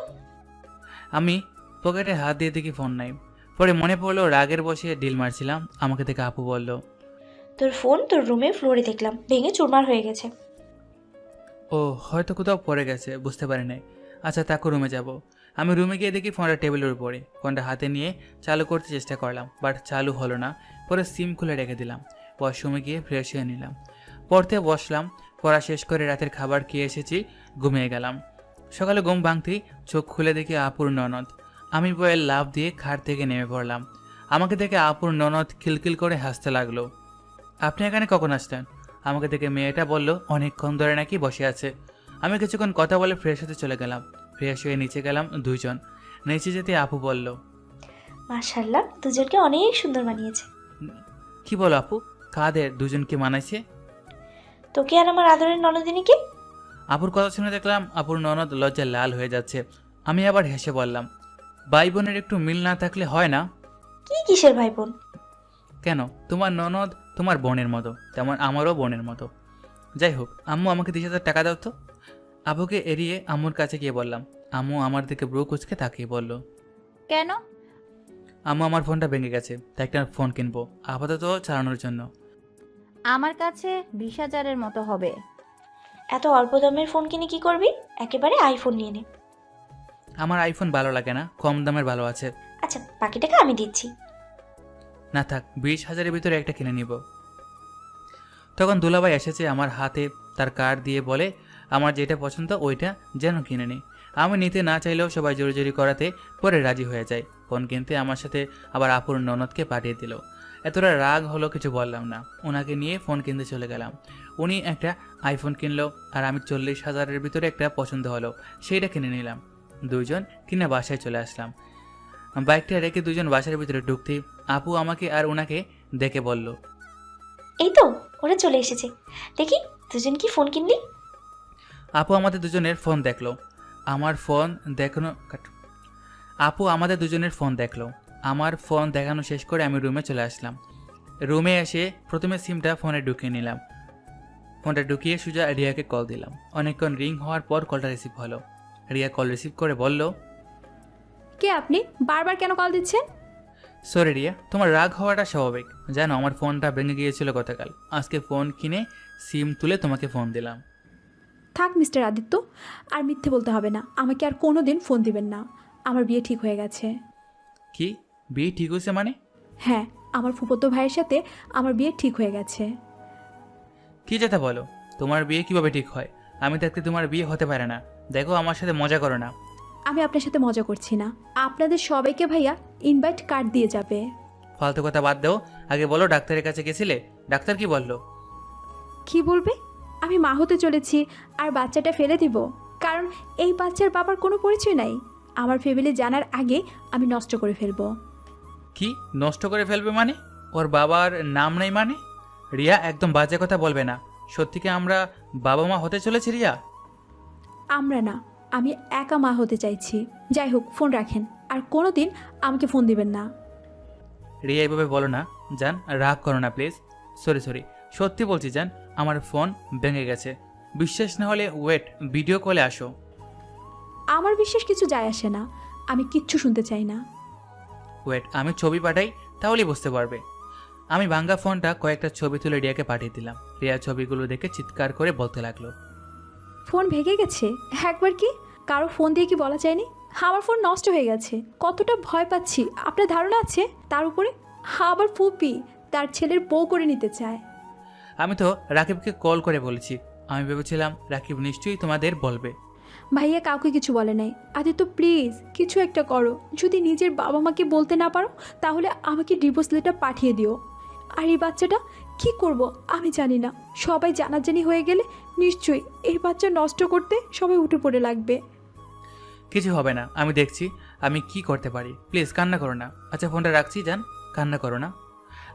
আমি পকেটে হাত দিয়ে দেখি ফোন নাই। পরে মনে পড়লো রাগের বসে ডিল মারছিলাম। আমাকে দেখে আপু বলল, তোর ফোন তোর রুমে ফ্লোরে দেখলাম, ভেঙে চুরমার হয়ে গেছে। ও হয়তো কোথাও পড়ে গেছে, বুঝতে পারি নাই। আচ্ছা তাকে রুমে যাব। আমি রুমে গিয়ে দেখি ফোনটা টেবিলের উপরে। ফোনটা হাতে নিয়ে চালু করতে চেষ্টা করলাম, বাট চালু হলো না। পরে সিম খুলে রেখে দিলাম। ওয়াশরুমে গিয়ে ফ্রেশ হয়ে নিলাম, পড়তে বসলাম। পড়া শেষ করে রাতের খাবার খেয়ে এসেছি, ঘুমিয়ে গেলাম। সকালে ঘুম ভাঙতেই চোখ খুলে দেখি আপুর ননদ। আমি বয়ে লাফ দিয়ে খাট থেকে নেমে পড়লাম। আমাকে দেখে আপুর ননদ খিলখিল করে হাসতে লাগলো। আপনি এখানে কখন আসলেন? আমাকে দেখে মেয়েটা বলল অনেকক্ষণ ধরে নাকি বসে আছে। আমি কিছুক্ষণ কথা বলে ফ্রেশ হতে চলে গেলাম। ফ্রেশ হয়ে নিচে গেলাম দুইজন। নিচে যেতে আপু বলল, মাশাআল্লাহ, দুজনকে অনেক সুন্দর মানিয়েছে। কি বলো আপু, কাদের দুজনকে মানাইছে? তোকে আর আমার আদরের ননদিনীকে। আপুর কথা শুনে দেখলাম আপুর ননদ লজ্জায় লাল হয়ে যাচ্ছে। আমি আবার হেসে বললাম, ভাই বোনের একটু মিল না থাকলে হয় না? কি কিসের ভাই বোন? কেন, তোমার ননদ তোমার বোনের মতো, তেমন আমারও বোনের মতো। যাই হোক, আম্মু আমাকে 20,000 টাকা দাও তো। আবুকে এড়িয়ে আম্মুর কাছে গিয়ে বললাম। আম্মু আমার দিকে ব্রু কুচকে তাকিয়ে বলল, কেন? আম্মু আমার ফোনটা ভেঙে গেছে, তাই একটা ফোন কিনবো আপাতত চালানোর জন্য। আমার কাছে 20,000-এর মতো হবে। এত অল্প দামের ফোন কিনে কি করবি? একেবারে আইফোন নিয়ে নে। আমার আইফোন ভালো লাগে না, কম দামের ভালো আছে। আচ্ছা, বাকি টাকা আমি দিচ্ছি। না থাক, 20,000-এর ভিতরে একটা কিনে নিব। তখন দুলাভাই এসেছে আমার হাতে তার কার্ড দিয়ে বলে, আমার যেটা পছন্দ ওইটা যেন কিনে নিই। আমি নিতে না চাইলেও সবাই জোরে করাতে পরে রাজি হয়ে যায়। ফোন কিনতে আমার সাথে আবার আপুর ননদকে পাঠিয়ে দিল। এতটা রাগ হলো কিছু বললাম না, ওনাকে নিয়ে ফোন কিনতে চলে গেলাম। উনি একটা আইফোন কিনলো আর আমি 40,000-এর ভিতরে একটা পছন্দ হলো, সেইটা কিনে নিলাম। দুইজন কিনে বাসায় চলে আসলাম। বাইকটা রেখে দুজন বাসার ভিতরে ঢুকতেই আপু আমাকে আর ওনাকে দেখে বলল, এই তো ওরা চলে এসেছে। দেখি দুজন কি ফোন কিনলি। আপু আমাদের দুজনের ফোন দেখলো। আমার ফোন দেখানো আপু আমাদের দুজনের ফোন দেখলো। আমার ফোন দেখানো শেষ করে আমি রুমে চলে আসলাম। রুমে এসে প্রথমে সিমটা ফোনে ঢুকিয়ে নিলাম। ফোনটা ঢুকিয়ে সোজা রিয়াকে কল দিলাম। অনেকক্ষণ রিং হওয়ার পর কলটা রিসিভ হলো। রিয়া কল রিসিভ করে বলল, কে আপনি? বারবার কেন কল দিচ্ছেন? সরি রিয়া, তোমার রাগ হওয়াটা স্বাভাবিক। জানো আমার ফোনটা ভেঙে গিয়েছিল গতকাল। আজকে ফোন কিনে সিম তুলে তোমাকে ফোন দিলাম। থাক মিস্টার আদিত্য, আর মিথ্যে বলতে হবে না। আমাকে আর কোনো দিন ফোন দিবেন না। আমার বিয়ে ঠিক হয়ে গেছে। কি বিয়ে ঠিক হয়েছে মানে? হ্যাঁ, আমার ফুফতো ভাইয়ের সাথে আমার বিয়ে ঠিক হয়ে গেছে। কি যেটা বলো, তোমার বিয়ে কিভাবে ঠিক হয়? আমি থাকতে তোমার বিয়ে হতে পারে না। দেখো আমার সাথে মজা করো না। আমি আপনার সাথে মজা করছি না। আপনাদের সবাইকে ভাইয়া ইনভাইট কার্ড দিয়ে যাবে। ফালতু কথা বাদ দাও, আগে বলো ডাক্তারের কাছে গেছিলে? ডাক্তার কি বললো? কি বলবে? আমি মা হতে চলেছি আর বাচ্চাটা ফেলে দিব, কারণ এই বাচ্চার বাবার কোনো পরিচয় নাই। আমার ফ্যামিলি জানার আগে আমি নষ্ট করে ফেলবো। কি নষ্ট করে ফেলবে মানে? ওর বাবার নাম নেই মানে? রিয়া, একদম বাজে কথা বলবে না। সত্যি কি আমরা বাবা মা হতে চলেছি রিয়া? আমরা না, আমি একা মা হতে চাইছি। যাই হোক, ফোন রাখেন, আর কোনো দিন আমাকে ফোন দিবেন না। রিয়া এইভাবে বলো না জান, রাগ করো না প্লিজ। সরি, সত্যি বলছি জান, আমার ফোন ভেঙে গেছে। বিশ্বাস না হলে ওয়েট, ভিডিও কলে আসো। আমার বিশেষ কিছু যায় আসে না, আমি কিচ্ছু শুনতে চাই না। ওয়েট, আমি ছবি পাঠাই, তাহলেই বুঝতে পারবে। আমি ভাঙ্গা ফোনটা কয়েকটা ছবি তুলে রিয়াকে পাঠিয়ে দিলাম। রিয়া ছবিগুলো দেখে চিৎকার করে বলতে লাগলো, ফোন ভেঙে গেছে? একবার কি কারো ফোন দিয়ে কি বলা যায়নি? আমার ফোন নষ্ট হয়ে গেছে, কতটা ভয় পাচ্ছি আপনার ধারণা আছে? তার উপরে আবার ফুপি তার ছেলের বউ করে নিতে চায়। আমি তো রাকিবকে কল করে বলেছি। আমি ভেবেছিলাম রাকিব নিশ্চয়ই তোমাদের বলবে। ভাইয়া কাউকে কিছু বলে নাই। আদিত্য প্লিজ কিছু একটা করো। যদি নিজের বাবা মাকে বলতে না পারো তাহলে আমাকে ডিভোর্স লেটার পাঠিয়ে দিও। আর এই বাচ্চাটা কি করব আমি জানি না। সবাই জানাজানি হয়ে গেলে নিশ্চয়ই এই বাচ্চা নষ্ট করতে সবাই উঠে পড়ে লাগবে। কিছু হবে না, আমি দেখছি আমি কি করতে পারি। প্লিজ কান্না করো না। আচ্ছা ফোনটা রাখছি জান, কান্না করো না।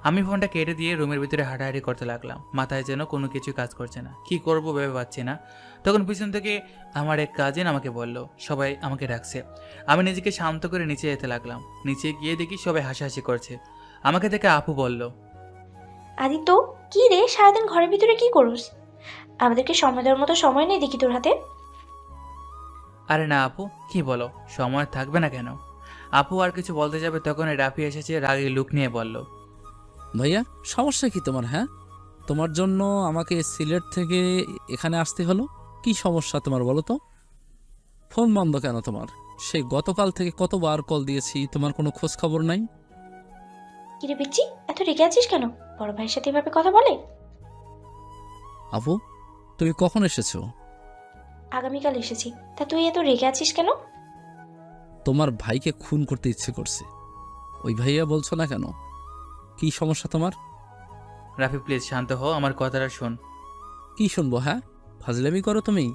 আমি ফোনটা কেটে দিয়ে রুমের ভিতরে হাঁটাহাঁটি করতে লাগলাম। মাথায় যেন কোনো কিছু কাজ করছে না, কি করবো ভেবে পাচ্ছি না। তখন পিছন থেকে আমার এক কাজিন আমাকে বলল, সবাই আমাকে ডাকছে। আমি নিজেকে শান্ত করে নিচে যেতে লাগলাম। নিচে গিয়ে দেখি সবাই হাসাহাসি করছে। আমাকে দেখে আপু বলল, আদিত্য, কি রে সারাদিন ঘরের ভিতরে কি করস? আমাদেরকে সময় দেওয়ার মতো সময় নেই দেখি তোর হাতে। আরে না আপু, কি বলো, সময় থাকবে না কেন? আপু আর কিছু বলতে যাবে তখন রাফি এসেছে রাগে লুক নিয়ে বলল, ভাইয়া সমস্যা কি তোমার? হ্যাঁ, তোমার জন্য আমাকে সিলেট থেকে এখানে আসতে হলো। কি সমস্যা তোমার বলো তো? ফোন বন্ধ কেন তোমার? সেই গতকাল থেকে কতবার কল দিয়েছি, তোমার কোনো খোঁজ খবর নাই। কিরে পিচ্ছি, এত রেগে আছিস কেন? বড় ভাইয়ের সাথে এভাবে কথা বলে? আপু তুমি কখন এসেছো? আগামীকাল এসেছি। তা তুই এত রেগে আছিস কেন? তোমার ভাইকে খুন করতে ইচ্ছে করছে। ওই ভাইয়া বলছো না কেন? কি সমস্যা তোমার? রাফি প্লিজ শান্ত হও, আমার কথাটা শোন। কি শুনবো? হ্যাঁ, ফাজলামি করো তুমি?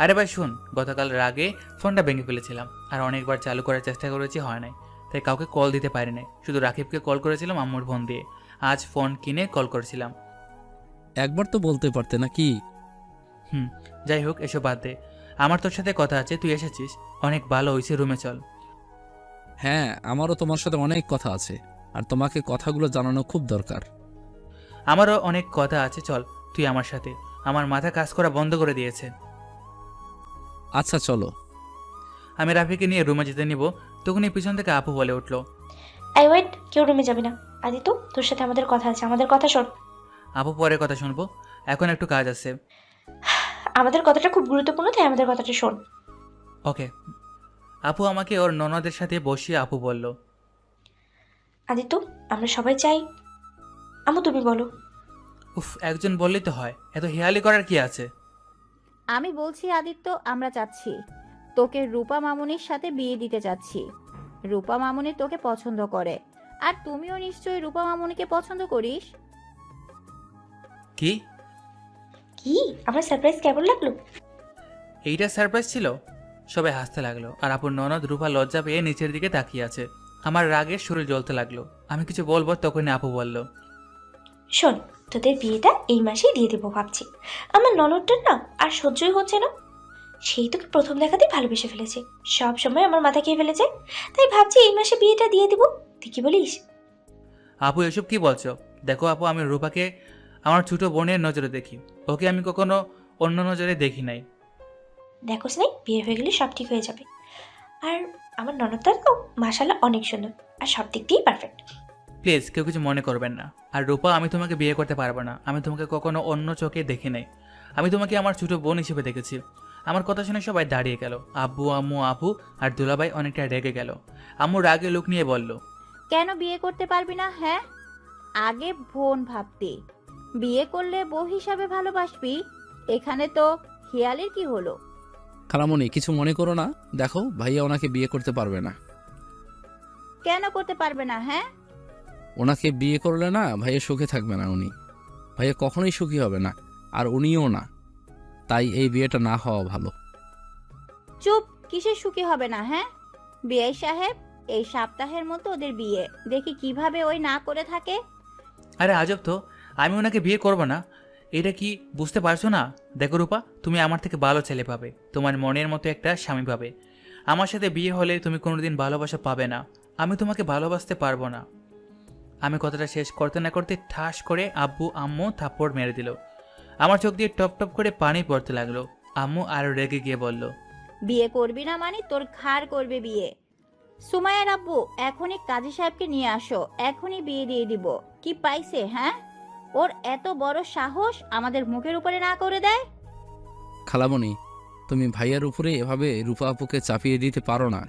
আরে ভাই শুন, গতকাল রাগে ফোনটা ভেঙে ফেলেছিলাম, আর অনেকবার চালু করার চেষ্টা করেছি, হয় নাই, তাই কাউকে কল দিতে পারি নাই। শুধু রাকিবকে কল করেছিলাম আম্মুর ফোন দিয়ে। আজ ফোন কিনে কল করেছিলাম। একবার তো বলতে পারতে নাকি? যাই হোক, এসব বাদ দে। আমার তোর সাথে কথা আছে, তুই এসেছিস, অনেক ভালো হয়েছে, রুমে চল। হ্যাঁ, আমারও তোমার সাথে অনেক কথা আছে, আর তোমাকে কথাগুলো জানানো খুব দরকার। আমারও অনেক কথা আছে, চল তুই আমার সাথে। আমার মাথা কাজ করা বন্ধ করে দিয়েছে। আচ্ছা চলো। আমি রাফিকে নিয়ে রুমে যেতে নিব, তখনই পিছন থেকে আপু বলে উঠলো, আই ওয়েট, কেউ রুমে যাবি না। আদিত্য, তোর সাথে আমাদের কথা আছে, আমাদের কথা শোন। আপু পরে কথা শুনবো, এখন একটু কাজ আছে। আমাদের কথাটা খুব গুরুত্বপূর্ণ, তাই আমাদের কথাটা শোন। ওকে। আপু আমাকে ওর ননদের সাথে বসিয়ে আপু বলল, আদিত্য, আমরা সবাই চাই। আম্মু তুমি বলো। উফ, একজন বললেই তো হয়, এত হেয়ালি করার কি আছে? আমি বলছি আদিত্য, আমরা চাচ্ছি তোকে রূপা মামুনির সাথে বিয়ে দিতে চাচ্ছি। রূপা মামুনি তোকে পছন্দ করে, আর তুমিও নিশ্চয়ই রূপা মামুনিকে পছন্দ করিস। কি? কি আমার সারপ্রাইজ কেমন লাগলো? এইটা সারপ্রাইজ ছিল? সবাই হাসতে লাগলো, আর আপুর ননদ রূপা লজ্জা পেয়ে নিচের দিকে তাকিয়ে আছে। আমার রাগে শরীর জ্বলতে লাগলো। আমি কিছু বলবো, তখনই আপু বলল, শোন, তোদের বিয়েটা এই মাসেই দিয়ে দেবো ভাবছি। আমার ননদটার না আর সহ্যই হচ্ছে না। সেই তোকে প্রথম দেখাতেই ভালোবেসে ফেলেছে, সব সময় আমার মাথা খেয়ে ফেলেছে, তাই ভাবছি এই মাসে বিয়েটা দিয়ে দিব। তুই কি বলিস? আপু এসব কি বলছো? দেখো আপু, আমি রূপাকে আমার ছোট বোনের নজরে দেখি, ওকে আমি কখনো অন্য নজরে দেখি নাই। দেখোস নাই, বিয়ে হয়ে গেলে সব ঠিক হয়ে যাবে। আর আমার ননদটা তো মাশাআল্লাহ অনেক সুন্দর, আর সব দিক দিয়েই পারফেক্ট। প্লিজ কেউ কিছু মনে করবেন না। আর রূপা, আমি তোমাকে বিয়ে করতে পারবো না। আমি তোমাকে কখনো অন্য চোখে দেখি নাই। আমি তোমাকে আমার ছোট বোন হিসেবে দেখেছি। আমার কথা শুনে সবাই দাঁড়িয়ে গেল। আব্বু, আম্মু, আপু আর দুলাভাই অনেকটা রেগে গেল। আম্মু রাগে লুক নিয়ে বলল, কেন বিয়ে করতে পারবি না? হ্যাঁ, আগে বোন ভাবতি, বিয়ে করলে বউ হিসাবে ভালোবাসবি। এখানে তো হিয়ালের কি হলো? খালামণি, কিছু মনে করো না, দেখো ভাইয়া ওনাকে বিয়ে করতে পারবে না। কেন করতে পারবে না? হ্যাঁ, ওনাকে বিয়ে করলে না ভাইয়া সুখে থাকবে না। ভাইয়া কখনোই সুখী হবে না, আর উনিও না। তাই এই বিয়েটা না হওয়া ভালো। চুপ, কিসের সুখী হবে না? হ্যাঁ, বিআই সাহেব, এই সপ্তাহের মতো ওদের বিয়ে, দেখি কিভাবে ওই না করে থাকে। আরে আজব তো, আমি ওনাকে বিয়ে করব না, এটা কি বুঝতে পারছো না? দেখো রূপা, তুমি আমার থেকে ভালো ছেলে পাবে, তোমার মনের মতো একটা স্বামী পাবে। আমার সাথে বিয়ে হলে তুমি কোনোদিন ভালোবাসা পাবে না। আমি তোমাকে ভালোবাসতে পারবো না। আমি কথাটা শেষ করতে না করতে ঠাস করে আব্বু আম্মু থাপ্পড় মেরে দিল। আমার চোখ দিয়ে টপ টপ করে পানি পড়তে লাগলো। আম্মু আরো রেগে গিয়ে বলল, বিয়ে করবি না মানে তোর ঘাড় করবে বিয়ে। সুমাইয়ার আব্বু, এখনই কাজী সাহেবকে নিয়ে আসো, এখনই বিয়ে দিয়ে দিব। কি পাইছে? হ্যাঁ, ওর এত বড় সাহস আমাদের মুখের উপরে না করে দেয়। খালামণি, তুমি ভাইয়ার উপরে এভাবে রূপা আপুকে চাপিয়ে দিতে পারো না।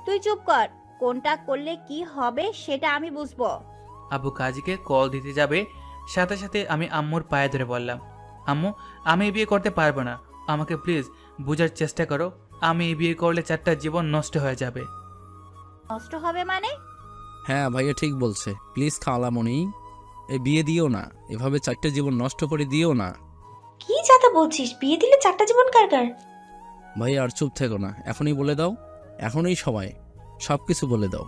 তুই চুপ কর, কোনটা করলে কি হবে সেটা আমি বুঝবো। আব্বু কাজীকে কল দিতে যাবে, সাথে সাথে আমি আম্মুর পায়ে ধরে বললাম, আম্মু, আমি এই বিয়ে করতে পারবো না। আমাকে প্লিজ বোঝার চেষ্টা করো। আমি এই বিয়ে করলে 4টা জীবন নষ্ট হয়ে যাবে। নষ্ট হবে মানে? হ্যাঁ, ভাইয়া ঠিক বলছে। প্লিজ খালামণি, এই বিয়ে দিও না, এভাবে 4টে জীবন নষ্ট করে দিও না। কি যাতা বলছিস? বিয়ে দিলে 4টা জীবন কার কার? ভাইয়া আর চুপ থেকো না, এখনই বলে দাও, এখনই সব কিছু বলে দাও।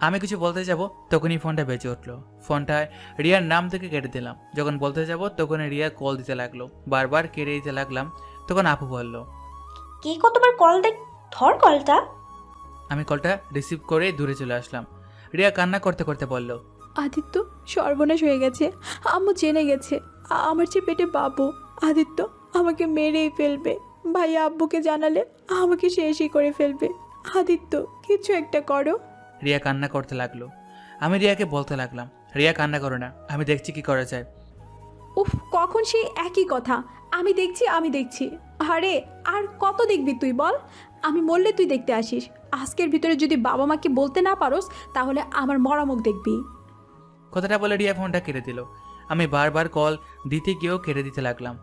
আমি কিছু বলতে যাব, তখনই ফোনটা বেজে উঠলো। ফোনটায় রিয়ার নাম থেকে কেটে দিলাম। যখন বলতে যাব তখনই রিয়া কল দিতে লাগলো। বারবার কেটে দিতে লাগলাম। তখন আপু বলল, কে কতবার কল দেখ, ধর কলটা। আমি কলটা রিসিভ করে দূরে চলে আসলাম। রিয়া কান্না করতে করতে বলল, আদিত্য, সর্বনাশ হয়ে গেছে। আম্মু জেনে গেছে আমার যে পেটে বাবু। আদিত্য আমাকে মেরেই ফেলবে। ভাইয়া আব্বুকে জানালে আমাকে শেষই করে ফেলবে। আদিত্য, কিছু একটা করো। রিয়া কান্না করতে লাগলো। আমি রিয়াকে বলতে লাগলাম, রিয়া কান্না করো না, আমি দেখছি কি করা যায়। উফ, কখন সেই একই কথা, আমি দেখছি। আরে আর কত দেখবি তুই বল? আমি মরলে তুই দেখতে আসিস। আজকের ভিতরে যদি বাবা মাকে বলতে না পারোস, তাহলে আমার মরা মুখ দেখবি। কথাটা বলে রিয়া ফোনটা কেটে দিল। আমি বারবার কল দিতে গিয়েও কেটে দিতে লাগলাম।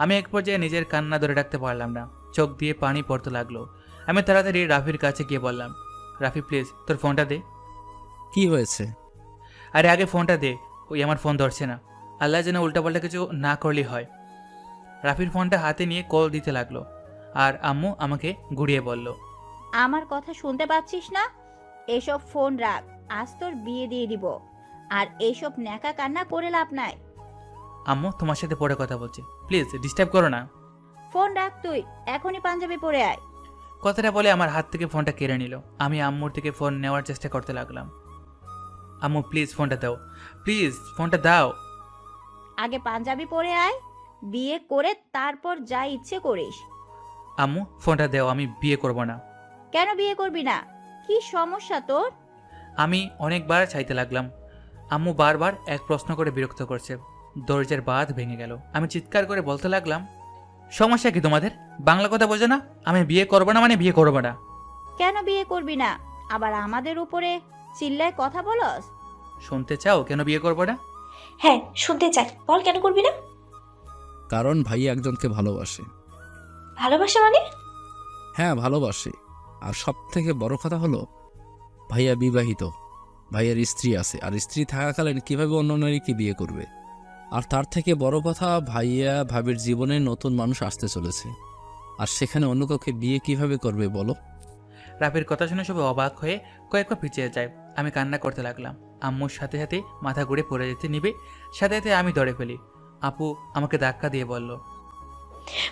আমি এক পর্যায়ে নিজের কান্না ধরে রাখতে পারলাম না, চোখ দিয়ে পানি পড়তে লাগলো। আমি তাড়াতাড়ি রাফির কাছে গিয়ে বললাম, রাফি প্লিজ তোর ফোনটা দে। কি হয়েছে? আরে আগে ফোনটা দে, ওই আমার ফোন ধরছে না। আল্লাহ যেন উল্টাপাল্টা কিছু না করলেই হয়। রাফির ফোনটা হাতে নিয়ে কল দিতে লাগলো। আর আম্মু আমাকে ঘুরিয়ে বলল, আমার কথা শুনতে পাচ্ছিস না? এসব ফোন রাখ, আজ তোর বিয়ে দিয়ে দিব। আর এইসব ন্যাকা কান্না করে লাভ নাই। আম্মু তোমার সাথে পরে কথা বলছি, প্লিজ ডিস্টার্ব করো না। ফোন রাখ তুই, এখনই পাঞ্জাবি পরে আয়। কথাটা বলে আমার হাত থেকে ফোনটা কেড়ে নিল। আমি আম্মুর থেকে ফোন নেওয়ার চেষ্টা করতে লাগলাম। আম্মু প্লিজ ফোনটা দাও, প্লিজ ফোনটা দাও। আগে পাঞ্জাবি পরে আয়, বিয়ে করে তারপর যা ইচ্ছে করিস। আম্মু ফোনটা দাও, আমি বিয়ে করব না। কেন বিয়ে করবি না? কি সমস্যা তোর? আমি অনেকবার চাইতে লাগলাম। আম্মু বারবার এক প্রশ্ন করে বিরক্ত করছে। দরজার বাঁধ ভেঙে গেল। আমি চিৎকার করে বলতে লাগলাম, সমস্যা কি তোমাদের? বাংলা কথা বোঝো না? আমি বিয়ে করবো না মানে বিয়ে করবো না। কেন বিয়ে করবি না? আবার আমাদের উপরে চিল্লায় কথা বলস? শুনতে চাও কেন বিয়ে করবো না? হ্যাঁ শুনতে চাই, বল কেন করবি না? কারণ ভাইয়া একজনকে ভালোবাসে। ভালোবাসা মানে? হ্যাঁ ভালোবাসে। আর সব থেকে বড় কথা হলো ভাইয়া বিবাহিত, ভাইয়ার স্ত্রী আছে। আর স্ত্রী থাকাকালীন কিভাবে অন্য নারীকে বিয়ে করবে? আর তার থেকে বড় কথা, ভাইয়া ভাবির জীবনে নতুন মানুষ আসতে চলেছে, আর সেখানে অন্য কাউকে বিয়ে কিভাবে করবে বলো? রাফির কথা শুনে সবাই অবাক হয়ে কয়েক পা পিছিয়ে যায়। আমি কান্না করতে লাগলাম। আম্মুর সাথে সাথে মাথা ঘুরে পড়ে যেতে নিবে, সাথে সাথে আমি ধরে ফেলি। আপু আমাকে ধাক্কা দিয়ে বলল,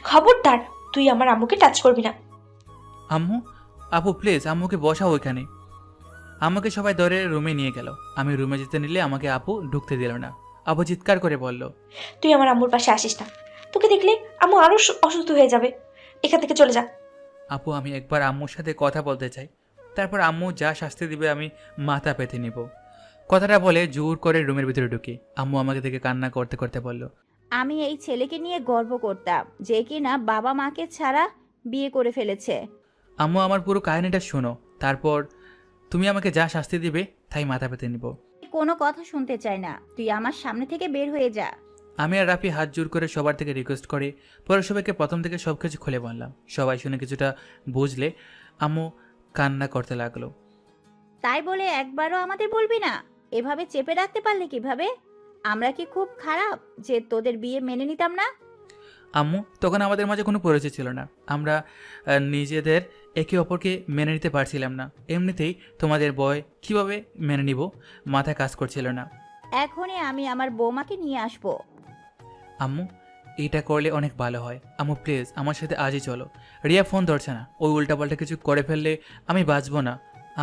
খবরদার, তুই আমার আম্মুকে টাচ করবি না। আম্মু, আপু প্লিজ আম্মুকে বসাও ওইখানে। আমাকে সবাই ধরে রুমে নিয়ে গেল। আমি রুমে যেতে নিলে আমাকে আপু ঢুকতে দিল না। আপু চিৎকার করে বলল, তুই আমার আম্মুর পাশে আসিস না, তোকে দেখলে আম্মু আরো অসুস্থ হয়ে যাবে। এখান থেকে চলে যা। আপু আমি একবার আম্মুর সাথে কথা বলতে চাই, তারপর আম্মু যা শাস্তি দিবে আমি মাথা পেতে নিব। কথাটা বলে জোর করে রুমের ভিতরে ঢুকি। আম্মু আমাকে দেখে কান্না করতে করতে বলল, আমি এই ছেলেকে নিয়ে গর্ব করতাম, যে কিনা বাবা মাকে ছাড়া বিয়ে করে ফেলেছে। আম্মু আমার পুরো কাহিনীটা শোনো, তারপর তুমি আমাকে যা শাস্তি দিবে তাই মাথা পেতে নিব। কোনো কথা শুনতে চাই না, তুই আমার সামনে থেকে বের হয়ে যা। আমি আর রাফি হাত জোর করে সবার থেকে রিকোয়েস্ট করে পরে সবাইকে প্রথম থেকে সব কিছু খুলে বললাম। সবাই শুনে কিছুটা বুঝলে আম্মু কান্না করতে লাগলো। তাই বলে একবারও আমাদের বলবি না? এভাবে চেপে রাখতে পারলে কিভাবে? আমরা কি খুব খারাপ যে তোদের বিয়ে মেনে নিতাম না? আম্মু তখন আমাদের মাঝে কোনো পরিচয় ছিল না। আমরা নিজেদের একে অপরকে মেনে নিতে পারছিলাম না। এমনিতেই তোমাদের বয় কিভাবে মেনে নিব মাথায় কাজ করছিল না। এখনই আমি আমার বৌমাকে নিয়ে আসবো। আম্মু এটা করলে অনেক ভালো হয়। আম্মু প্লিজ আমার সাথে আজই চলো। রিয়া ফোন ধরছে না, ওই উল্টাপাল্টা কিছু করে ফেললে আমি বাঁচবো না।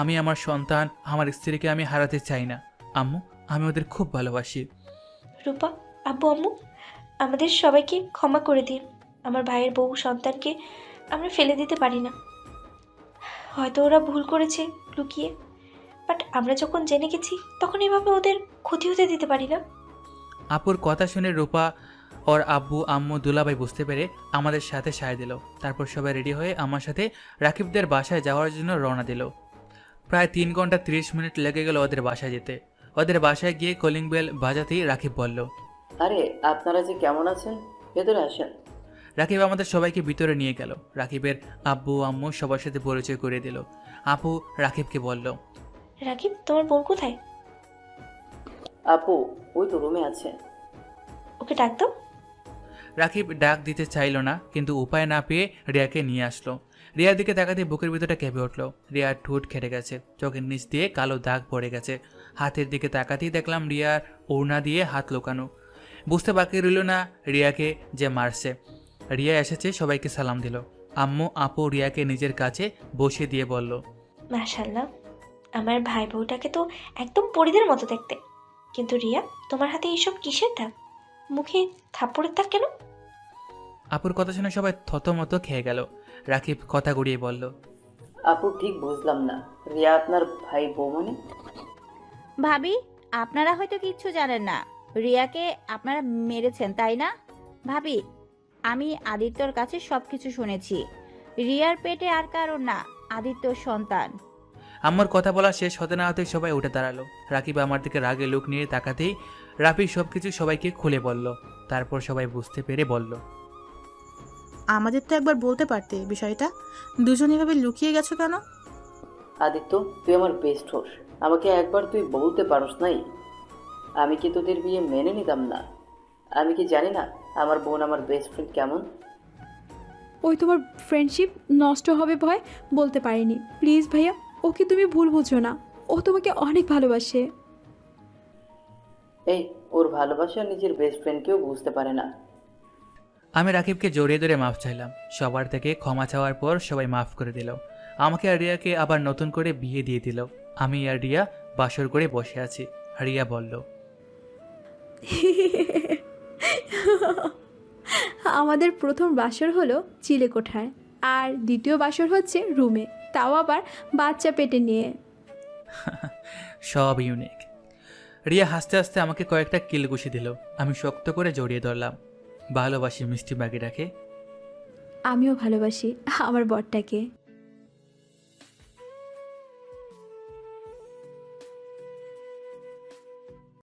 আমি আমার সন্তান, আমার স্ত্রীকে আমি হারাতে চাই না। আম্মু আমি ওদের খুব ভালোবাসি। রূপা, আব্বু, আম্মু, আমাদের সবাইকে ক্ষমা করে দিন। আমার ভাইয়ের বউ সন্তানকে আমরা ফেলে দিতে পারি না। হয়তো ওরা ভুল করেছে লুকিয়ে, বাট আমরা যখন জেনে গেছি তখন এভাবে ওদের ক্ষতি হতে দিতে পারি না। আপুর কথা শুনে রূপা ওর আব্বু আম্মু দুলাভাই বুঝতে পেরে আমাদের সাথে সায় দিল। তারপর সবাই রেডি হয়ে আমার সাথে রাকিবদের বাসায় যাওয়ার জন্য রওনা দিল। প্রায় 3 ঘন্টা 30 মিনিট লেগে গেল ওদের বাসায় যেতে। ওদের বাসায় গিয়ে কলিং বেল বাজাতেই রাকিব বলল, আরে আপনারা যে কেমন আছেন, ভেতরে আসেন। রাকিব আমাদের সবাইকে ভিতরে নিয়ে গেল। রাকিবের আব্বু আম্মু সবার সাথে পরিচয় করে দিল। আপু রাকিবকে বলল, রাকিব, তোমার বোন কোথায়? আপু ওই তো রুমে আছে। ওকে ডাক দাও। রাকিব ডাক দিতে চাইল না, কিন্তু উপায় না পেয়ে রিয়াকে নিয়ে আসলো। রিয়ার দিকে তাকাতে বুকের ভিতরটা কেঁপে উঠলো। রিয়ার ঠোঁট খেটে গেছে, চোখের নিচ দিয়ে কালো দাগ পড়ে গেছে। হাতের দিকে তাকাতেই দেখলাম রিয়ার ওড়না দিয়ে হাত লুকানো। বুঝতে বাকি রইল না রিয়াকে যে মারছে। রিয়া এসেছে, সবাইকে সালাম দিল। আম্মু আপু রিয়াকে নিজের কাছে বসিয়ে দিয়ে বলল, মাশাআল্লাহ, আমার ভাই বউটাকে তো একদম পরিদের মতো দেখতে। কিন্তু রিয়া, তোমার হাতে এইসব কিসের দাগ? মুখে থাপ্পড়ের দাগ কেন? আপুর কথা শুনে সবাই থতমত খেয়ে গেল। রাকিব কথা গড়িয়ে বলল, আপু ঠিক বুঝলাম না, রিয়া আপনার ভাই বউ মানে? ভাবি, আপনারা হয়তো কিচ্ছু জানেন না, রিয়াকে আপনারা মেরেছেন তাই না? ভাবি, আমি আদিত্যর কাছে সবকিছু শুনেছি। রিয়ার পেটে আর কারণ না, আদিত্যর সন্তান। আমার কথা বলা শেষ হতে না হতে সবাই উঠে দাঁড়ালো। রাকিব আমার দিকে রাগে লুক নিয়ে তাকাতেই রাফি সবকিছু সবাইকে খুলে বলল। তারপর সবাই বুঝতে পেরে বলল, আমাদের তো একবার বলতে পারতে বিষয়টা, দুজন এভাবে লুকিয়ে গেছো কেন? আদিত্য, তুই আমার বেস্ট হোস, আমাকে একবার তুই বলতে পারস নাই? আমি কি তোদের বিয়ে মেনে নিতাম না? আমি কি জানি না আমার বোন আমার বেস্ট ফ্রেন্ড কেমন? ওই তোমার ফ্রেন্ডশিপ নষ্ট হবে ভয় বলতে পারিনি। প্লিজ ভাইয়া, ওকে তুমি ভুল বুঝো না, ও তোমাকে অনেক ভালোবাসে। এই, ওর ভালোবাসা নিজের বেস্ট ফ্রেন্ডকেও বুঝতে পারে না। আমি রাকিবকে জড়িয়ে ধরে মাফ চাইলাম। সবার থেকে ক্ষমা চাওয়ার পর সবাই মাফ করে দিল। আমাকে আর রিয়াকে আবার নতুন করে বিয়ে দিয়ে দিল। আমি আর রিয়া বাসর করে বসে আছি। রিয়া বলল, আমাদের প্রথম বাসর হলো চিলেকোঠায়, আর দ্বিতীয় বাসর হচ্ছে রুমে, তাও আবার বাচ্চা পেটে নিয়ে। সব ইউনিক। রিয়া হাসতে হাসতে আমাকে কয়েকটা কিলঘুষি দিল। আমি শক্ত করে জড়িয়ে ধরলাম। ভালোবাসি মিষ্টি বাগিটাকে। আমিও ভালোবাসি আমার বরটাকে।